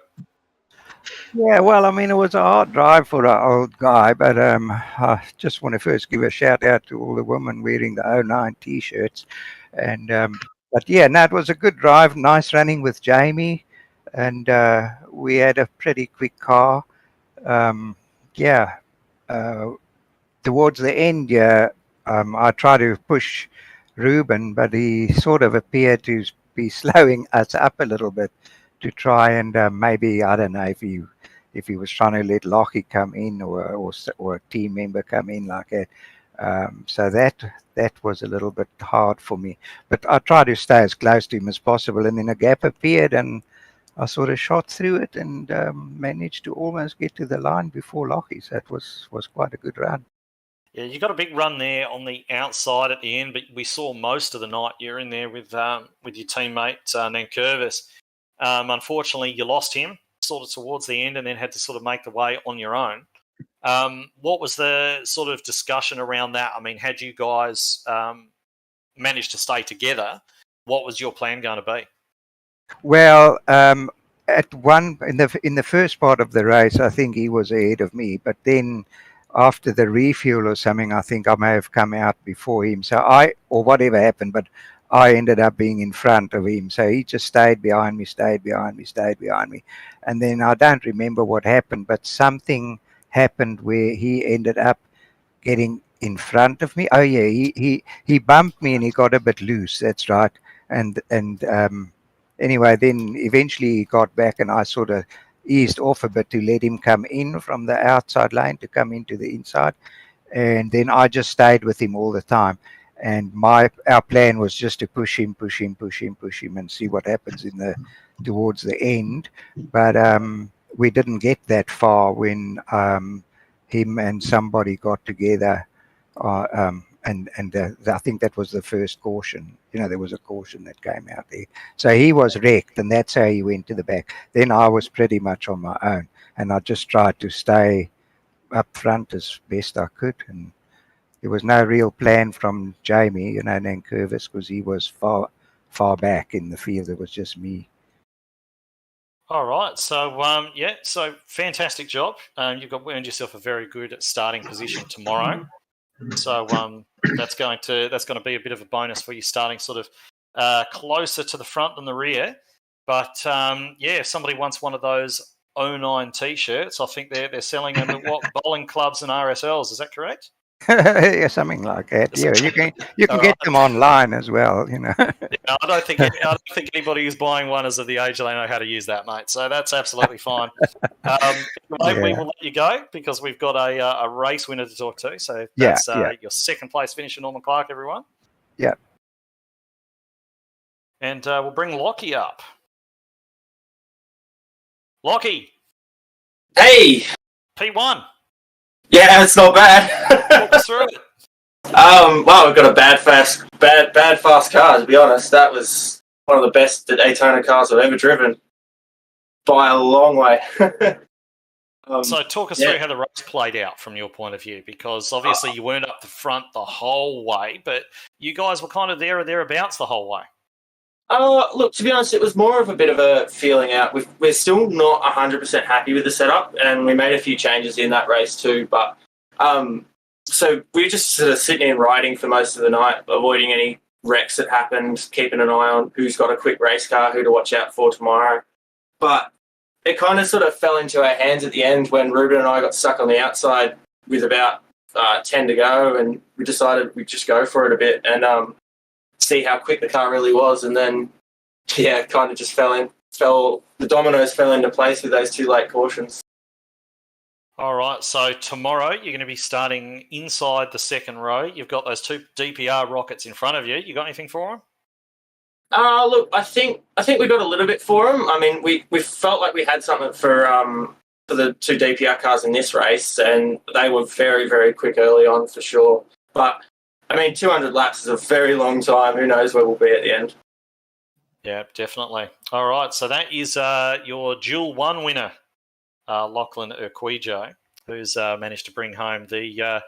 Yeah, well, I mean, it was a hard drive for an old guy, but I just want to first give a shout out to all the women wearing the 09 T-shirts. And but yeah, no, it was a good drive, nice running with Jamie, and we had a pretty quick car. Towards the end, I tried to push Ruben, but he sort of appeared to be slowing us up a little bit to try and maybe, I don't know if he was trying to let Lockie come in or a team member come in like that. So that was a little bit hard for me. But I tried to stay as close to him as possible, and then a gap appeared and I sort of shot through it and managed to almost get to the line before Lockie. So that was quite a good run. Yeah, you got a big run there on the outside at the end, but we saw most of the night you're in there with your teammate Nankervis. Unfortunately, you lost him sort of towards the end, and then had to sort of make the way on your own. What was the sort of discussion around that? I mean, had you guys managed to stay together, what was your plan going to be? Well, in the first part of the race, I think he was ahead of me, but then after the refuel or something, I think I may have come out before him. So or whatever happened, but I ended up being in front of him. So he just stayed behind me. And then I don't remember what happened, but something happened where he ended up getting in front of me. Oh yeah, he bumped me and he got a bit loose. That's right. And anyway, then eventually he got back and I sort of eased off a bit to let him come in from the outside lane to come into the inside. and then I just stayed with him all the time. And our plan was just to push him, and see what happens towards the end. But we didn't get that far when him and somebody got together, and I think that was the first caution. There was a caution that came out there. So he was wrecked, and that's how he went to the back. Then I was pretty much on my own, and I just tried to stay up front as best I could. And there was no real plan from Jamie, Nankervis, because he was far back in the field. It was just me. All right, so so fantastic job. You've earned yourself a very good starting position tomorrow. So that's going to be a bit of a bonus for you, starting sort of closer to the front than the rear. But if somebody wants one of those 09 T-shirts, I think they're selling them at what, bowling clubs and RSLs. Is that correct? Yeah, something like that. Yeah, you can get them online as well. Yeah, I don't think anybody who's buying one is of the age they know how to use that, mate. So that's absolutely fine. Anyway, we will let you go because we've got a race winner to talk to. So that's your second place finisher, Norman Clark, everyone. Yeah. And we'll bring Lockie up. Lockie. Hey. P1. Yeah, it's not bad. Walk us through it. Well, we've got a bad fast car, to be honest. That was one of the best Daytona cars I've ever driven by a long way. So talk us through how the race played out from your point of view, because obviously you weren't up the front the whole way, but you guys were kind of there or thereabouts the whole way. Look, to be honest, it was more of a bit of a feeling out. We're still not 100% happy with the setup, and we made a few changes in that race too. But so we were just sort of sitting and riding for most of the night, avoiding any wrecks that happened, keeping an eye on who's got a quick race car, who to watch out for tomorrow. But it kind of sort of fell into our hands at the end when Ruben and I got stuck on the outside with about 10 to go, and we decided we'd just go for it a bit and see how quick the car really was. And then, kind of just the dominoes fell into place with those two late cautions. All right, so tomorrow you're going to be starting inside the second row. You've got those two DPR rockets in front of you. You got anything for them? Look, I think we got a little bit for them. I mean, we felt like we had something for the two DPR cars in this race, and they were very, very quick early on for sure. But I mean, 200 laps is a very long time. Who knows where we'll be at the end? Yeah, definitely. All right, so that is your Duel 1 winner, Lachlan Urquijo, who's managed to bring home the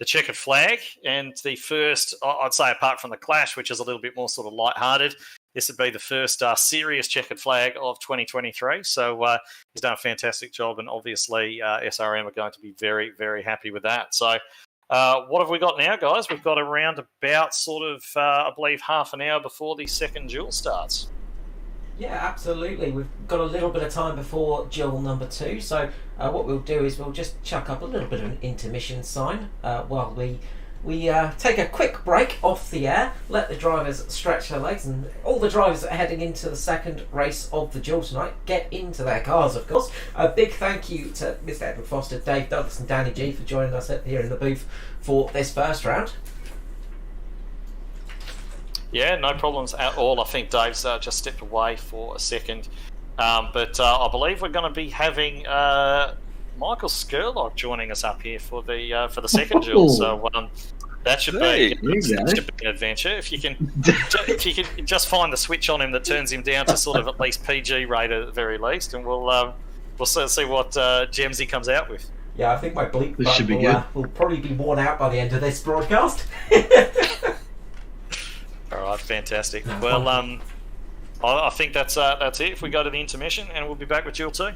checkered flag and the first, I'd say apart from the clash, which is a little bit more sort of lighthearted, this would be the first serious checkered flag of 2023. So he's done a fantastic job, and obviously SRM are going to be very, very happy with that. So what have we got now, guys? We've got around about sort of, I believe, half an hour before the second duel starts. Yeah, absolutely. We've got a little bit of time before duel number 2, so what we'll do is we'll just chuck up a little bit of an intermission sign while we take a quick break off the air, let the drivers stretch their legs, and all the drivers that are heading into the second race of the duel tonight get into their cars, of course. A big thank you to Mr. Edward Foster, Dave Douglas and Danny G for joining us here in the booth for this first round. Yeah, no problems at all. I think Dave's just stepped away for a second. But I believe we're going to be having Michael Skurlock joining us up here for the second duel. So that should be an adventure. If you can just find the switch on him that turns him down to sort of at least PG rate at the very least, and we'll see what gems he comes out with. Yeah, I think my bleep button will probably be worn out by the end of this broadcast. All right, fantastic. Well, I think that's it. If we go to the intermission, and we'll be back with Duel 2.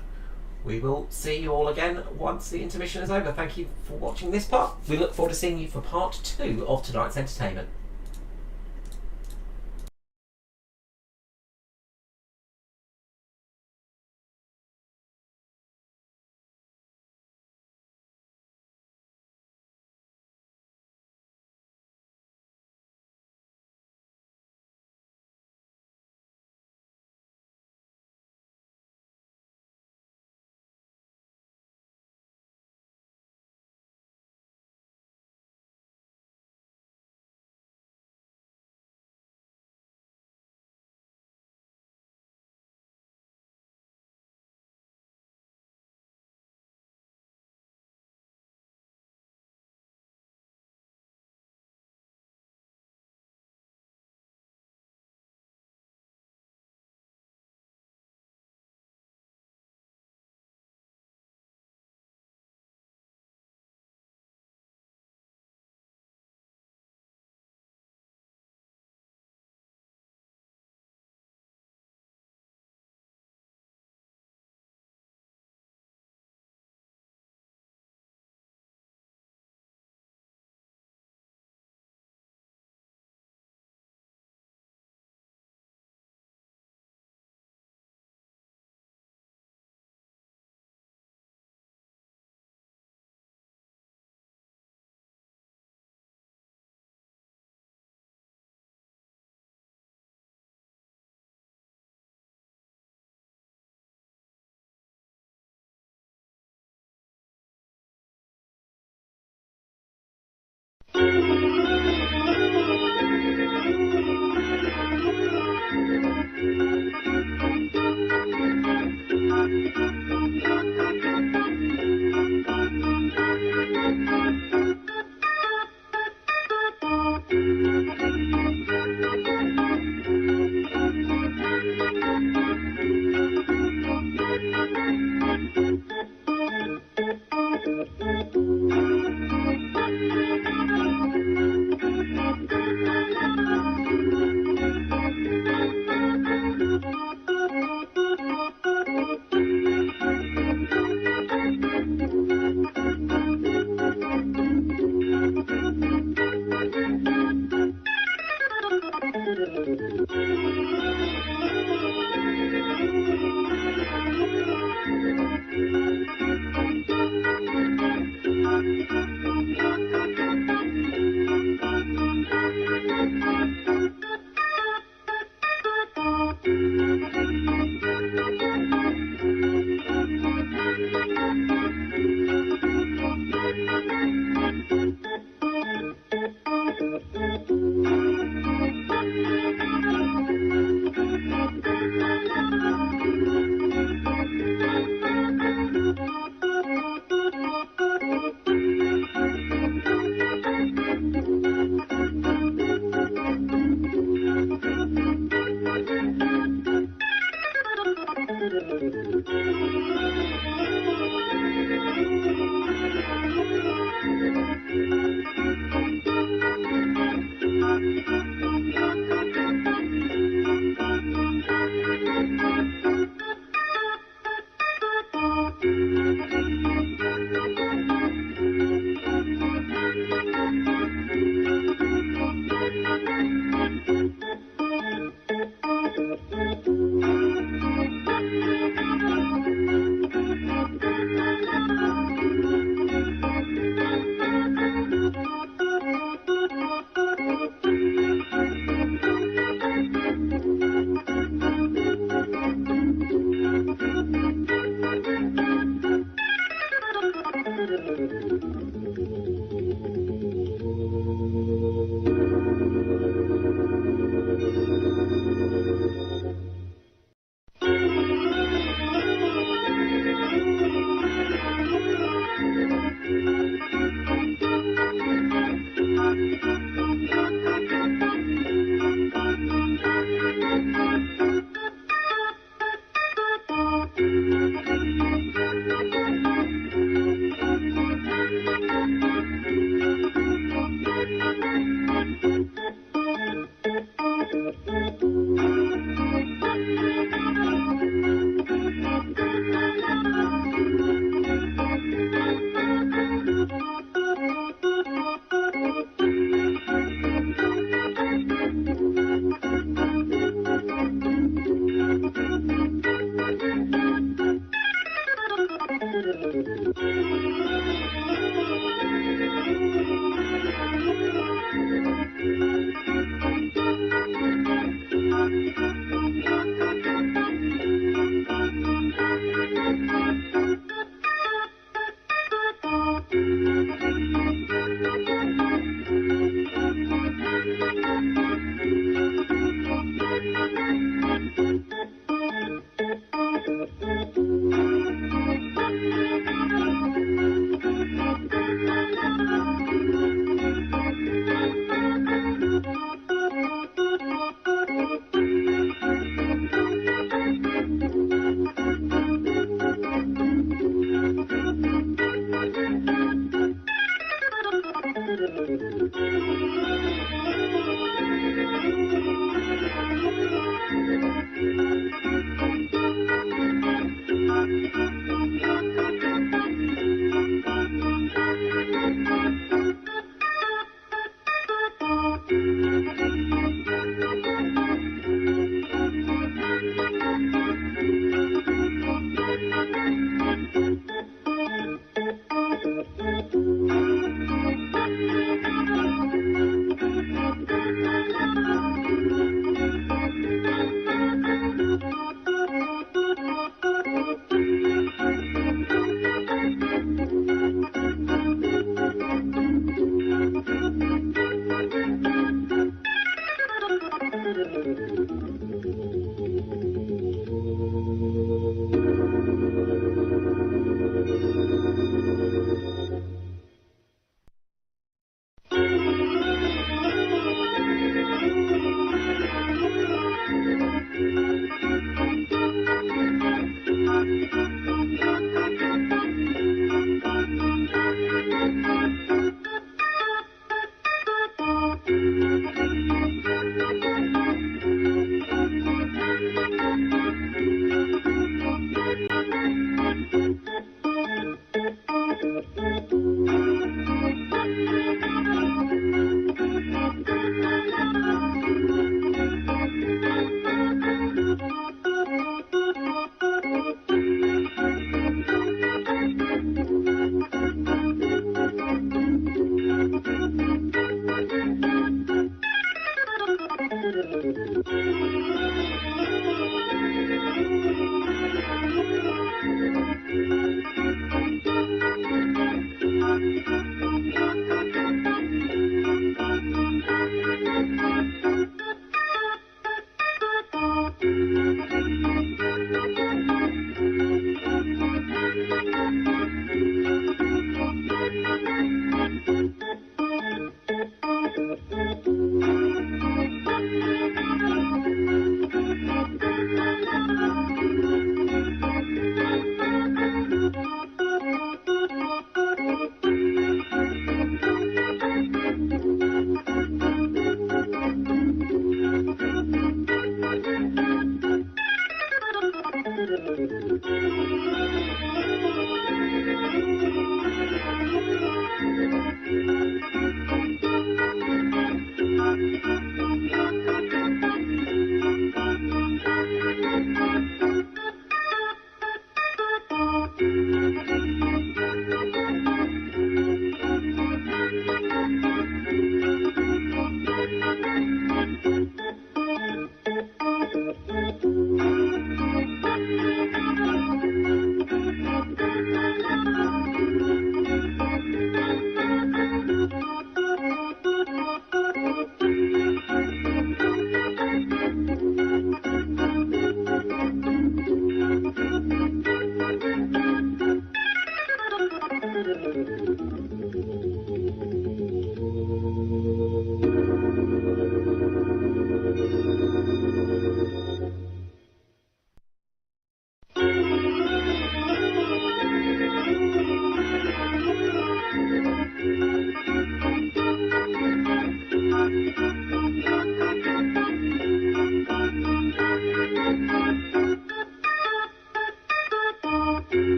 We will see you all again once the intermission is over. Thank you for watching this part. We look forward to seeing you for part 2 of tonight's entertainment.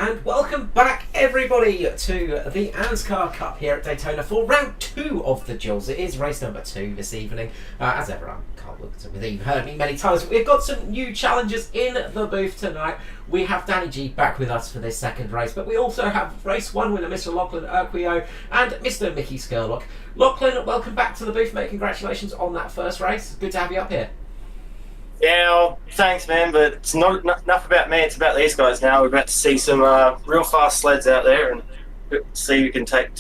And welcome back, everybody, to the ANZCAR Cup here at Daytona for round 2 of the Duels. It is race number 2 this evening. As ever, I'm Carl Wilkinson with you. You've heard me many times. We've got some new challengers in the booth tonight. We have Danny G back with us for this second race, but we also have race 1 winner Mr. Lachlan Urquio and Mr. Mickey Skurlock. Lachlan, welcome back to the booth, mate. Congratulations on that first race. Good to have you up here. Yeah, well, thanks, man, but it's not enough about me, it's about these guys now. We're about to see some real fast sleds out there and see who can take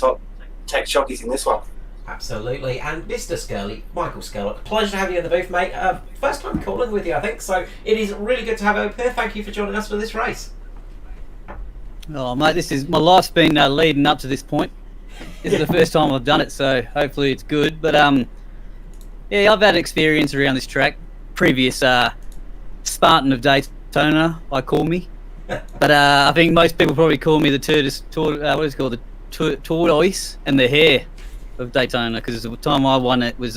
jockeys in this one. Absolutely. And Mr. Skurley, Michael Skurlock, pleasure to have you in the booth, mate. First time calling with you, I think, so it is really good to have you up here. Thank you for joining us for this race. Oh, mate, this is my life's been leading up to this point. This is the first time I've done it, so hopefully it's good. But yeah, I've had experience around this track. Previous Spartan of Daytona, I call me. But I think most people probably call me the tortoise and the hare of Daytona, because the time I won it was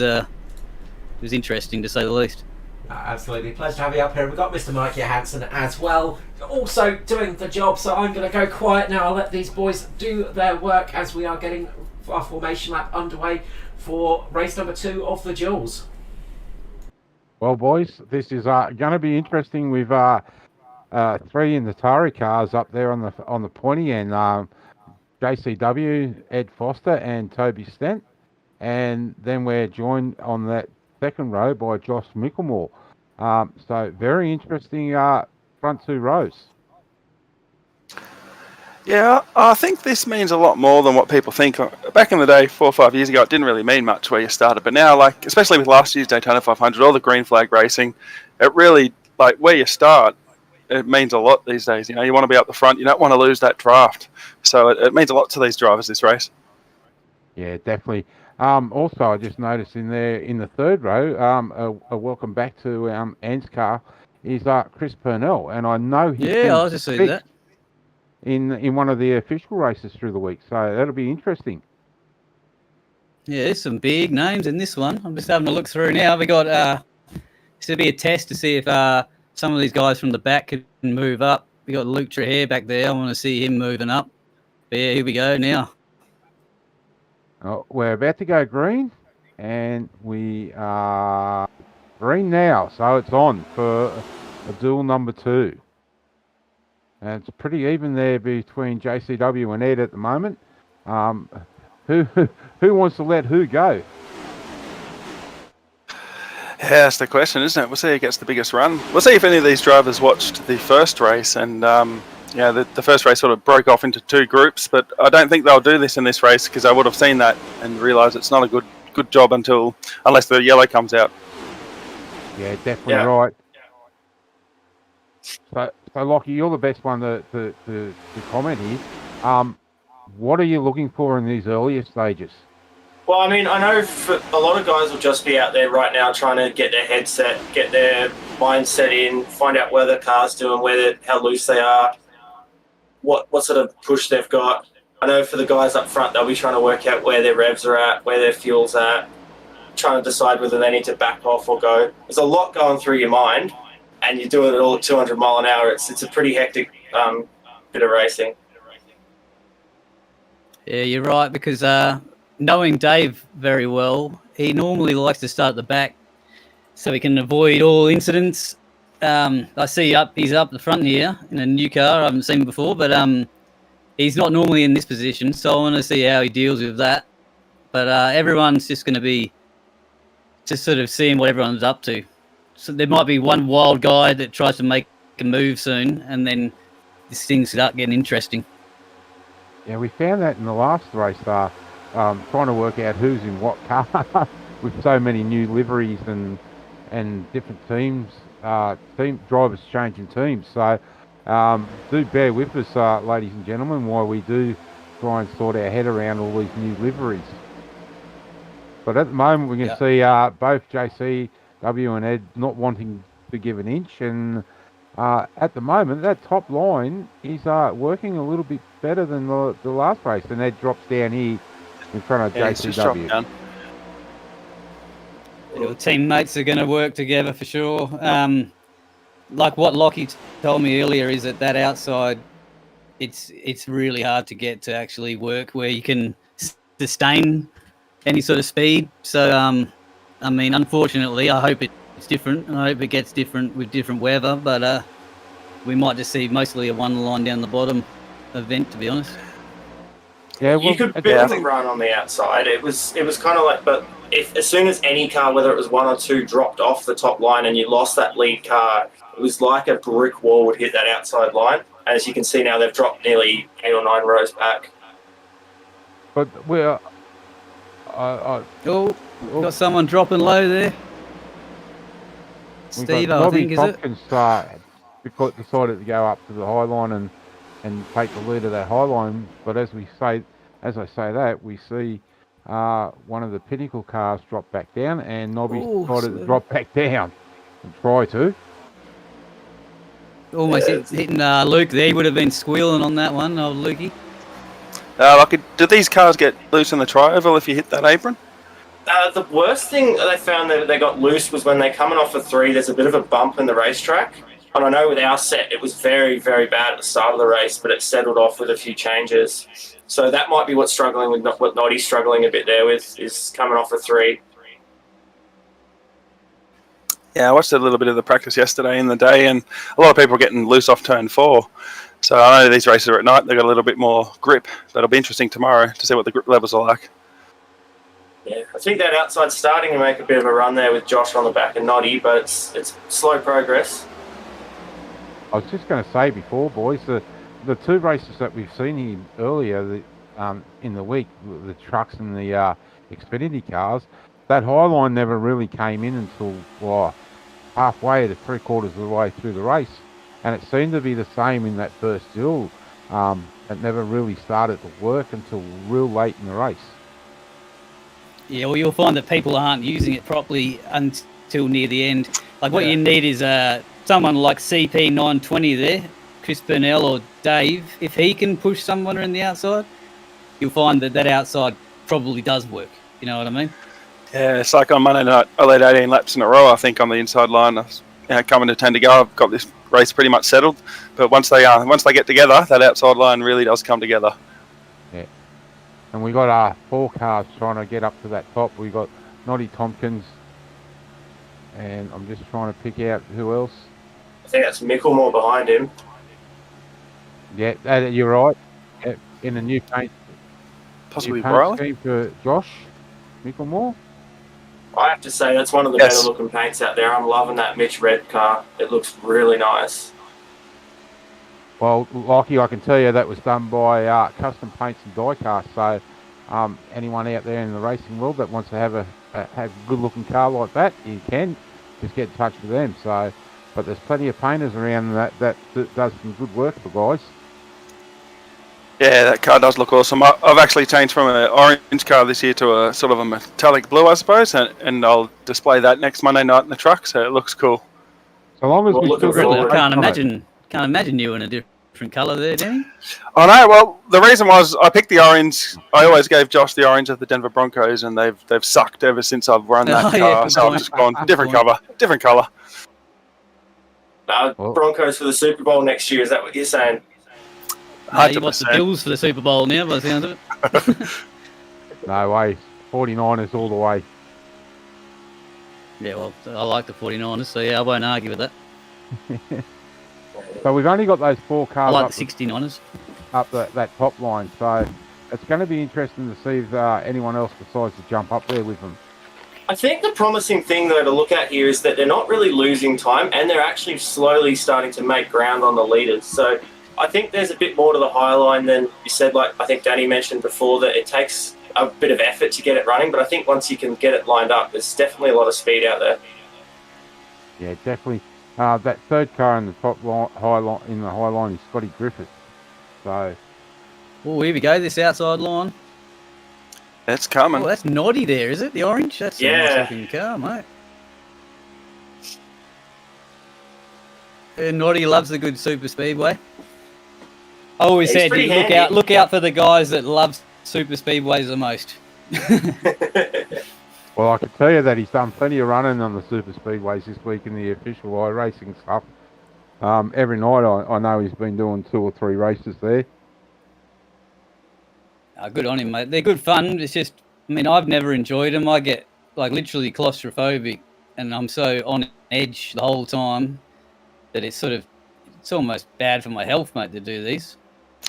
interesting, to say the least. Absolutely. Pleasure to have you up here. We've got Mr. Mike Johansson as well, also doing the job, so I'm going to go quiet now. I'll let these boys do their work as we are getting our formation lap underway for race number 2 of the Duels. Well, boys, this is going to be interesting. We've 3 in the Tari cars up there on the pointy end. JCW, Ed Foster, and Toby Stent, and then we're joined on that second row by Josh Mickelmore. So very interesting front 2 rows. Yeah, I think this means a lot more than what people think. Back in the day, 4 or 5 years ago, it didn't really mean much where you started. But now, like, especially with last year's Daytona 500, all the green flag racing, it really, like, where you start, it means a lot these days. You know, you want to be up the front. You don't want to lose that draft. So it means a lot to these drivers, this race. Yeah, definitely. Also, I just noticed in the third row, a welcome back to ANZCAR is Chris Purnell, and I know he's Yeah, I was just seeing that. in one of the official races through the week, so that'll be interesting. Yeah, there's some big names in this one. I'm just having a look through now. We got this will be a test to see if some of these guys from the back can move up. We got Luke Trahere back there. I want to see him moving up. But yeah, here we go now. Oh, we're about to go green, and we are green now, so it's on for a duel number 2. And it's pretty even there between JCW and Ed at the moment. Who wants to let who go? Yeah, that's the question, isn't it? We'll see who gets the biggest run. We'll see if any of these drivers watched the first race, and the first race sort of broke off into 2 groups, but I don't think they'll do this in this race because I would have seen that and realised it's not a good job unless the yellow comes out. Yeah, definitely right. So Lockie, you're the best one to comment here. What are you looking for in these earlier stages? Well, I mean, I know for a lot of guys will just be out there right now trying to get their headset, get their mindset in, find out where the car's doing, how loose they are, what sort of push they've got. I know for the guys up front, they'll be trying to work out where their revs are at, where their fuel's at, trying to decide whether they need to back off or go. There's a lot going through your mind, and you're doing it all at 200 mile an hour. It's a pretty hectic bit of racing. Yeah, you're right, because knowing Dave very well, he normally likes to start at the back so he can avoid all incidents. I see he's up the front here in a new car I haven't seen before, but he's not normally in this position, so I want to see how he deals with that. But everyone's just going to be just sort of seeing what everyone's up to. So there might be one wild guy that tries to make a move soon, and then this thing start getting interesting. Yeah, we found that in the last race, trying to work out who's in what car with so many new liveries and different teams, team drivers changing teams. So do bear with us, ladies and gentlemen, while we do try and sort our head around all these new liveries. But at the moment, we can see both JCW and Ed not wanting to give an inch, and at the moment, that top line is working a little bit better than the last race, and Ed drops down here in front of JCW. The teammates are going to work together for sure. Like what Lockie told me earlier, is that outside, it's really hard to get to actually work where you can sustain any sort of speed. So, I mean, unfortunately, I hope it's different, and I hope it gets different with different weather, but we might just see mostly a one line down the bottom event, to be honest. Yeah, well, you could barely run on the outside. It was kind of like, but as soon as any car, whether it was 1 or 2, dropped off the top line and you lost that lead car, it was like a brick wall would hit that outside line. And as you can see now, they've dropped nearly 8 or 9 rows back. But we're... got someone dropping low there. Steve, I think, Tompkins, decided to go up to the high line and take the lead of that high line. But as I say that, we see one of the Pinnacle cars drop back down, and Nobby's decided to drop back down and try to. Almost hitting Luke there. He would have been squealing on that one, old Lukey. Did these cars get loose in the tri-oval if you hit that apron? The worst thing they found that they got loose was when they're coming off a 3, there's a bit of a bump in the racetrack. And I know with our set, it was very, very bad at the start of the race, but it settled off with a few changes. So that might be what's struggling with, what Noddy's struggling a bit there with, is coming off a 3. Yeah, I watched a little bit of the practice yesterday in the day, and a lot of people are getting loose off turn 4. So I know these races are at night, they've got a little bit more grip. That'll be interesting tomorrow to see what the grip levels are like. Yeah, I think that outside starting to make a bit of a run there with Josh on the back and Noddy, but it's slow progress. I was just going to say before, boys, the 2 races that we've seen here earlier in the week, the trucks and the Xfinity cars, that high line never really came in until halfway to 3/4 of the way through the race. And it seemed to be the same in that first duel. It never really started to work until real late in the race. Yeah, well, you'll find that people aren't using it properly until near the end. Like what you need is someone like CP920 there, Chris Burnell or Dave, if he can push someone around the outside, you'll find that outside probably does work. You know what I mean? Yeah, it's like on Monday night, I led 18 laps in a row, I think, on the inside line. I was, coming to 10 to go. I've got this race pretty much settled. But once they get together, that outside line really does come together. Yeah. And we got 4 cars trying to get up to that top. We got Noddy Tompkins, and I'm just trying to pick out who else. I think that's Micklemore behind him. Yeah, you're right. Yeah, in the new paint. Possibly new paint Riley? scheme for Josh Micklemore. I have to say that's one of the better looking paints out there. I'm loving that Mitch Red car. It looks really nice. Well, Lockie, I can tell you that was done by Custom Paints and Diecast. So anyone out there in the racing world that wants to have a good looking car like that, you can just get in touch with them. So, but there's plenty of painters around that does some good work for guys. Yeah, that car does look awesome. I've actually changed from an orange car this year to a sort of a metallic blue, I suppose, and I'll display that next Monday night in the truck, so it looks cool. So long as we still get Can't imagine you in a different colour there, Danny. I know. Well, the reason was I picked the orange. I always gave Josh the orange of the Denver Broncos, and they've sucked ever since I've run that car. So I've just gone different colour. Broncos for the Super Bowl next year. Is that what you're saying? You want the Duels for the Super Bowl now, by the sounds of it. No way. 49ers all the way. Yeah, well, I like the 49ers, so yeah, I won't argue with that. So we've only got those 4 cars. I like the 69ers. Up that top line. So it's going to be interesting to see if anyone else decides to jump up there with them. I think the promising thing, though, to look at here is that they're not really losing time, and they're actually slowly starting to make ground on the leaders. So I think there's a bit more to the high line than you said. Like I think Danny mentioned before, that it takes a bit of effort to get it running, but I think once you can get it lined up, there's definitely a lot of speed out there. Yeah, definitely. That third car in the top line, high line is Scotty Griffith. So, oh, here we go. This outside line. It's coming. Oh, that's Noddy there, is it? The orange? That's a nice looking car, mate. Noddy loves a good super speedway. I always said, look out for the guys that love super speedways the most. Well, I can tell you that he's done plenty of running on the super speedways this week in the official iRacing stuff. Every night I know he's been doing 2 or 3 races there. Good on him, mate. They're good fun. It's just, I mean, I've never enjoyed them. I get like literally claustrophobic, and I'm so on edge the whole time that it's almost bad for my health, mate, to do these.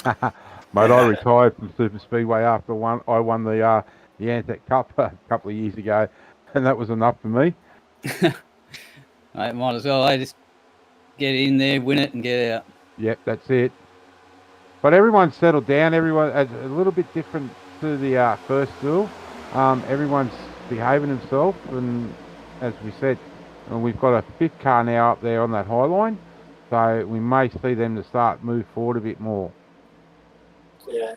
Mate, I retired from super speedway after I won the ANZCAR Cup a couple of years ago, and that was enough for me. Mate, might as well. I just get in there, win it, and get out. Yep, that's it. But everyone's settled down. Everyone is a little bit different to the first duel. Everyone's behaving themselves, and as we said, we've got a 5th car now up there on that high line, so we may see them to start move forward a bit more. Yeah.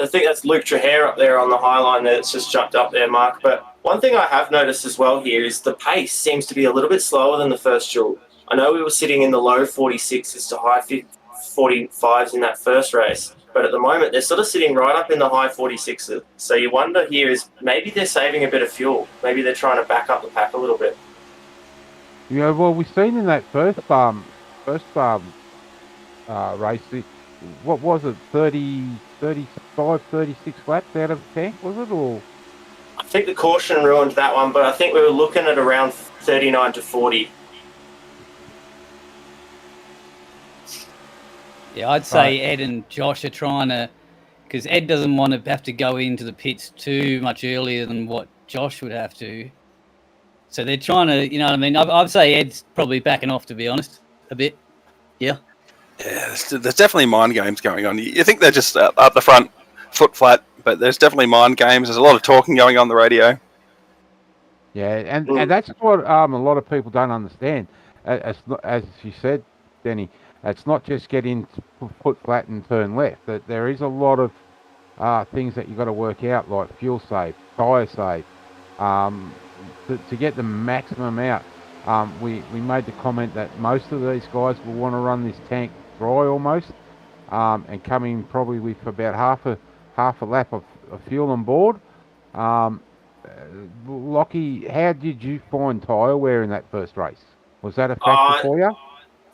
I think that's Luke Trahere up there on the high line that's just jumped up there, Mark. But one thing I have noticed as well here is the pace seems to be a little bit slower than the first duel. I know we were sitting in the low 46s to high 45s in that first race, but at the moment they're sort of sitting right up in the high 46s. So you wonder here is maybe they're saving a bit of fuel. Maybe they're trying to back up the pack a little bit. Yeah, well, we've seen in that first race, what was it, 35, 36 laps out of the tank, was it? Or I think the caution ruined that one, but I think we were looking at around 39 to 40. Yeah, I'd say Ed and Josh are trying to, because Ed doesn't want to have to go into the pits too much earlier than what Josh would have to. So they're trying to, you know what I mean? I'd say Ed's probably backing off, to be honest, a bit. Yeah. Yeah, there's definitely mind games going on. You think they're just up the front, foot flat, but there's definitely mind games. There's a lot of talking going on the radio. Yeah, and that's what a lot of people don't understand. As you said, Denny, it's not just get in foot flat and turn left. That there is a lot of things that you've got to work out, like fuel save, tyre save, to get the maximum out. we made the comment that most of these guys will want to run this tank dry almost, and come in probably with about half a lap of fuel on board. Lockie, how did you find tyre wear in that first race? Was that a factor for you?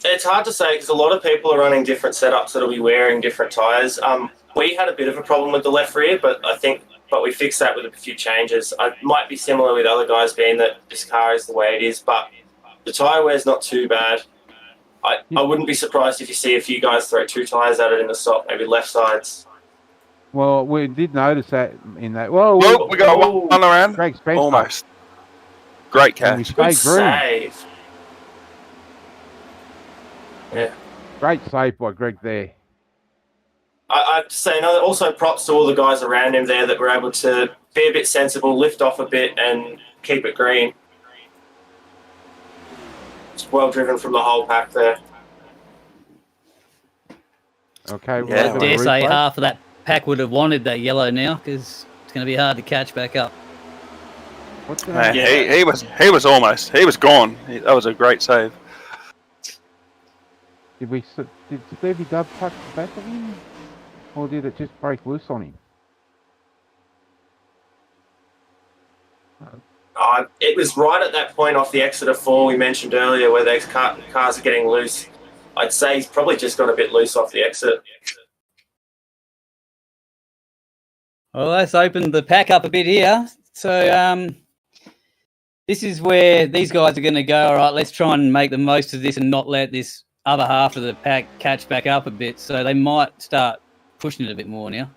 It's hard to say because a lot of people are running different setups that'll be wearing different tyres. We had a bit of a problem with the left rear, but we fixed that with a few changes. It might be similar with other guys, being that this car is the way it is, but the tyre wear's not too bad. I wouldn't be surprised if you see a few guys throw 2 tyres at it in the stock, maybe left sides. Well, we did notice that in that. Well, we got one around. Greg Spencer. Almost. Great catch. Good save. Yeah. Great save by Greg there. I have to say, also props to all the guys around him there that were able to be a bit sensible, lift off a bit, and keep it green. It's well driven from the whole pack there. Okay. Yeah, I dare say half of that pack would have wanted that yellow now because it's going to be hard to catch back up. Man, he was gone. That was a great save. Did Stevie Dub touch the back of him, or did it just break loose on him? It was right at that point off the exit of 4 we mentioned earlier where those cars are getting loose. I'd say he's probably just got a bit loose off the exit. Well, let's open the pack up a bit here. So this is where these guys are going to go, all right, let's try and make the most of this and not let this other half of the pack catch back up a bit. So they might start pushing it a bit more now.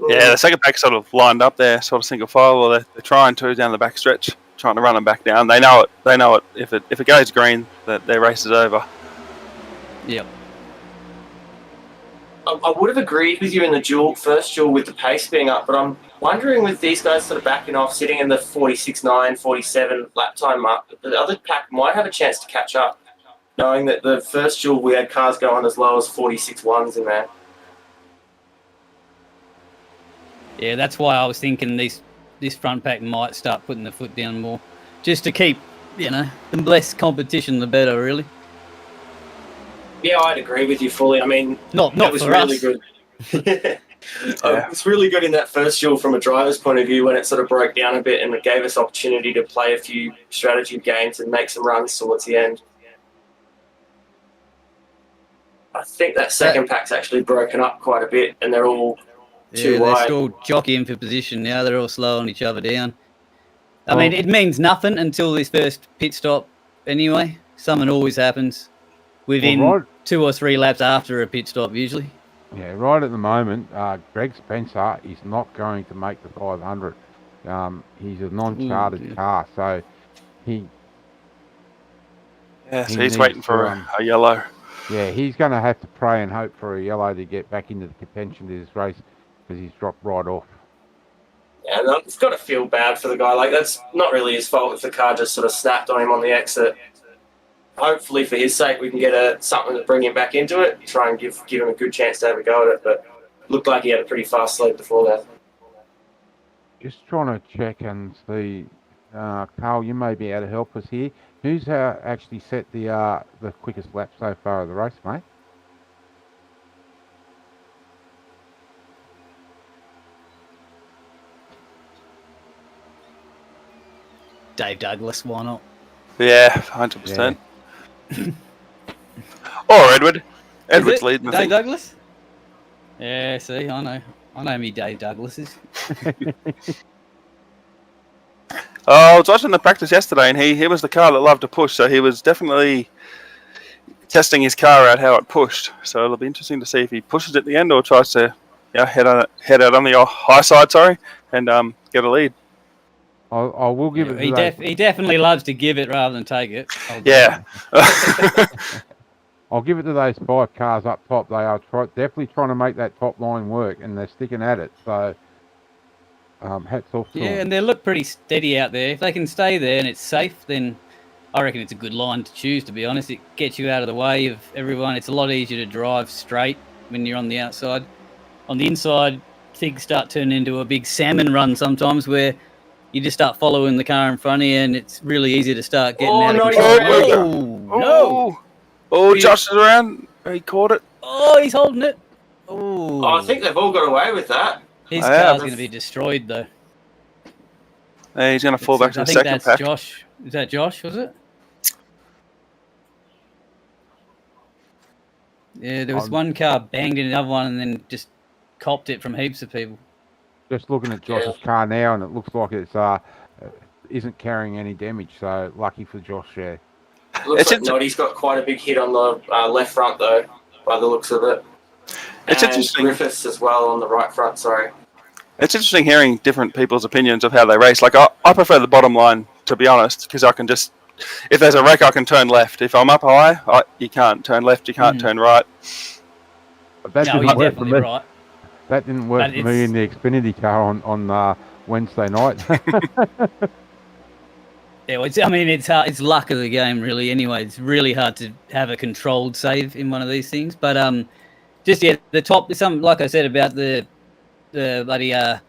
Yeah, the second pack sort of lined up there, sort of single file, or they're trying to down the back stretch, trying to run them back down. They know it. They know it. If it goes green, that their race is over. Yep. I would have agreed with you in the first duel with the pace being up, but I'm wondering with these guys sort of backing off, sitting in the 46.9, 47 lap time mark, the other pack might have a chance to catch up, knowing that the first duel we had cars going as low as 46.1s in there. Yeah, that's why I was thinking this front pack might start putting the foot down more, just to keep, the less competition, the better, really. Yeah, I'd agree with you fully. I mean, not was for really us. good. It's really good in that first duel from a driver's point of view when it sort of broke down a bit and it gave us opportunity to play a few strategy games and make some runs towards the end. I think that second pack's actually broken up quite a bit and they're all too they're wide. still jockeying for position now. They're all slowing each other down. I mean, it means nothing until this first pit stop anyway. Something always happens within 2 or 3 laps after a pit stop usually. Yeah, right at the moment, Greg Spencer is not going to make the 500. He's a non-chartered car, so he's waiting for a yellow. Yeah, he's going to have to pray and hope for a yellow to get back into the contention of this race because he's dropped right off. Yeah, it's got to feel bad for the guy. Like, that's not really his fault if the car just sort of snapped on him on the exit. Hopefully, for his sake, we can get something to bring him back into it, try and give him a good chance to have a go at it, but it looked like he had a pretty fast lead before that. Just trying to check and see, Carl, you may be able to help us here. Who's actually set the quickest lap so far of the race, mate? Dave Douglas, why not? Yeah, 100%. Or Edward. Edward's leading. Dave Douglas? Yeah, see, I know me Dave Douglases. I was watching the practice yesterday, and he was the car that loved to push, so he was definitely testing his car out how it pushed. So it'll be interesting to see if he pushes at the end or tries to head out on the high side, and get a lead. I will give it. He definitely loves to give it rather than take it. I'll give it to those 5 cars up top. They are definitely trying to make that top line work, and they're sticking at it. So, hats off to them. And they look pretty steady out there. If they can stay there and it's safe, then I reckon it's a good line to choose, to be honest. It gets you out of the way of everyone. It's a lot easier to drive straight when you're on the outside. On the inside, things start turning into a big salmon run sometimes where you just start following the car in front of you, and it's really easy to start getting out of no, control. No! Oh, Josh is around. He caught it. Oh, he's holding it. Oh, I think they've all got away with that. his Yeah. car's going to be destroyed, though. He's going to fall back to I the think second that's pack. Josh. Is that Josh, was it? Yeah, there was one car banged in another one and then just copped it from heaps of people. Just looking at Josh's car now, and it looks like it's isn't carrying any damage. So lucky for Josh, yeah. Looks like Noddy's got quite a big hit on the left front, though, by the looks of it. It's and interesting. Griffiths as well on the right front, sorry. It's interesting hearing different people's opinions of how they race. Like, I prefer the bottom line, to be honest, because I can just, if there's a wreck, I can turn left. If I'm up high, you can't turn left, you can't turn right. But that No, didn't you're work for definitely me. right. That didn't work But for me in the Xfinity car on Wednesday night. Yeah, it's hard. It's luck of the game, really. Anyway, it's really hard to have a controlled save in one of these things. But the top. Like I said about the bloody get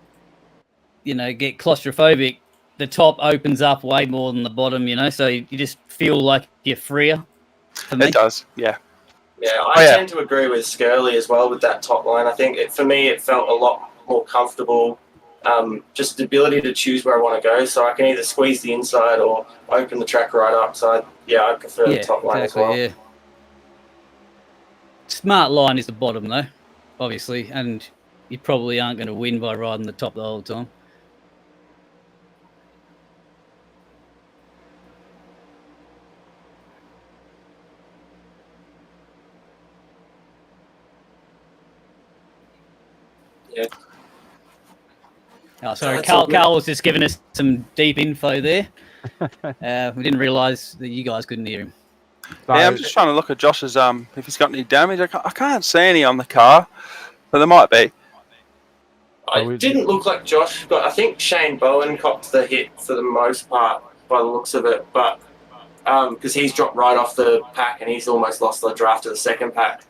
claustrophobic. The top opens up way more than the bottom, so you just feel like you're freer. For me. It does, yeah. Yeah, I tend to agree with Skirley as well with that top line. I think for me it felt a lot more comfortable. Just the ability to choose where I want to go, so I can either squeeze the inside or open the track right up. So I prefer the top line as well. Yeah. Smart line is the bottom though, obviously, and you probably aren't going to win by riding the top the whole time. Yeah. Oh, sorry, Carl was just giving us some deep info there. We didn't realise that you guys couldn't hear him. So, Yeah, I'm just trying to look at Josh's, if he's got any damage. I can't see any on the car, but there might be. It didn't look like Josh, but I think Shane Bowen copped the hit for the most part by the looks of it, but because he's dropped right off the pack and he's almost lost the draft to the second pack.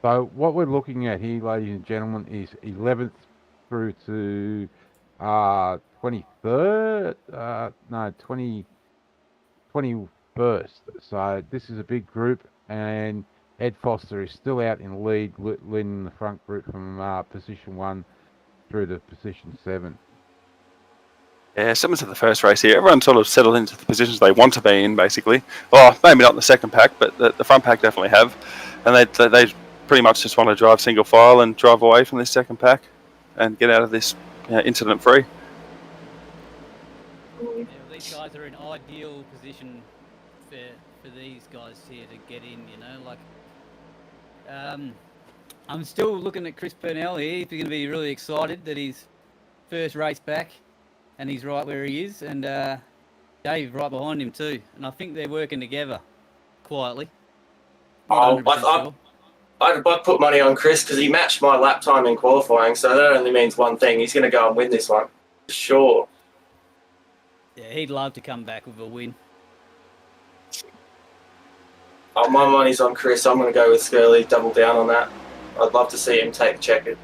So what we're looking at here, ladies and gentlemen, is 11th through to 23rd. 21st. So this is a big group, and Ed Foster is still out in lead, leading the front group from position 1 through to position 7. Yeah, similar to the first race here. Everyone sort of settled into the positions they want to be in, basically. Well, maybe not the second pack, but the front pack definitely have. And they pretty much just want to drive single file and drive away from this second pack and get out of this incident free. Yeah, these guys are in ideal position for these guys here to get in, I'm still looking at Chris Purnell here. He's going to be really excited that he's first race back and he's right where he is, and Dave right behind him too. And I think they're working together quietly. I'd put money on Chris because he matched my lap time in qualifying, so that only means one thing. He's going to go and win this one. Sure. Yeah, he'd love to come back with a win. Oh, my money's on Chris. I'm going to go with Skirley, double down on that. I'd love to see him take checkered.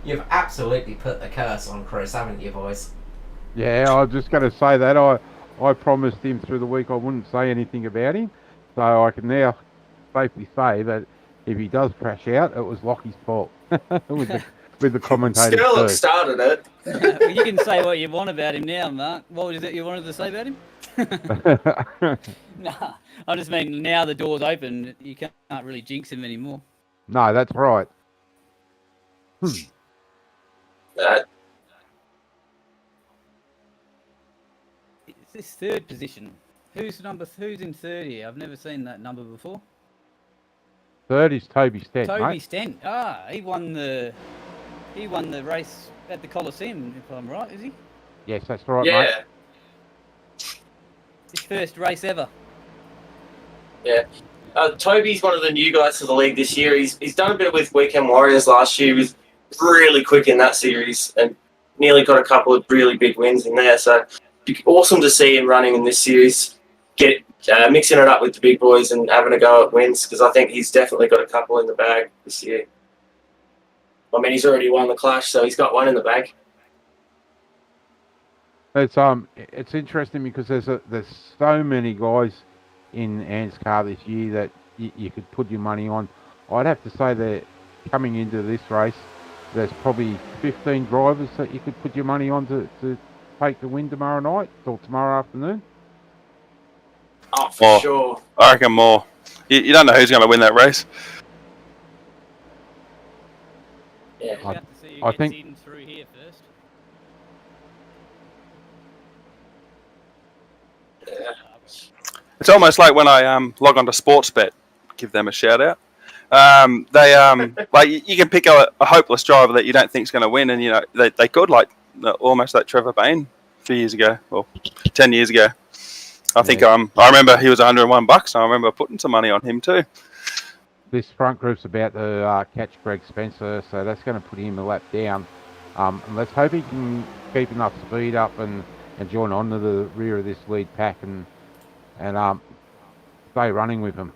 You've absolutely put the curse on Chris, haven't you, boys? Yeah, I was just going to say that. I promised him through the week I wouldn't say anything about him, so I can now safely say that if he does crash out, it was Lockie's fault with the commentators. Skirley started it. Well, you can say what you want about him now, Mark. What was it you wanted to say about him? Nah, I just mean now the door's open, you can't really jinx him anymore. No, that's right. It's this third position. Who's in third here? I've never seen that number before. Third is Toby Stent, Toby mate. Stent. He won the race at the Coliseum, if I'm right, is he? Yes, that's right, mate. His first race ever. Yeah. Toby's one of the new guys to the league this year. He's done a bit with Weekend Warriors last year. He was really quick in that series and nearly got a couple of really big wins in there. So it'd be awesome to see him running in this series, mixing it up with the big boys and having a go at wins, because I think he's definitely got a couple in the bag this year. I mean, he's already won the Clash, so he's got one in the bag. It's interesting because there's so many guys in ANZCAR this year that you could put your money on. I'd have to say that coming into this race, there's probably 15 drivers that you could put your money on to take the win tomorrow night or tomorrow afternoon. Oh, for sure. I reckon more. You don't know who's going to win that race. Yeah. We'll have to see who I gets think- in through here first. It's almost like when I log on to Sportsbet, give them a shout out. They like you can pick a hopeless driver that you don't think is going to win, and they could, like almost like Trevor Bayne a few years ago or 10 years ago. I think I remember he was $101. I remember putting some money on him too. This front group's about to catch Greg Spencer, so that's going to put him a lap down. And let's hope he can keep enough speed up and join on to the rear of this lead pack and stay running with him.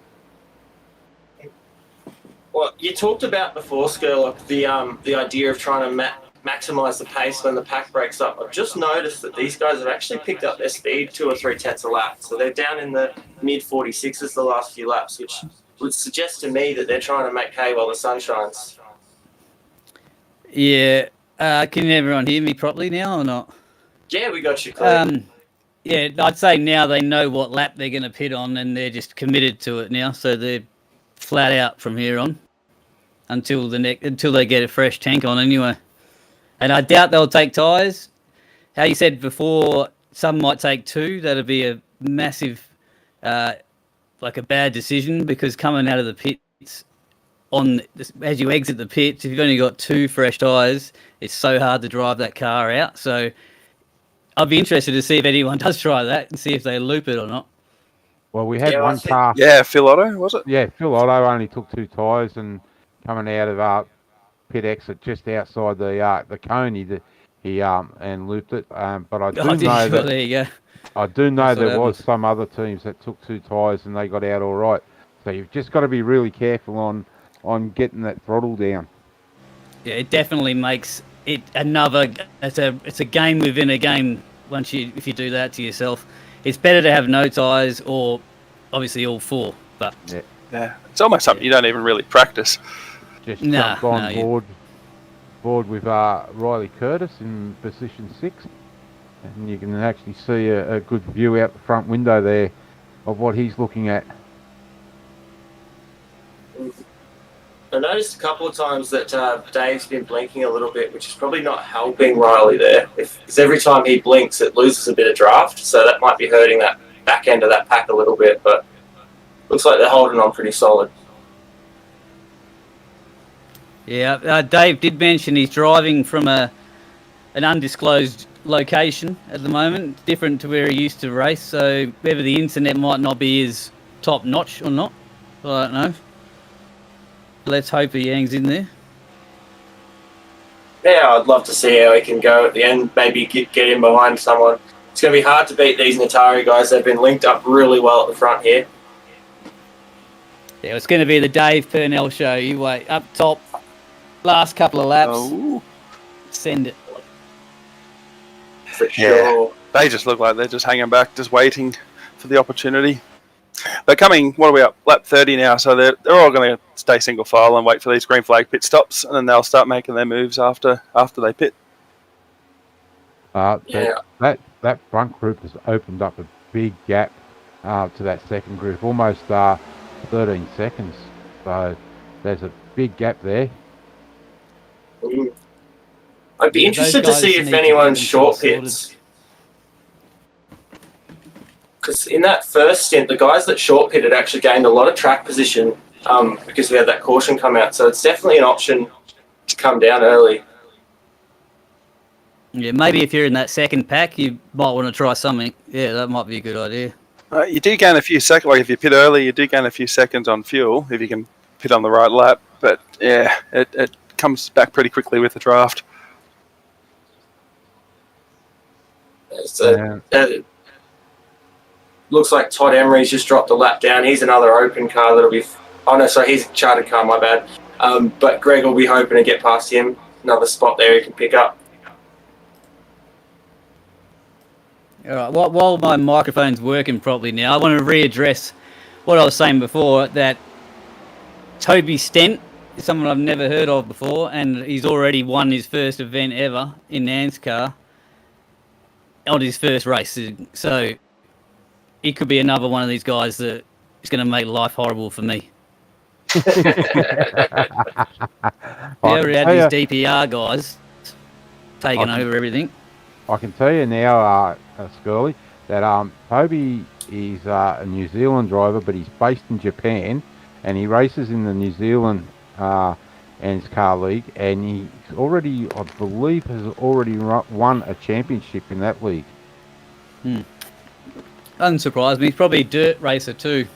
Well, you talked about before, Skurlock, the idea of trying to maximise the pace when the pack breaks up. I've just noticed that these guys have actually picked up their speed 2 or 3 tenths a lap. So they're down in the mid 46s the last few laps, which would suggest to me that they're trying to make hay while the sun shines. Yeah. Can everyone hear me properly now or not? Yeah, we got you clear. Yeah, I'd say now they know what lap they're going to pit on, and they're just committed to it now. So they're flat out from here on until they get a fresh tank on anyway. And I doubt they'll take tyres. How you said before, some might take 2. That'd be a massive, like a bad decision, because coming out of the pits as you exit the pits, if you've only got 2 fresh tyres, it's so hard to drive that car out. So I'd be interested to see if anyone does try that and see if they loop it or not. Well, we had one car. Yeah, Phil Otto, was it? Yeah, Phil Otto only took 2 tyres and coming out of pit exit just outside the cone, he and looped it. But I do know that there you go. I do know That's what there was happens. some other teams that took 2 tyres and they got out all right. So you've just got to be really careful on getting that throttle down. Yeah, it definitely makes it another. It's a game within a game. If you do that to yourself, it's better to have no tyres or obviously all 4. But Yeah, it's almost something you don't even really practice. Just Nah, jumped on no, board with Riley Curtis in position 6, and you can actually see a good view out the front window there of what he's looking at. I noticed a couple of times that Dave's been blinking a little bit, which is probably not helping Riley there. Because every time he blinks, it loses a bit of draft, so that might be hurting that back end of that pack a little bit. But looks like they're holding on pretty solid. yeah, Dave did mention he's driving from an undisclosed location at the moment, different to where he used to race. So whether the internet might not be as top notch or not, I don't know. Let's hope he hangs in there. Yeah, I'd love to see how he can go at the end. Maybe get in behind someone. It's going to be hard to beat these Natari guys. They've been linked up really well at the front here. Yeah, it's going to be the Dave Purnell show. You wait. Up top, last couple of laps. Oh, Send it. For sure. they just look like they're just hanging back, just waiting for the opportunity. They're coming, what are we up, lap 30 now, so they're all going to stay single file and wait for these green flag pit stops, and then they'll start making their moves after they pit. That front group has opened up a big gap to that second group, almost 13 seconds. So there's a big gap there. I'd be interested to see if anyone's short pits. Because in that first stint, the guys that short pitted actually gained a lot of track position because we had that caution come out. So it's definitely an option to come down early. Yeah, maybe if you're in that second pack, you might want to try something. Yeah, that might be a good idea. You do gain a few seconds, like if you pit early, you do gain a few seconds on fuel if you can pit on the right lap. But yeah, it comes back pretty quickly with the draft. Looks like Todd Emery's just dropped a lap down. He's another open car that'll be... Oh, no, sorry, he's a chartered car, my bad. But Greg will be hoping to get past him. Another spot there he can pick up. All right. While my microphone's working properly now, I want to readdress what I was saying before, that Toby Stent is someone I've never heard of before, and he's already won his first event ever in ANZCAR on his first race. So he could be another one of these guys that is going to make life horrible for me. He already had these DPR guys taking over everything. I can tell you now, Scully, that Toby is a New Zealand driver, but he's based in Japan, and he races in the New Zealand ANZCAR League, and he's already, I believe, has already won a championship in that league. Doesn't surprise me. He's probably a dirt racer too.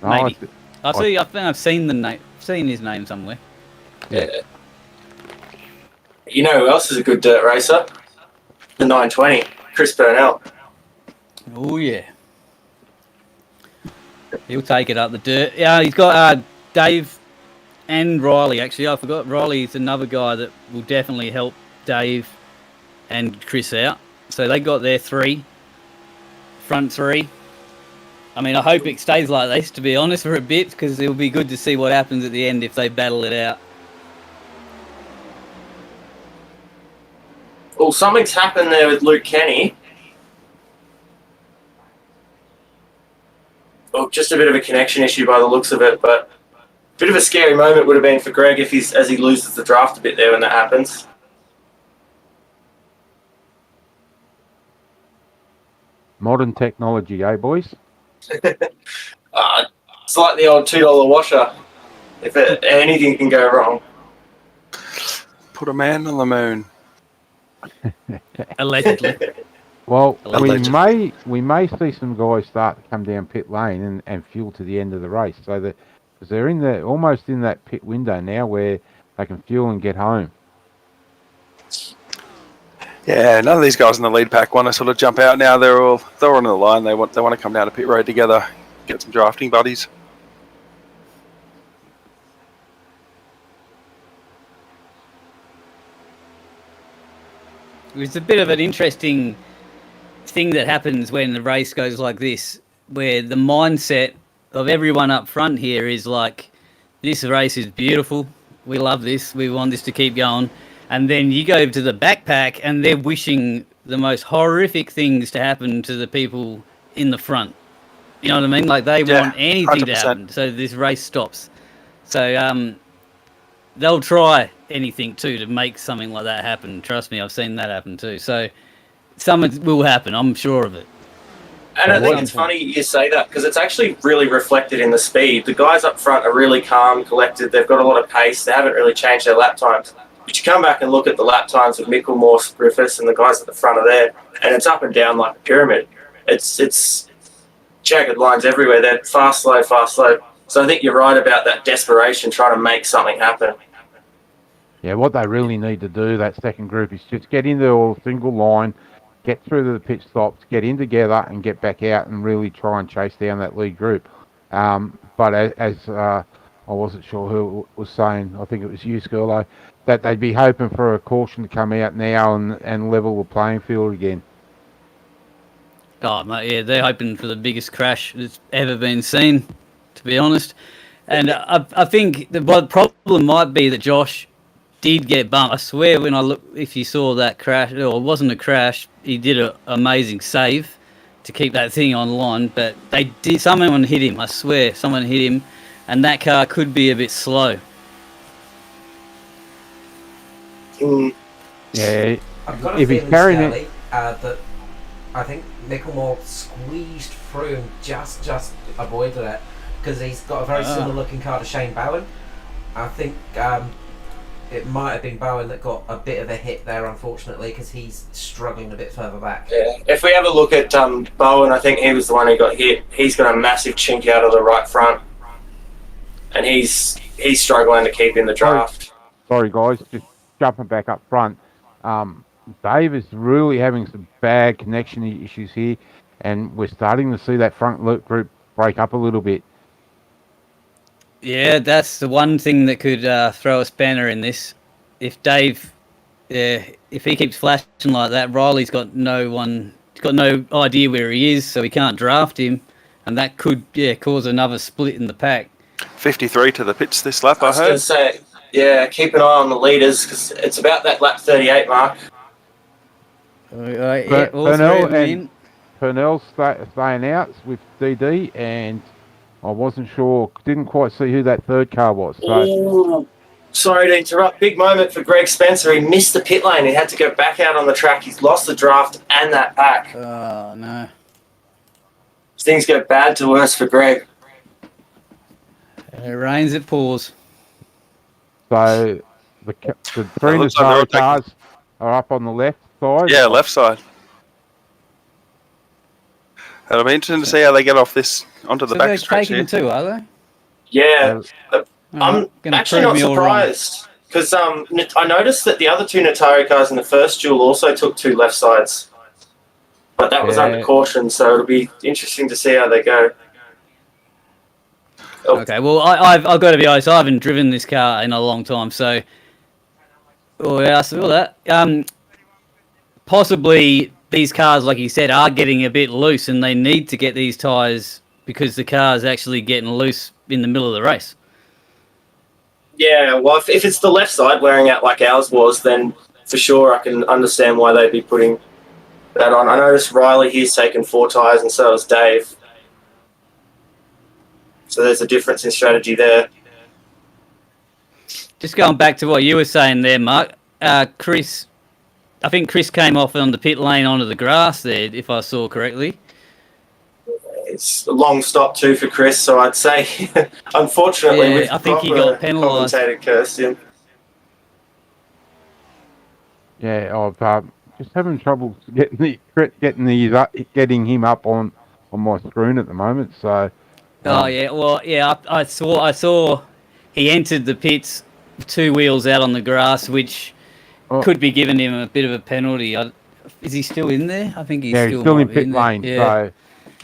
Maybe. I think I've seen the name, seen his name somewhere. Yeah. You know who else is a good dirt racer? The 920, Chris Burnell. Oh yeah, he'll take it up the dirt. Yeah, he's got Dave and Riley. Actually, I forgot Riley's another guy that will definitely help Dave and Chris out. So they got their front three. I mean, I hope it stays like this, to be honest, for a bit, because it'll be good to see what happens at the end if they battle it out. Well, something's happened there with Luke Kenny. Well, just a bit of a connection issue by the looks of it, but a bit of a scary moment would have been for Greg if as he loses the draft a bit there when that happens. Modern technology, eh, boys? It's like the old $2 washer. If anything can go wrong. Put a man on the moon. Allegedly. Well, Allegedly. we may see some guys start to come down pit lane and fuel to the end of the race, so that because they're almost in that pit window now where they can fuel and get home. Yeah, none of these guys in the lead pack want to sort of jump out now. They're all on the line. They want to come down to pit road together, get some drafting buddies. It's a bit of an interesting thing that happens when the race goes like this, where the mindset of everyone up front here is like, this race is beautiful, we love this, we want this to keep going. And then you go to the backpack and they're wishing the most horrific things to happen to the people in the front. You know what I mean? Like they want anything 100%. to happen, so this race stops. So they'll try anything too to make something like that happen. Trust me, I've seen that happen too. So something will happen, I'm sure of it. And I think it's funny you say that because it's actually really reflected in the speed. The guys up front are really calm, collected. They've got a lot of pace. They haven't really changed their lap times. But you come back and look at the lap times of Mickelmore, Griffiths, and the guys at the front are there, and it's up and down like a pyramid. It's jagged lines everywhere. They're fast, slow, fast, slow. So I think you're right about that desperation, trying to make something happen. Yeah, what they really need to do, that second group, is just get into a single line, get through the pit stops, get in together, and get back out and really try and chase down that lead group. But as I wasn't sure who was saying, I think it was you, Skurlo, that they'd be hoping for a caution to come out now and level the playing field again. Oh, mate, yeah, they're hoping for the biggest crash that's ever been seen, to be honest. And I think the problem might be that Josh did get bumped. I swear when I look, if you saw that crash, or it wasn't a crash, he did an amazing save to keep that thing on line, but someone hit him, I swear, someone hit him, and that car could be a bit slow. I've Yeah, got a if he's feeling, carrying Stanley, that I think Mickelmore squeezed through and just avoided it because he's got a very similar looking car to Shane Bowen. I think it might have been Bowen that got a bit of a hit there, unfortunately, because he's struggling a bit further back. Yeah. If we have a look at Bowen, I think he was the one who got hit. He's got a massive chink out of the right front, and he's struggling to keep in the draft. Sorry, guys, just jumping back up front. Dave is really having some bad connection issues here, and we're starting to see that front group break up a little bit. Yeah, that's the one thing that could throw a spanner in this. If Dave Yeah, if he keeps flashing like that, Riley's got no idea where he is, so he can't draft him, and that could cause another split in the pack. 53 to the pits this lap, I I was going to heard. say, yeah, keep an eye on the leaders because it's about that lap 38 mark. Yeah, all three of them in. Purnell's staying out with DD, and I wasn't sure, didn't quite see who that third car was. So. Ooh, sorry to interrupt. Big moment for Greg Spencer. He missed the pit lane. He had to go back out on the track. He's lost the draft and that pack. Oh, no. Things go bad to worse for Greg. It rains, it pours. So the three looks like they're all cars are up on the left side. Yeah, left side. It'll be interesting to see how they get off this onto the back stretch they're here. taking two, are they? Yeah. I'm gonna actually prove not me all wrong. surprised because I noticed that the other two Natari cars in the first duel also took two left sides. But that was under caution, so it'll be interesting to see how they go. Oh. Okay, well, I've got to be honest, I haven't driven this car in a long time, so... Oh, yeah, I saw that. Possibly these cars, like you said, are getting a bit loose, and they need to get these tyres because the car's actually getting loose in the middle of the race. Yeah, well, if it's the left side wearing out like ours was, then for sure I can understand why they'd be putting that on. I noticed Riley here's taken 4 tyres and so has Dave. So there's a difference in strategy there. Just going back to what you were saying there, Mark, Chris, I think Chris came off on the pit lane onto the grass there, if I saw correctly. It's a long stop too for Chris, so I'd say, unfortunately, I think he got penalised. Commentator cursed him. Yeah, I've just having trouble getting him up on my screen at the moment. So. Oh yeah, well yeah, I saw he entered the pits 2 wheels out on the grass, which could be giving him a bit of a penalty. Is he still in there? I think he's still in pit lane. Yeah. So.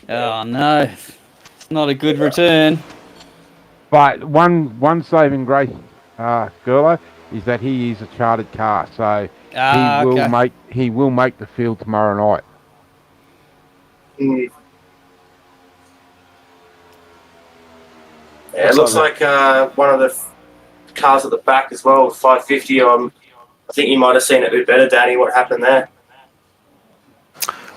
Oh no, it's not a good return. But one saving grace, Gerlo, is that he is a chartered car, so he will make the field tomorrow night. Mm. Yeah, it looks like one of the cars at the back as well, 550. I think you might have seen it a bit better, Danny. What happened there?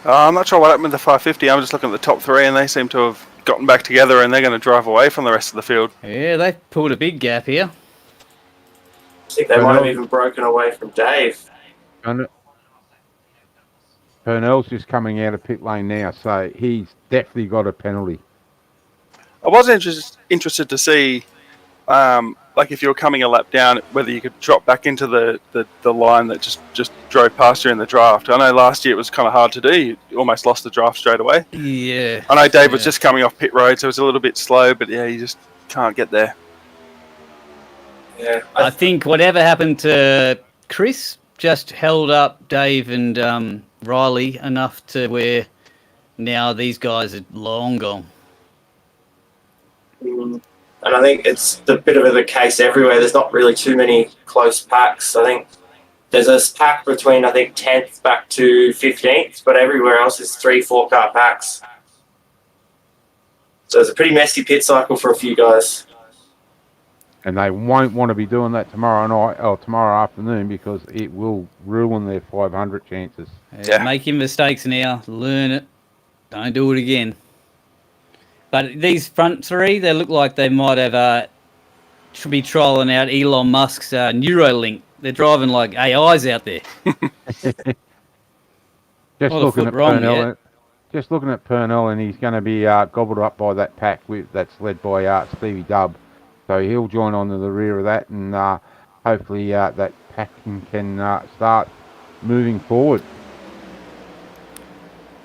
I'm not sure what happened with the 550. I'm just looking at the top 3, and they seem to have gotten back together, and they're going to drive away from the rest of the field. Yeah, they pulled a big gap here. I think they might have even broken away from Dave. Purnell's just coming out of pit lane now, so he's definitely got a penalty. I was interested to see, like if you were coming a lap down, whether you could drop back into the line that just drove past you in the draft. I know last year it was kind of hard to do. You almost lost the draft straight away. Yeah. I know Dave was just coming off pit road, so it was a little bit slow, but yeah, you just can't get there. Yeah. I think whatever happened to Chris just held up Dave and Riley enough to where now these guys are long gone. And I think it's a bit of the case everywhere. There's not really too many close packs. I think there's a pack between, 10th back to 15th, but everywhere else is 3-4 car packs. So it's a pretty messy pit cycle for a few guys. And they won't want to be doing that tomorrow night or tomorrow afternoon because it will ruin their 500 chances. Yeah. Making mistakes now, learn it, don't do it again. But these front 3, they look like they might have should be trialling out Elon Musk's Neuralink. They're driving like AIs out there. Just looking at Purnell, and he's going to be gobbled up by that pack that's led by Stevie Dubb. So he'll join on to the rear of that, and hopefully that pack can start moving forward.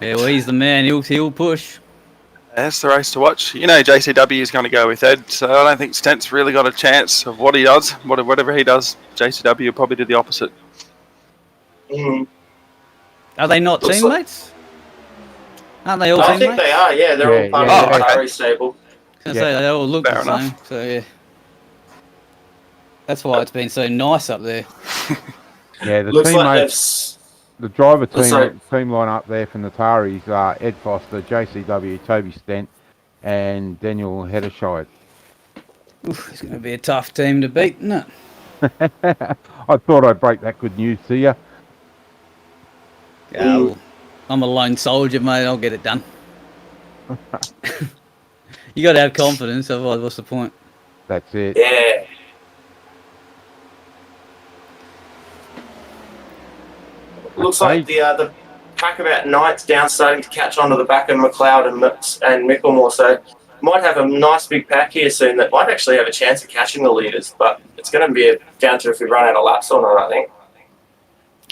Yeah, well, he's the man. He'll push. That's the race to watch. You know, JCW is going to go with Ed, so I don't think Stent's really got a chance of what he does. Whatever he does, JCW will probably do the opposite. Mm. Are they not teammates? Aren't they all teammates? I think they are, yeah. They're all part of the Ferrari stable. I was going to say, they all look the same. So, yeah. That's why it's been so nice up there. Yeah, the Looks like teammates, the driver sorry. team line up there for Natari's Ed Foster, JCW, Toby Stent, and Daniel Heddershide. Oof, it's going to be a tough team to beat, isn't it? I thought I'd break that good news to you. Yeah, well, I'm a lone soldier, mate. I'll get it done. You got to have confidence, otherwise, what's the point? That's it. Yeah. Looks like the pack about Knight's down, starting to catch on to the back of McLeod and Micklemore. So might have a nice big pack here soon that might actually have a chance of catching the leaders. But it's going to be down to if we run out of laps or not, I think.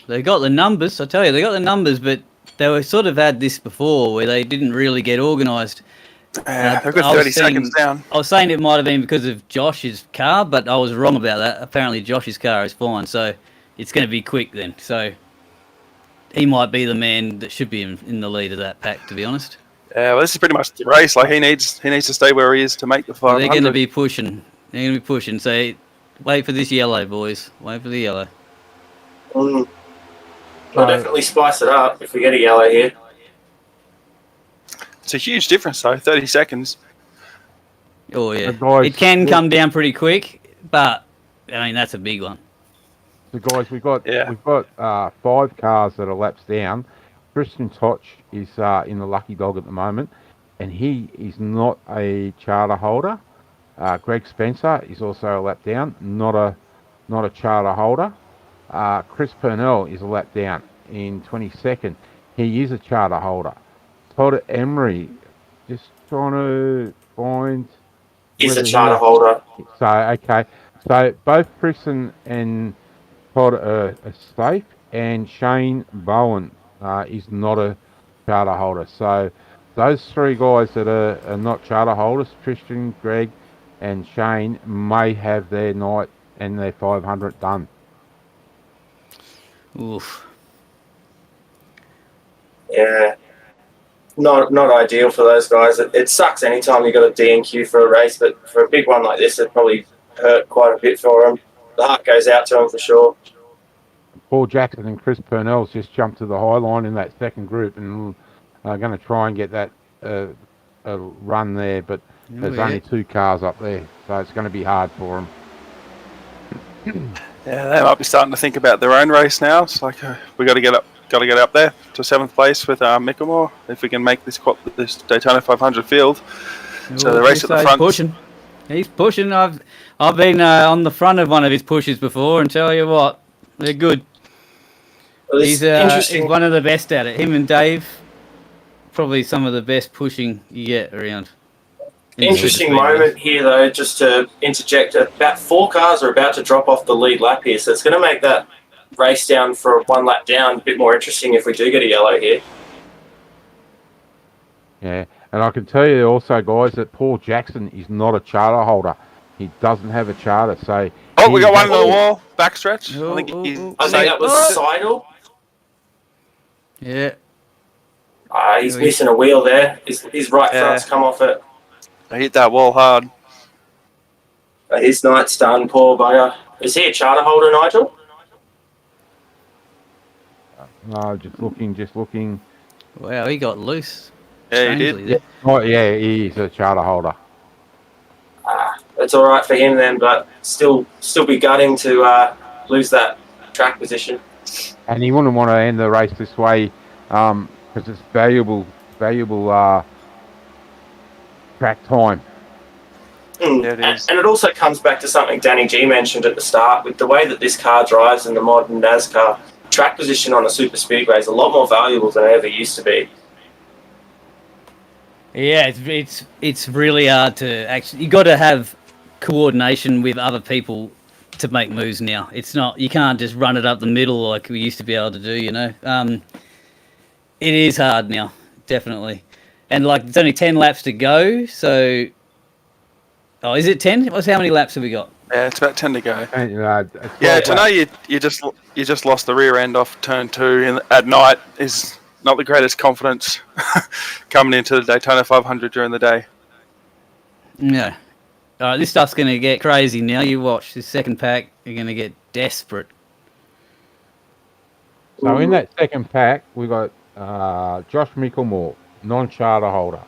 They got the numbers, I tell you, they got the numbers, but they were sort of had this before where they didn't really get organised. They've got 30 seconds down. I was saying it might have been because of Josh's car, but I was wrong about that. Apparently Josh's car is fine, so it's going to be quick then. So he might be the man that should be in the lead of that pack, to be honest. Yeah, well, this is pretty much the race. Like he needs to stay where he is to make the 500. They're going to be pushing. They're going to be pushing. So wait for this yellow, boys. Wait for the yellow. We'll definitely spice it up if we get a yellow here. It's a huge difference, though. 30 seconds. Oh yeah, guys, it can come down pretty quick, but I mean that's a big one. So guys, we've got 5 cars that are laps down. Christian Toch is in the lucky dog at the moment, and he is not a charter holder. Greg Spencer is also a lap down, not a charter holder. Chris Purnell is a lap down in 22nd. He is a charter holder. Todd Emery, just trying to find. He's a charter holder. So okay, so both Chris and Todd are safe, and Shane Bowen is not a charter holder. So those 3 guys that are not charter holders, Christian, Greg, and Shane, may have their night and their 500 done. Oof. Yeah. Not ideal for those guys. It sucks anytime you got a DNQ for a race, but for a big one like this, it probably hurt quite a bit for them. The heart goes out to them for sure. Paul Jackson and Chris Purnell's just jumped to the high line in that second group and are going to try and get that run there, but there's only 2 cars up there, so it's going to be hard for them. Yeah, they might be starting to think about their own race now. It's like we got to get up there to 7th place with Micklemore if we can make this Daytona 500 field. So the race at the front. He's pushing. I've been on the front of one of his pushes before, and tell you what, they're good. Well, he's one of the best at it. Him and Dave, probably some of the best pushing you get around. Interesting moment here, though, just to interject. About 4 cars are about to drop off the lead lap here, so it's going to make that race down for 1 lap down a bit more interesting if we do get a yellow here. Yeah, and I can tell you also, guys, that Paul Jackson is not a charter holder. He doesn't have a charter, so... Oh, we got one on the wall, backstretch. I think that was Seidel. Yeah. He's missing a wheel there. His right front's come off it. I hit that wall hard. His night's done, poor bugger. Is he a charter holder, Nigel? No, just looking. Wow, he got loose. Yeah, he did. Yeah. Oh, yeah, he is a charter holder. That's all right for him then, but still be gutting to lose that track position. And he wouldn't want to end the race this way because it's valuable track time. Yeah, it is. And it also comes back to something Danny G mentioned at the start, with the way that this car drives in the modern NASCAR. Track position on a super speedway is a lot more valuable than it ever used to be. Yeah, it's really hard to actually. You got to have coordination with other people to make moves now. It's not, you can't just run it up the middle like we used to be able to do. You know, it is hard now, definitely. And like, it's only 10 laps to go. So, is it 10? How many laps have we got? Yeah, it's about 10 to go. Yeah, to know you just lost the rear end off turn 2 at night is not the greatest confidence coming into the Daytona 500 during the day. Yeah. All right, this stuff's going to get crazy now. You watch this second pack. You're going to get desperate. So in that second pack, we got Josh Micklemore, non-charter holder.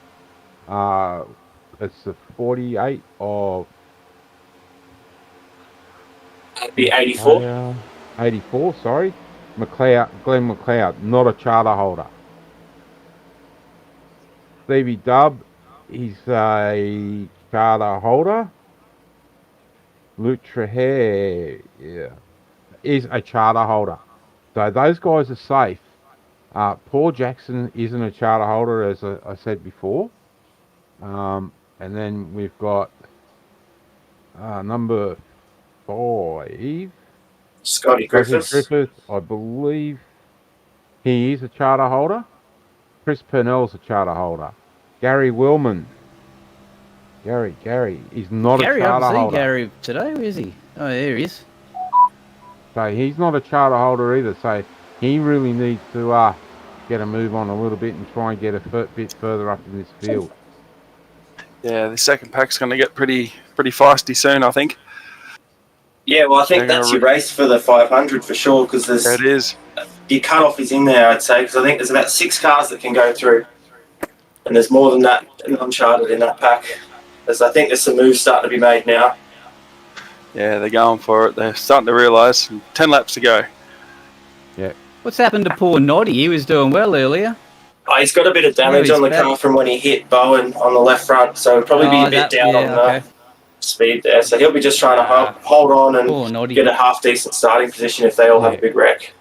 It's the 48 of Be 84. 84, sorry. Glenn McLeod, not a charter holder. Stevie Dubb, he's a charter holder. Luke Trahere, is a charter holder. So those guys are safe. Paul Jackson isn't a charter holder, as I said before. And then we've got number 5. Scotty Griffiths. Griffith, I believe he is a charter holder. Chris Purnell's a charter holder. Gary Willman. Gary is not a charter holder. Gary, I haven't seen Gary today. Where is he? Oh, there he is. So he's not a charter holder either. So he really needs to get a move on a little bit and try and get a bit further up in this field. Yeah, the second pack's going to get pretty feisty soon, I think. Yeah, well, I think that's your race for the 500 for sure, because there's it is. Your cutoff is in there, I'd say, because I think there's about 6 cars that can go through, and there's more than that uncharted in that pack. As I think there's some moves starting to be made now. Yeah, they're going for it. They're starting to realise. 10 laps to go. Yeah. What's happened to poor Noddy? He was doing well earlier. Oh, he's got a bit of damage on the car from when he hit Bowen on the left front, so he'll probably be a bit down on the speed there. So he'll be just trying to hold on and get a half-decent starting position if they all have a big wreck.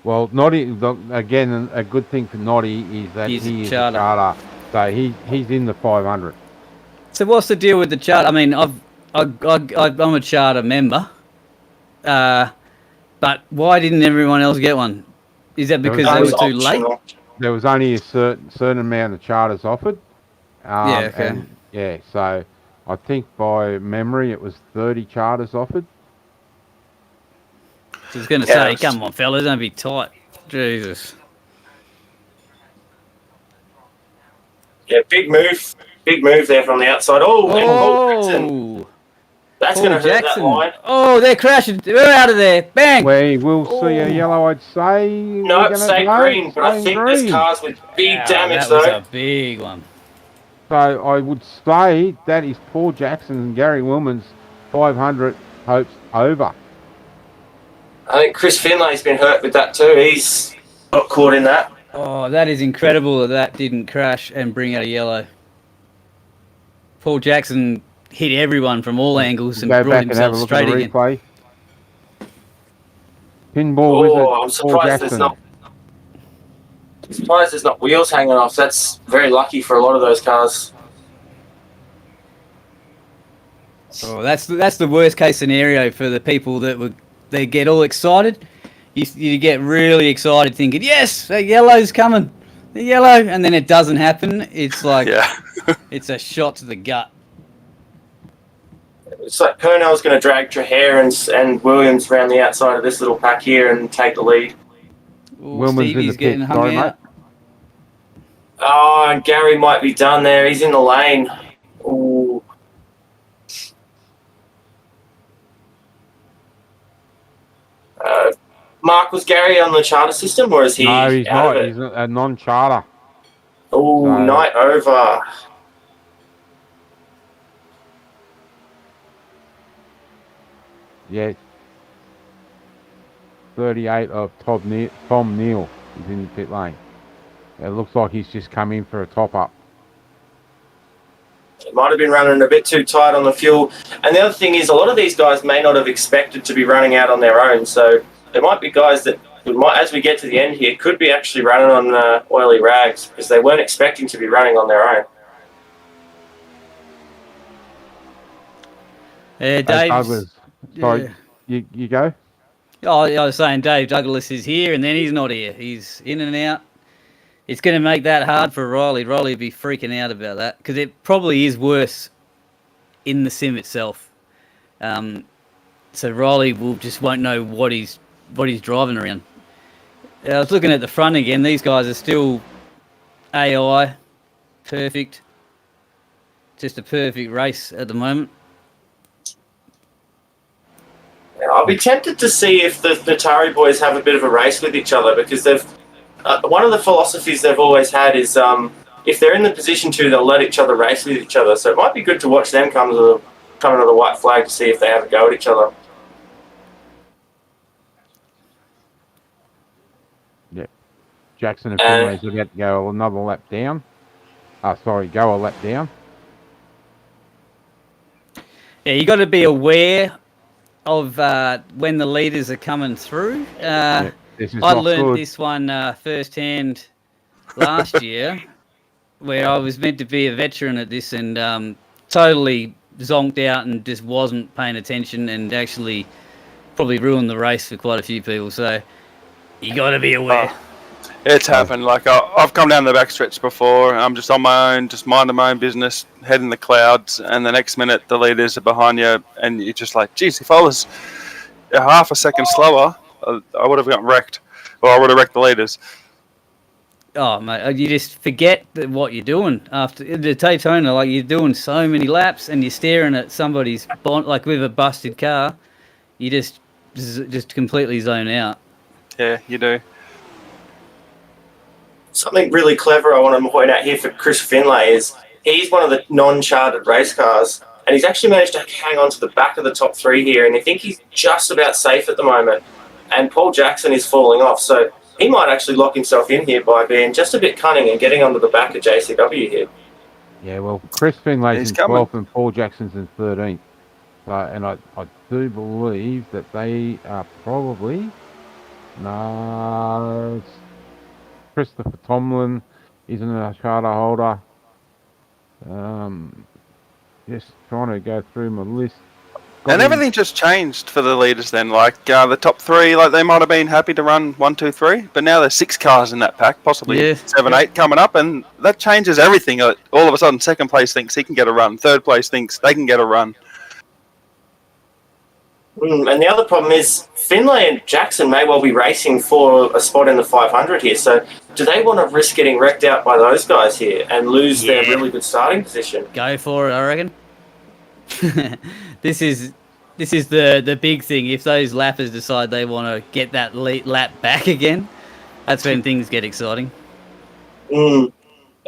Well, Noddy, again, a good thing for Noddy is that he is a charter. So he's in the 500. So what's the deal with the charter? I mean, I'm a charter member, but why didn't everyone else get one? Is that because they were too late? There was only a certain amount of charters offered. So I think by memory it was 30 charters offered. I was going to say, come on, fellas, don't be tight. Jesus. Yeah, big move there from the outside. That's going to hurt that line. Oh, they're crashing. They're out of there. Bang. We will see a yellow, I'd say. No, stay green, but I think there's cars with big damage, though. That was a big one. So I would say that is Paul Jackson and Gary Willman's 500 hopes over. I think Chris Finlay's been hurt with that too. He's got caught in that. Oh, that is incredible that didn't crash and bring out a yellow. Paul Jackson hit everyone from all angles and brought himself straight again. Pinball wizard. I'm surprised there's not wheels hanging off. That's very lucky for a lot of those cars. Oh, that's the worst case scenario for the people they get all excited. You get really excited thinking, yes, the yellow's coming, the yellow, and then it doesn't happen. It's like it's a shot to the gut. It's like Purnell's going to drag Trahere and Williams around the outside of this little pack here and take the lead. Stevie's getting hung out. Oh, and Gary might be done there. He's in the lane. Ooh. Mark, was Gary on the charter system, or is he? No, he's not. He's a non-charter. Oh, night over. Yeah. 38 of Tom Neal is in the pit lane. It looks like he's just come in for a top-up. It might have been running a bit too tight on the fuel. And the other thing is, a lot of these guys may not have expected to be running out on their own. So there might be guys that, as we get to the end here, could be actually running on oily rags because they weren't expecting to be running on their own. Dave. Douglas. Sorry, you go? Oh, I was saying Dave Douglas is here and then he's not here. He's in and out. It's going to make that hard for Riley. Riley would be freaking out about that because it probably is worse in the sim itself. So Riley won't know what he's driving around. I was looking at the front again. These guys are still AI, perfect. Just a perfect race at the moment. Yeah, I'll be tempted to see if the Natari boys have a bit of a race with each other, because they've one of the philosophies they've always had is if they're in the position to, they'll let each other race with each other. So it might be good to watch them come to the white flag to see if they have a go at each other. Yeah. Jackson and Finlay's about to go another lap down. Go a lap down. Yeah, you got to be aware of when the leaders are coming through. I learned this one firsthand last year, where I was meant to be a veteran at this and totally zonked out and just wasn't paying attention and actually probably ruined the race for quite a few people. So you got to be aware. It's happened. Like I've come down the backstretch before. I'm just on my own, just minding my own business, head in the clouds, and the next minute the leaders are behind you, and you're just like, geez, if I was half a second slower, I would have gotten wrecked, or I would have wrecked the leaders. Oh, mate, you just forget what you're doing after the Daytona. Like, you're doing so many laps, and you're staring at somebody's like with a busted car. You just completely zone out. Yeah, you do. Something really clever I want to point out here for Chris Finlay is he's one of the non-chartered race cars, and he's actually managed to hang on to the back of the top three here, and I think he's just about safe at the moment. And Paul Jackson is falling off, so he might actually lock himself in here by being just a bit cunning and getting onto the back of JCW here. Yeah, well, Chris Finlay's in 12th and Paul Jackson's in 13th. And I do believe that they are probably... No, Christopher Tomlin isn't a charter holder. Just trying to go through my list. And everything just changed for the leaders then. Like the top three, like they might have been happy to run 1, 2, 3, but now there's 6 cars in that pack, possibly 7, 8 coming up, and that changes everything. All of a sudden, second place thinks he can get a run. Third place thinks they can get a run. And the other problem is Finlay and Jackson may well be racing for a spot in the 500 here. So do they want to risk getting wrecked out by those guys here and lose their really good starting position? Go for it, I reckon. This is the big thing. If those lappers decide they want to get that lap back again, that's when things get exciting.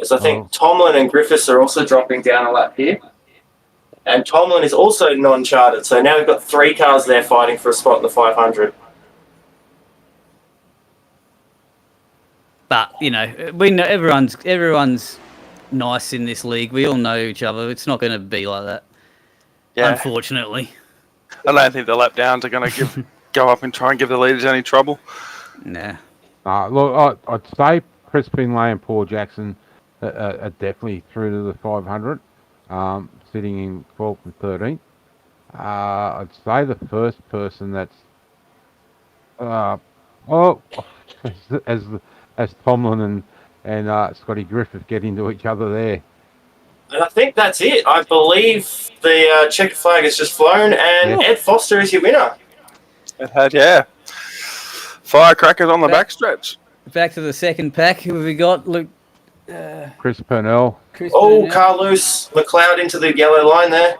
As I think Tomlin and Griffiths are also dropping down a lap here. And Tomlin is also non-chartered, so now we've got 3 cars there fighting for a spot in the 500. But we know everyone's nice in this league. We all know each other. It's not going to be like that. Yeah. Unfortunately. I don't think the lap downs are going to go up and try and give the leaders any trouble. Nah. Look, I'd say Chris Finlay and Paul Jackson are definitely through to the 500. Sitting in 12th and 13th. I'd say the first person that's as Tomlin and Scotty Griffith get into each other there. And I think that's it. I believe the checker flag has just flown, and Ed Foster is your winner. It had, firecrackers on the backstretch. Back to the second pack. Who have we got? Luke. Chris Purnell. Carlos McLeod into the yellow line there.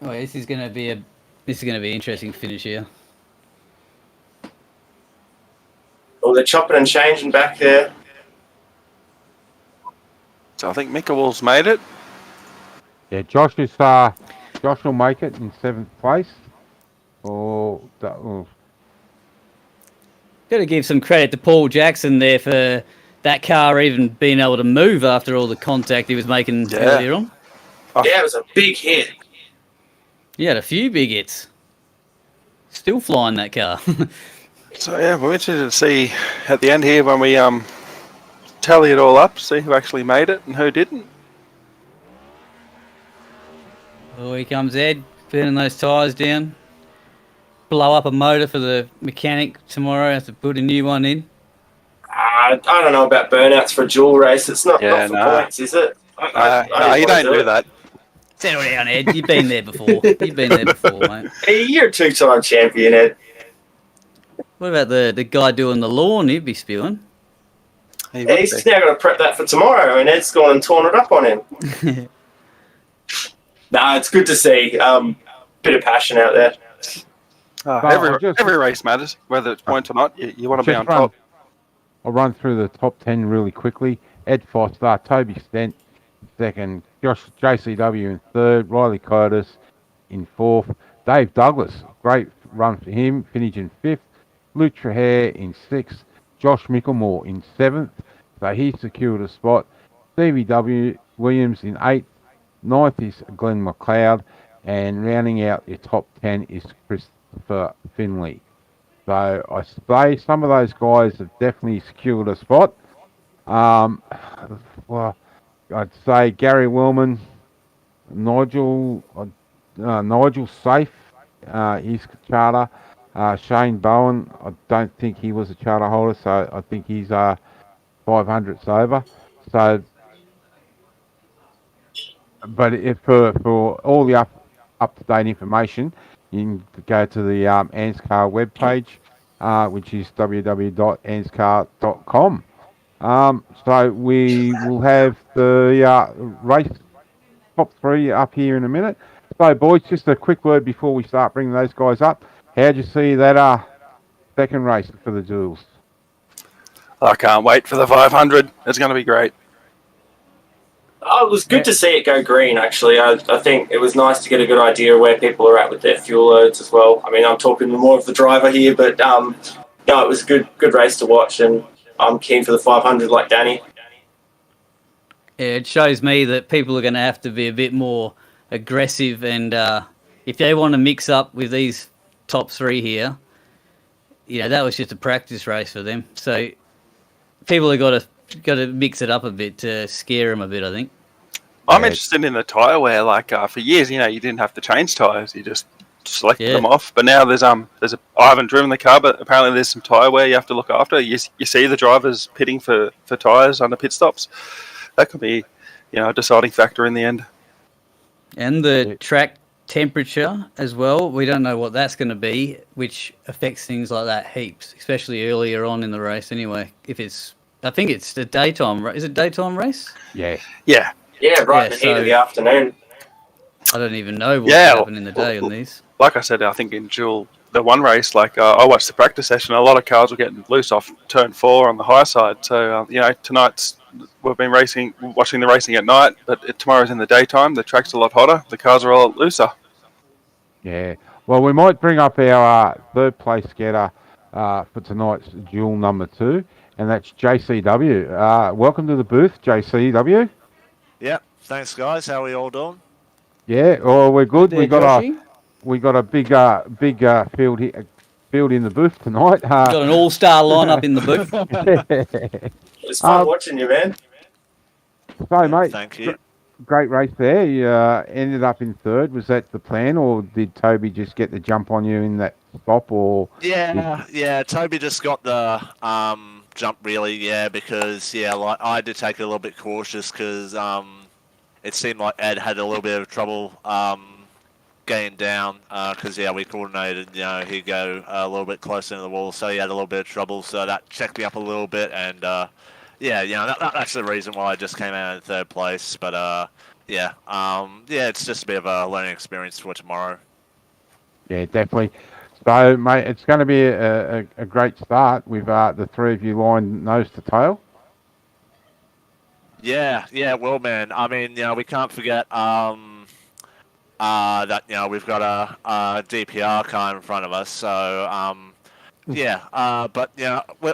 Oh, this is going to be an interesting finish here. Oh, they're chopping and changing back there. So I think Mickawall's made it. Yeah, Josh will make it in 7th place. Got to give some credit to Paul Jackson there for that car even being able to move after all the contact he was making earlier on. Yeah, it was a big hit. He had a few big hits. Still flying that car. So yeah, we're interested to see at the end here when we tally it all up, see who actually made it and who didn't. Oh, here comes Ed, burning those tyres down. Blow up a motor for the mechanic tomorrow. Have to put a new one in. I don't know about burnouts for a dual race. It's not for points, is it? No, you don't do that. Settle down, Ed. You've been there before. Mate. You're a 2-time champion, Ed. What about the guy doing the lawn? He'd be spewing. He's now got to prep that for tomorrow, and Ed's gone and torn it up on him. It's good to see. Bit of passion out there. Every race matters, whether it's points or not. You want to be on top. I'll run through the top 10 really quickly. Ed Foster, Toby Stent second, JCW in third, Riley Curtis in fourth, Dave Douglas, great run for him, finishing fifth, Luke Trahair in sixth, Josh Micklemore in seventh, so he secured a spot, Stevie W. Williams in eighth, ninth is Glenn McLeod, and rounding out your top 10 is Christopher Finley. So I say some of those guys have definitely secured a spot. Well, I'd say Gary Willman, Nigel Safe, his charter. Shane Bowen, I don't think he was a charter holder, so I think he's 500s over. So, but if for all the up to date information, you can go to the ANZCAR webpage, which is www.anzcar.com. So we will have the race top three up here in a minute. So, boys, just a quick word before we start bringing those guys up. How'd you see that second race for the Duels? I can't wait for the 500. It's going to be great. Oh, it was good to see it go green, actually. I think it was nice to get a good idea of where people are at with their fuel loads as well. I mean, I'm talking more of the driver here, but no, it was a good race to watch, and I'm keen for the 500 like Danny. Yeah, it shows me that people are going to have to be a bit more aggressive, and if they want to mix up with these top three here, that was just a practice race for them. So people have got to mix it up a bit to scare them a bit, I think. I'm interested in the tyre wear. Like for years, you didn't have to change tyres; you just selected them off. But now there's I haven't driven the car, but apparently there's some tyre wear you have to look after. You see the drivers pitting for tyres under pit stops. That could be, a deciding factor in the end. And the track temperature as well. We don't know what that's going to be, which affects things like that heaps, especially earlier on in the race. Anyway, I think it's the daytime. Is it daytime race? Yeah. Yeah, right in the heat of the afternoon. I don't even know what's happening in the day on these. Like I said, I think in Duel, the one race, I watched the practice session. A lot of cars were getting loose off turn 4 on the high side. So tonight's we've been watching the racing at night, but tomorrow's in the daytime. The track's a lot hotter. The cars are a lot looser. Yeah. Well, we might bring up our third place getter for tonight's duel number 2, and that's JCW. Welcome to the booth, JCW. Yeah. Thanks, guys. How are we all doing? Yeah. Oh, we're good. There, we got a big field in the booth tonight. Got an all-star lineup in the booth. It's fun watching you, man. So, mate, Thank you. Great race there. You ended up in third. Was that the plan, or did Toby just get the jump on you in that stop? Or Yeah. Toby just got the jump, really. Yeah, because I did take it a little bit cautious because it seemed like Ed had a little bit of trouble getting down because we coordinated. He'd go a little bit closer to the wall, so he had a little bit of trouble. So that checked me up a little bit, and that's the reason why I just came out in third place. But it's just a bit of a learning experience for tomorrow. Yeah, definitely. So, mate, it's going to be a great start with the three of you lined nose to tail. Yeah, well, man. I mean, we can't forget that we've got a DPR car in front of us. So but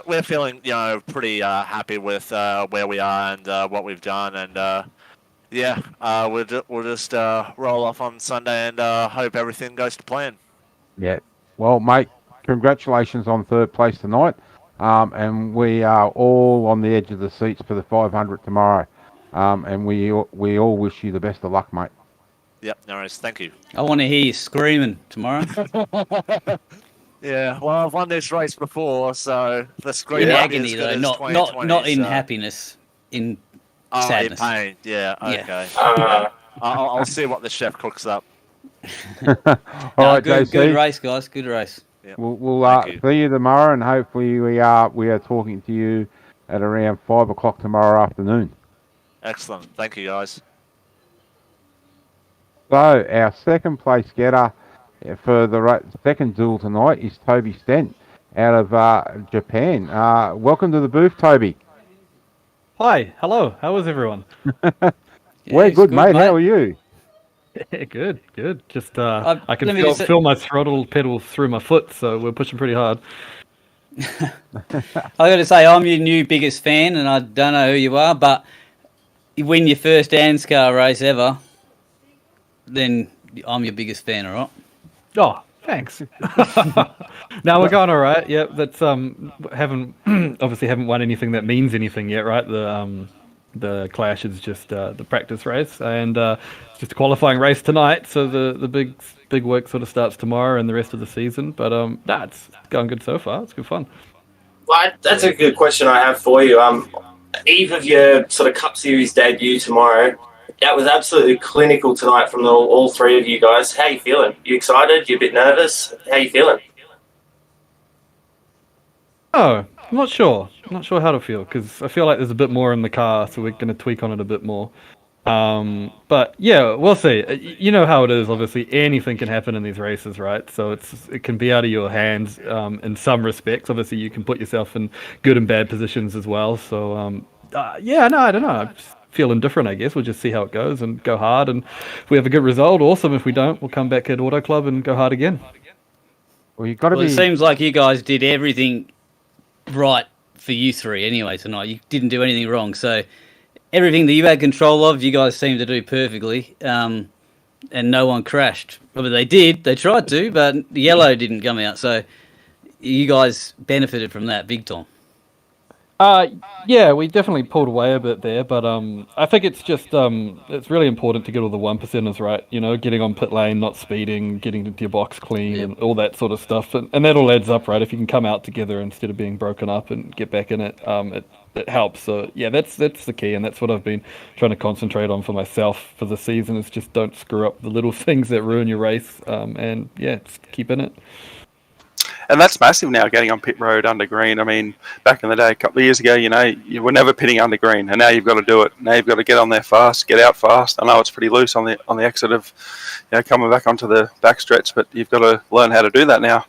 we're feeling pretty happy with where we are and what we've done, and we'll just roll off on Sunday and hope everything goes to plan. Yeah. Well, mate, congratulations on third place tonight. And we are all on the edge of the seats for the 500 tomorrow. And we all wish you the best of luck, mate. Yep, no worries. Thank you. I want to hear you screaming tomorrow. Yeah, well, I've won this race before, so the scream in agony, though, not in happiness, in sadness. In pain. Yeah, okay. I'll see what the chef cooks up. All right, good JC. Race, guys. Good race. Yep. We'll see you tomorrow, and hopefully we are talking to you at around 5 o'clock tomorrow afternoon. Excellent. Thank you, guys. So our second place getter for the second duel tonight is Toby Stent out of Japan. Welcome to the booth, Toby. Hi, hello. How is everyone? We're good, mate. How are you? Yeah, good. Just let I can me feel, just- feel my throttle pedal through my foot, so we're pushing pretty hard. I got to say, I'm your new biggest fan, and I don't know who you are, but you win your first ANZCAR race ever, then I'm your biggest fan, all right? Oh, thanks. Now we're going all right. Yeah, that's haven't obviously haven't won anything that means anything yet, right? The Clash is just the practice race, and it's just a qualifying race tonight. So the big work sort of starts tomorrow and the rest of the season. But it's going good so far. It's good fun. Well, that's a good question I have for you. Eve of your sort of Cup Series debut tomorrow, that was absolutely clinical tonight from all three of you guys. How you feeling? You excited? You a bit nervous? How you feeling? Oh, I'm not sure. I'm not sure how to feel because I feel like there's a bit more in the car, so we're going to tweak on it a bit more. But yeah, we'll see. You know how it is. Obviously, anything can happen in these races, right? So it can be out of your hands in some respects. Obviously, you can put yourself in good and bad positions as well. So yeah, no, I don't know. I'm just feeling different, I guess. We'll just see how it goes and go hard. And if we have a good result, awesome. If we don't, we'll come back at Auto Club and go hard again. Well, you've got to Well, be. it seems like you guys did everything right for you three anyway tonight. You didn't do anything wrong, so everything that you had control of, you guys seemed to do perfectly, and no one crashed. Well, they did. They tried to, but the yellow didn't come out, so you guys benefited from that big time. Yeah, we definitely pulled away a bit there, but I think it's just it's really important to get all the 1%ers right. You know, getting on pit lane, not speeding, getting into your box clean, and all that sort of stuff, and that all adds up, right? If you can come out together instead of being broken up and get back in it, it helps. So yeah, that's the key, and that's what I've been trying to concentrate on for myself for the season. Is just don't screw up the little things that ruin your race, and yeah, just keep in it. And that's massive now, getting on pit road under green. I mean, back in the day, a couple of years ago, you know, you were never pitting under green, and now you've got to do it. Now you've got to get on there fast, get out fast. I know it's pretty loose on the exit of, you know, coming back onto the backstretch, but you've got to learn how to do that now.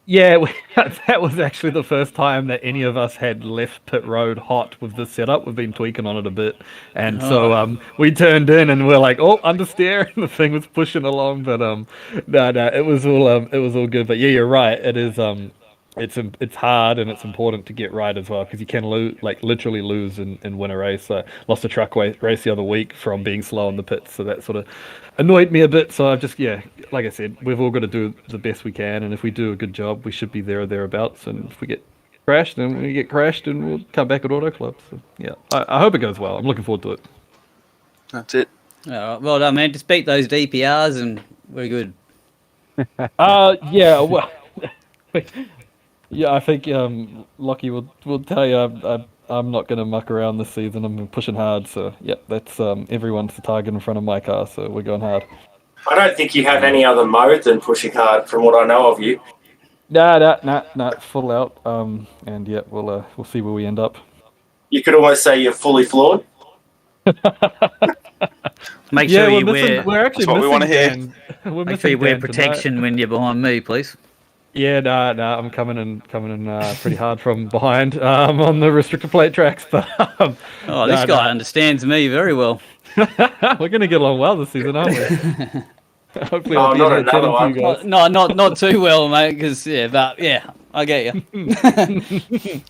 Yeah, that was actually the first time that any of us had left pit road hot with this setup. We've been tweaking on it a bit, and so we turned in and we're like, oh, understeer, and the thing was pushing along. But no, it was all good. But yeah, you're right. It is it's hard and it's important to get right as well because you can literally lose and win a race. I lost a truck race the other week from being slow in the pits, so that sort of annoyed me a bit. So I've just, yeah, like I said, we've all got to do the best we can, and if we do a good job, we should be there or thereabouts. And if we get crashed, then we get crashed, and we'll come back at Auto Club. So yeah, I hope it goes well. I'm looking forward to it. That's it. All right, well done, man. Just beat those DPRs, and we're good. Yeah, well, yeah, I think Lockie will tell you I'm not going to muck around this season. I'm pushing hard, so yeah, that's everyone's the target in front of my car, so we're going hard. I don't think you have any other mode than pushing hard, from what I know of you. Nah, full out. And yeah, we'll see where we end up. You could almost say you're fully floored. Make sure you we're actually That's what we want to hear. Make sure you wear protection when you're behind me, please. Yeah, no, I'm coming in pretty hard from behind on the restrictor plate tracks. But this guy understands me very well. We're going to get along well this season, aren't we? Hopefully, I'll be not able to another tell one. you guys. No, not too well, mate. Because I get you.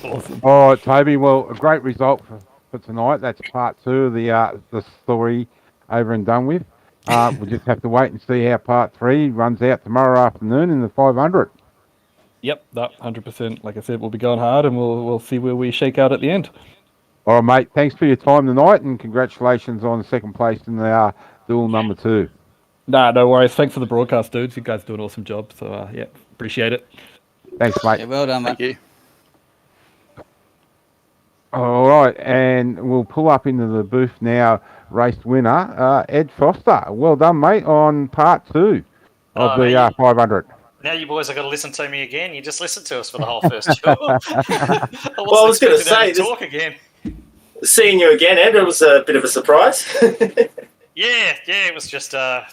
Awesome. All right, Toby. Well, a great result for tonight. That's part 2 of the story over and done with. We'll just have to wait and see how part 3 runs out tomorrow afternoon in the 500. Yep, that 100%. Like I said, we'll be going hard, and we'll see where we shake out at the end. All right, mate. Thanks for your time tonight, and congratulations on second place in the duel number 2. Nah, no worries. Thanks for the broadcast, dudes. You guys do an awesome job. So yeah, appreciate it. Thanks, mate. Yeah, well done, mate. Thank you. All right, and we'll pull up into the booth now. Race winner, Ed Foster. Well done, mate, on part 2 of the 500. Now you boys are going to listen to me again. You just listened to us for the whole first tour. I was going to say, talk again. Seeing you again, Ed, it was a bit of a surprise. Yeah, it was just, I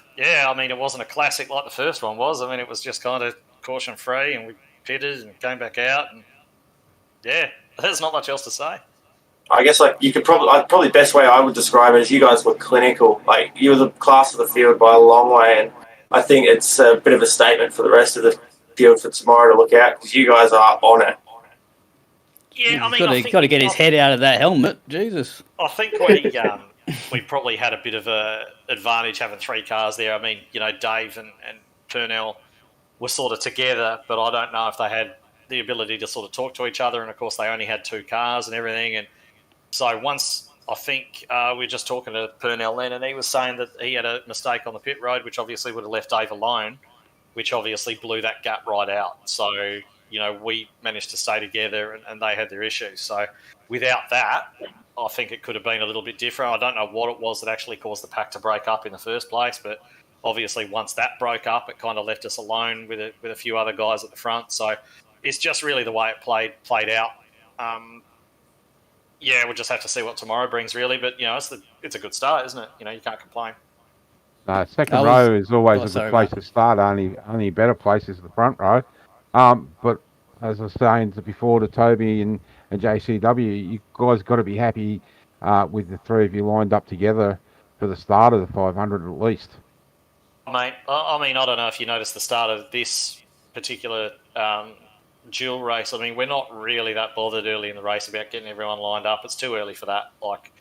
mean, it wasn't a classic like the first one was. I mean, it was just kind of caution free, and we pitted and came back out, and yeah, there's not much else to say. I guess like you could probably best way I would describe it is you guys were clinical. Like you were the class of the field by a long way, and I think it's a bit of a statement for the rest of the field for tomorrow to look out because you guys are on it. Yeah, I mean, got to get his head out of that helmet. Jesus. I think we probably had a bit of a advantage having 3 cars there. I mean, Dave and Purnell were sort of together, but I don't know if they had the ability to sort of talk to each other. And of course, they only had 2 cars and everything. And so once I think we were just talking to Purnell then, and he was saying that he had a mistake on the pit road, which obviously would have left Dave alone, which obviously blew that gap right out. So, we managed to stay together and they had their issues. So without that, I think it could have been a little bit different. I don't know what it was that actually caused the pack to break up in the first place, but obviously once that broke up, it kind of left us alone with a few other guys at the front. So it's just really the way it played out. We'll just have to see what tomorrow brings, really. But, it's a good start, isn't it? You can't complain. Second row is always a good place to start. Only better place is the front row. But as I was saying before to Toby and JCW, you guys got to be happy with the 3 of you lined up together for the start of the 500 at least. Mate, I mean, I don't know if you noticed the start of this particular duel race. I mean, we're not really that bothered early in the race about getting everyone lined up. It's too early for that. Like,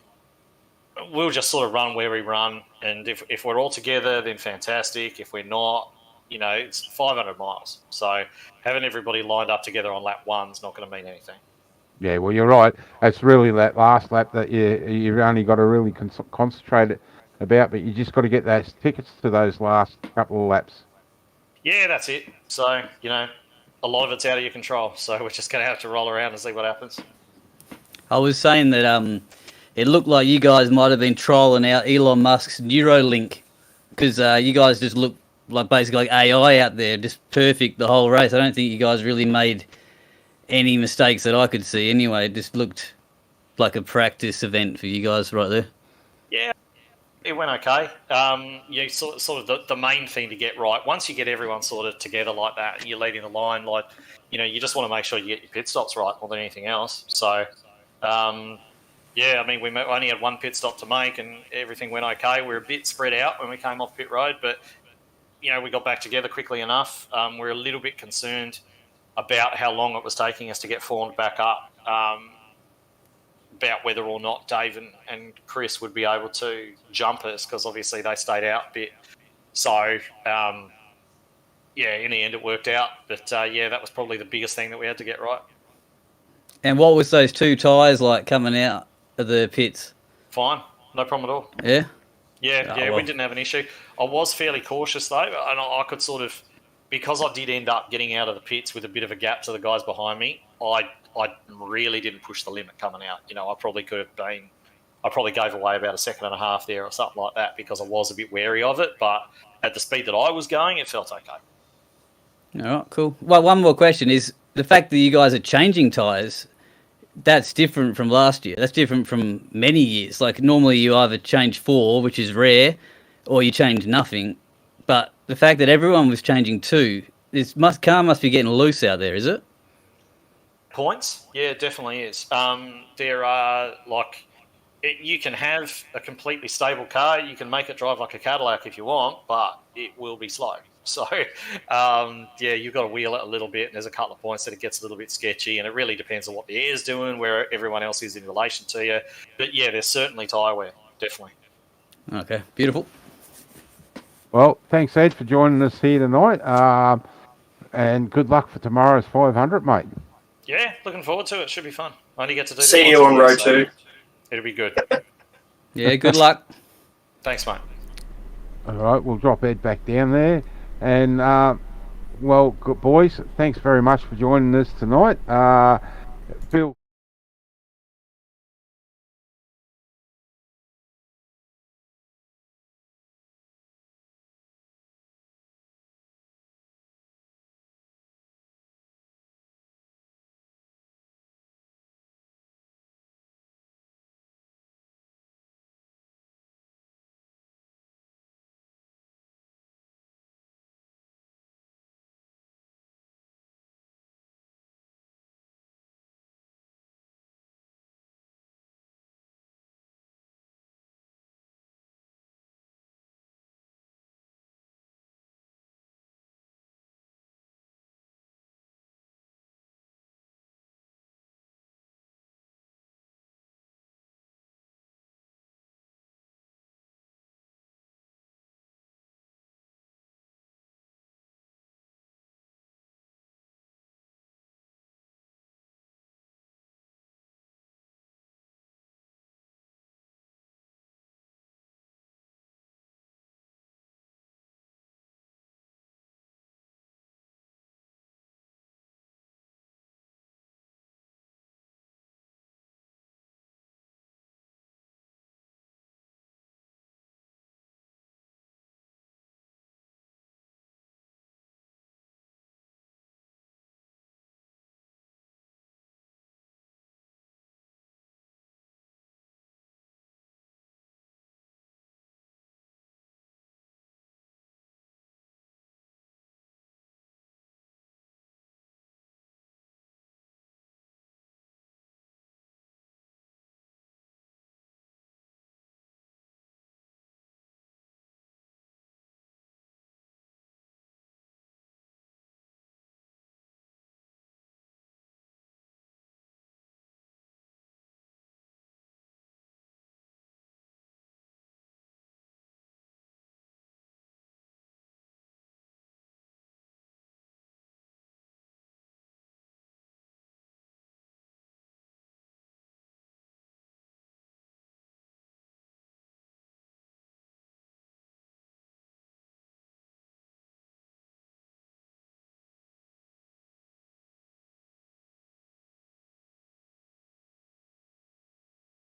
we'll just sort of run where we run, and if we're all together, then fantastic. If we're not, it's 500 miles. So having everybody lined up together on lap 1's not going to mean anything. Yeah, well, you're right. It's really that last lap that you've only got to really concentrate about, but you just got to get those tickets to those last couple of laps. Yeah, that's it. So, a lot of it's out of your control. So we're just going to have to roll around and see what happens. I was saying that it looked like you guys might have been trolling out Elon Musk's Neuralink because you guys just look like basically like AI out there, just perfect the whole race. I don't think you guys really made any mistakes that I could see anyway. It just looked like a practice event for you guys right there. Yeah, it went okay. Sort of the main thing to get right, once you get everyone sort of together like that and you're leading the line, like, you just want to make sure you get your pit stops right more than anything else. So, I mean, we only had 1 pit stop to make and everything went okay. We were a bit spread out when we came off pit road, but we got back together quickly enough. We're a little bit concerned about how long it was taking us to get formed back up, about whether or not Dave and Chris would be able to jump us, because obviously they stayed out a bit. So, in the end it worked out. But, that was probably the biggest thing that we had to get right. And what was those 2 tyres like coming out of the pits? Fine. No problem at all. Yeah? Yeah, we didn't have an issue. I was fairly cautious, though, and I could sort of, because I did end up getting out of the pits with a bit of a gap to the guys behind me, I really didn't push the limit coming out. I probably gave away about a second and a half there or something like that because I was a bit wary of it, but at the speed that I was going, it felt okay. All right, cool. Well, one more question is the fact that you guys are changing tyres, that's different from last year. That's different from many years. Like normally you either change 4, which is rare, or you change nothing. But the fact that everyone was changing 2, car must be getting loose out there, is it? Points? Yeah, it definitely is. There are, you can have a completely stable car. You can make it drive like a Cadillac if you want, but it will be slow. So, you've got to wheel it a little bit, and there's a couple of points that it gets a little bit sketchy, and it really depends on what the air's doing, where everyone else is in relation to you. But, there's certainly tyre wear, definitely. Okay, beautiful. Well, thanks, Ed, for joining us here tonight, and good luck for tomorrow's 500, mate. Yeah, looking forward to it. Should be fun. I only get to do this. See you on row 2. It'll be good. Yeah, good luck. Thanks, mate. All right, we'll drop Ed back down there. And, good boys, thanks very much for joining us tonight. Bill.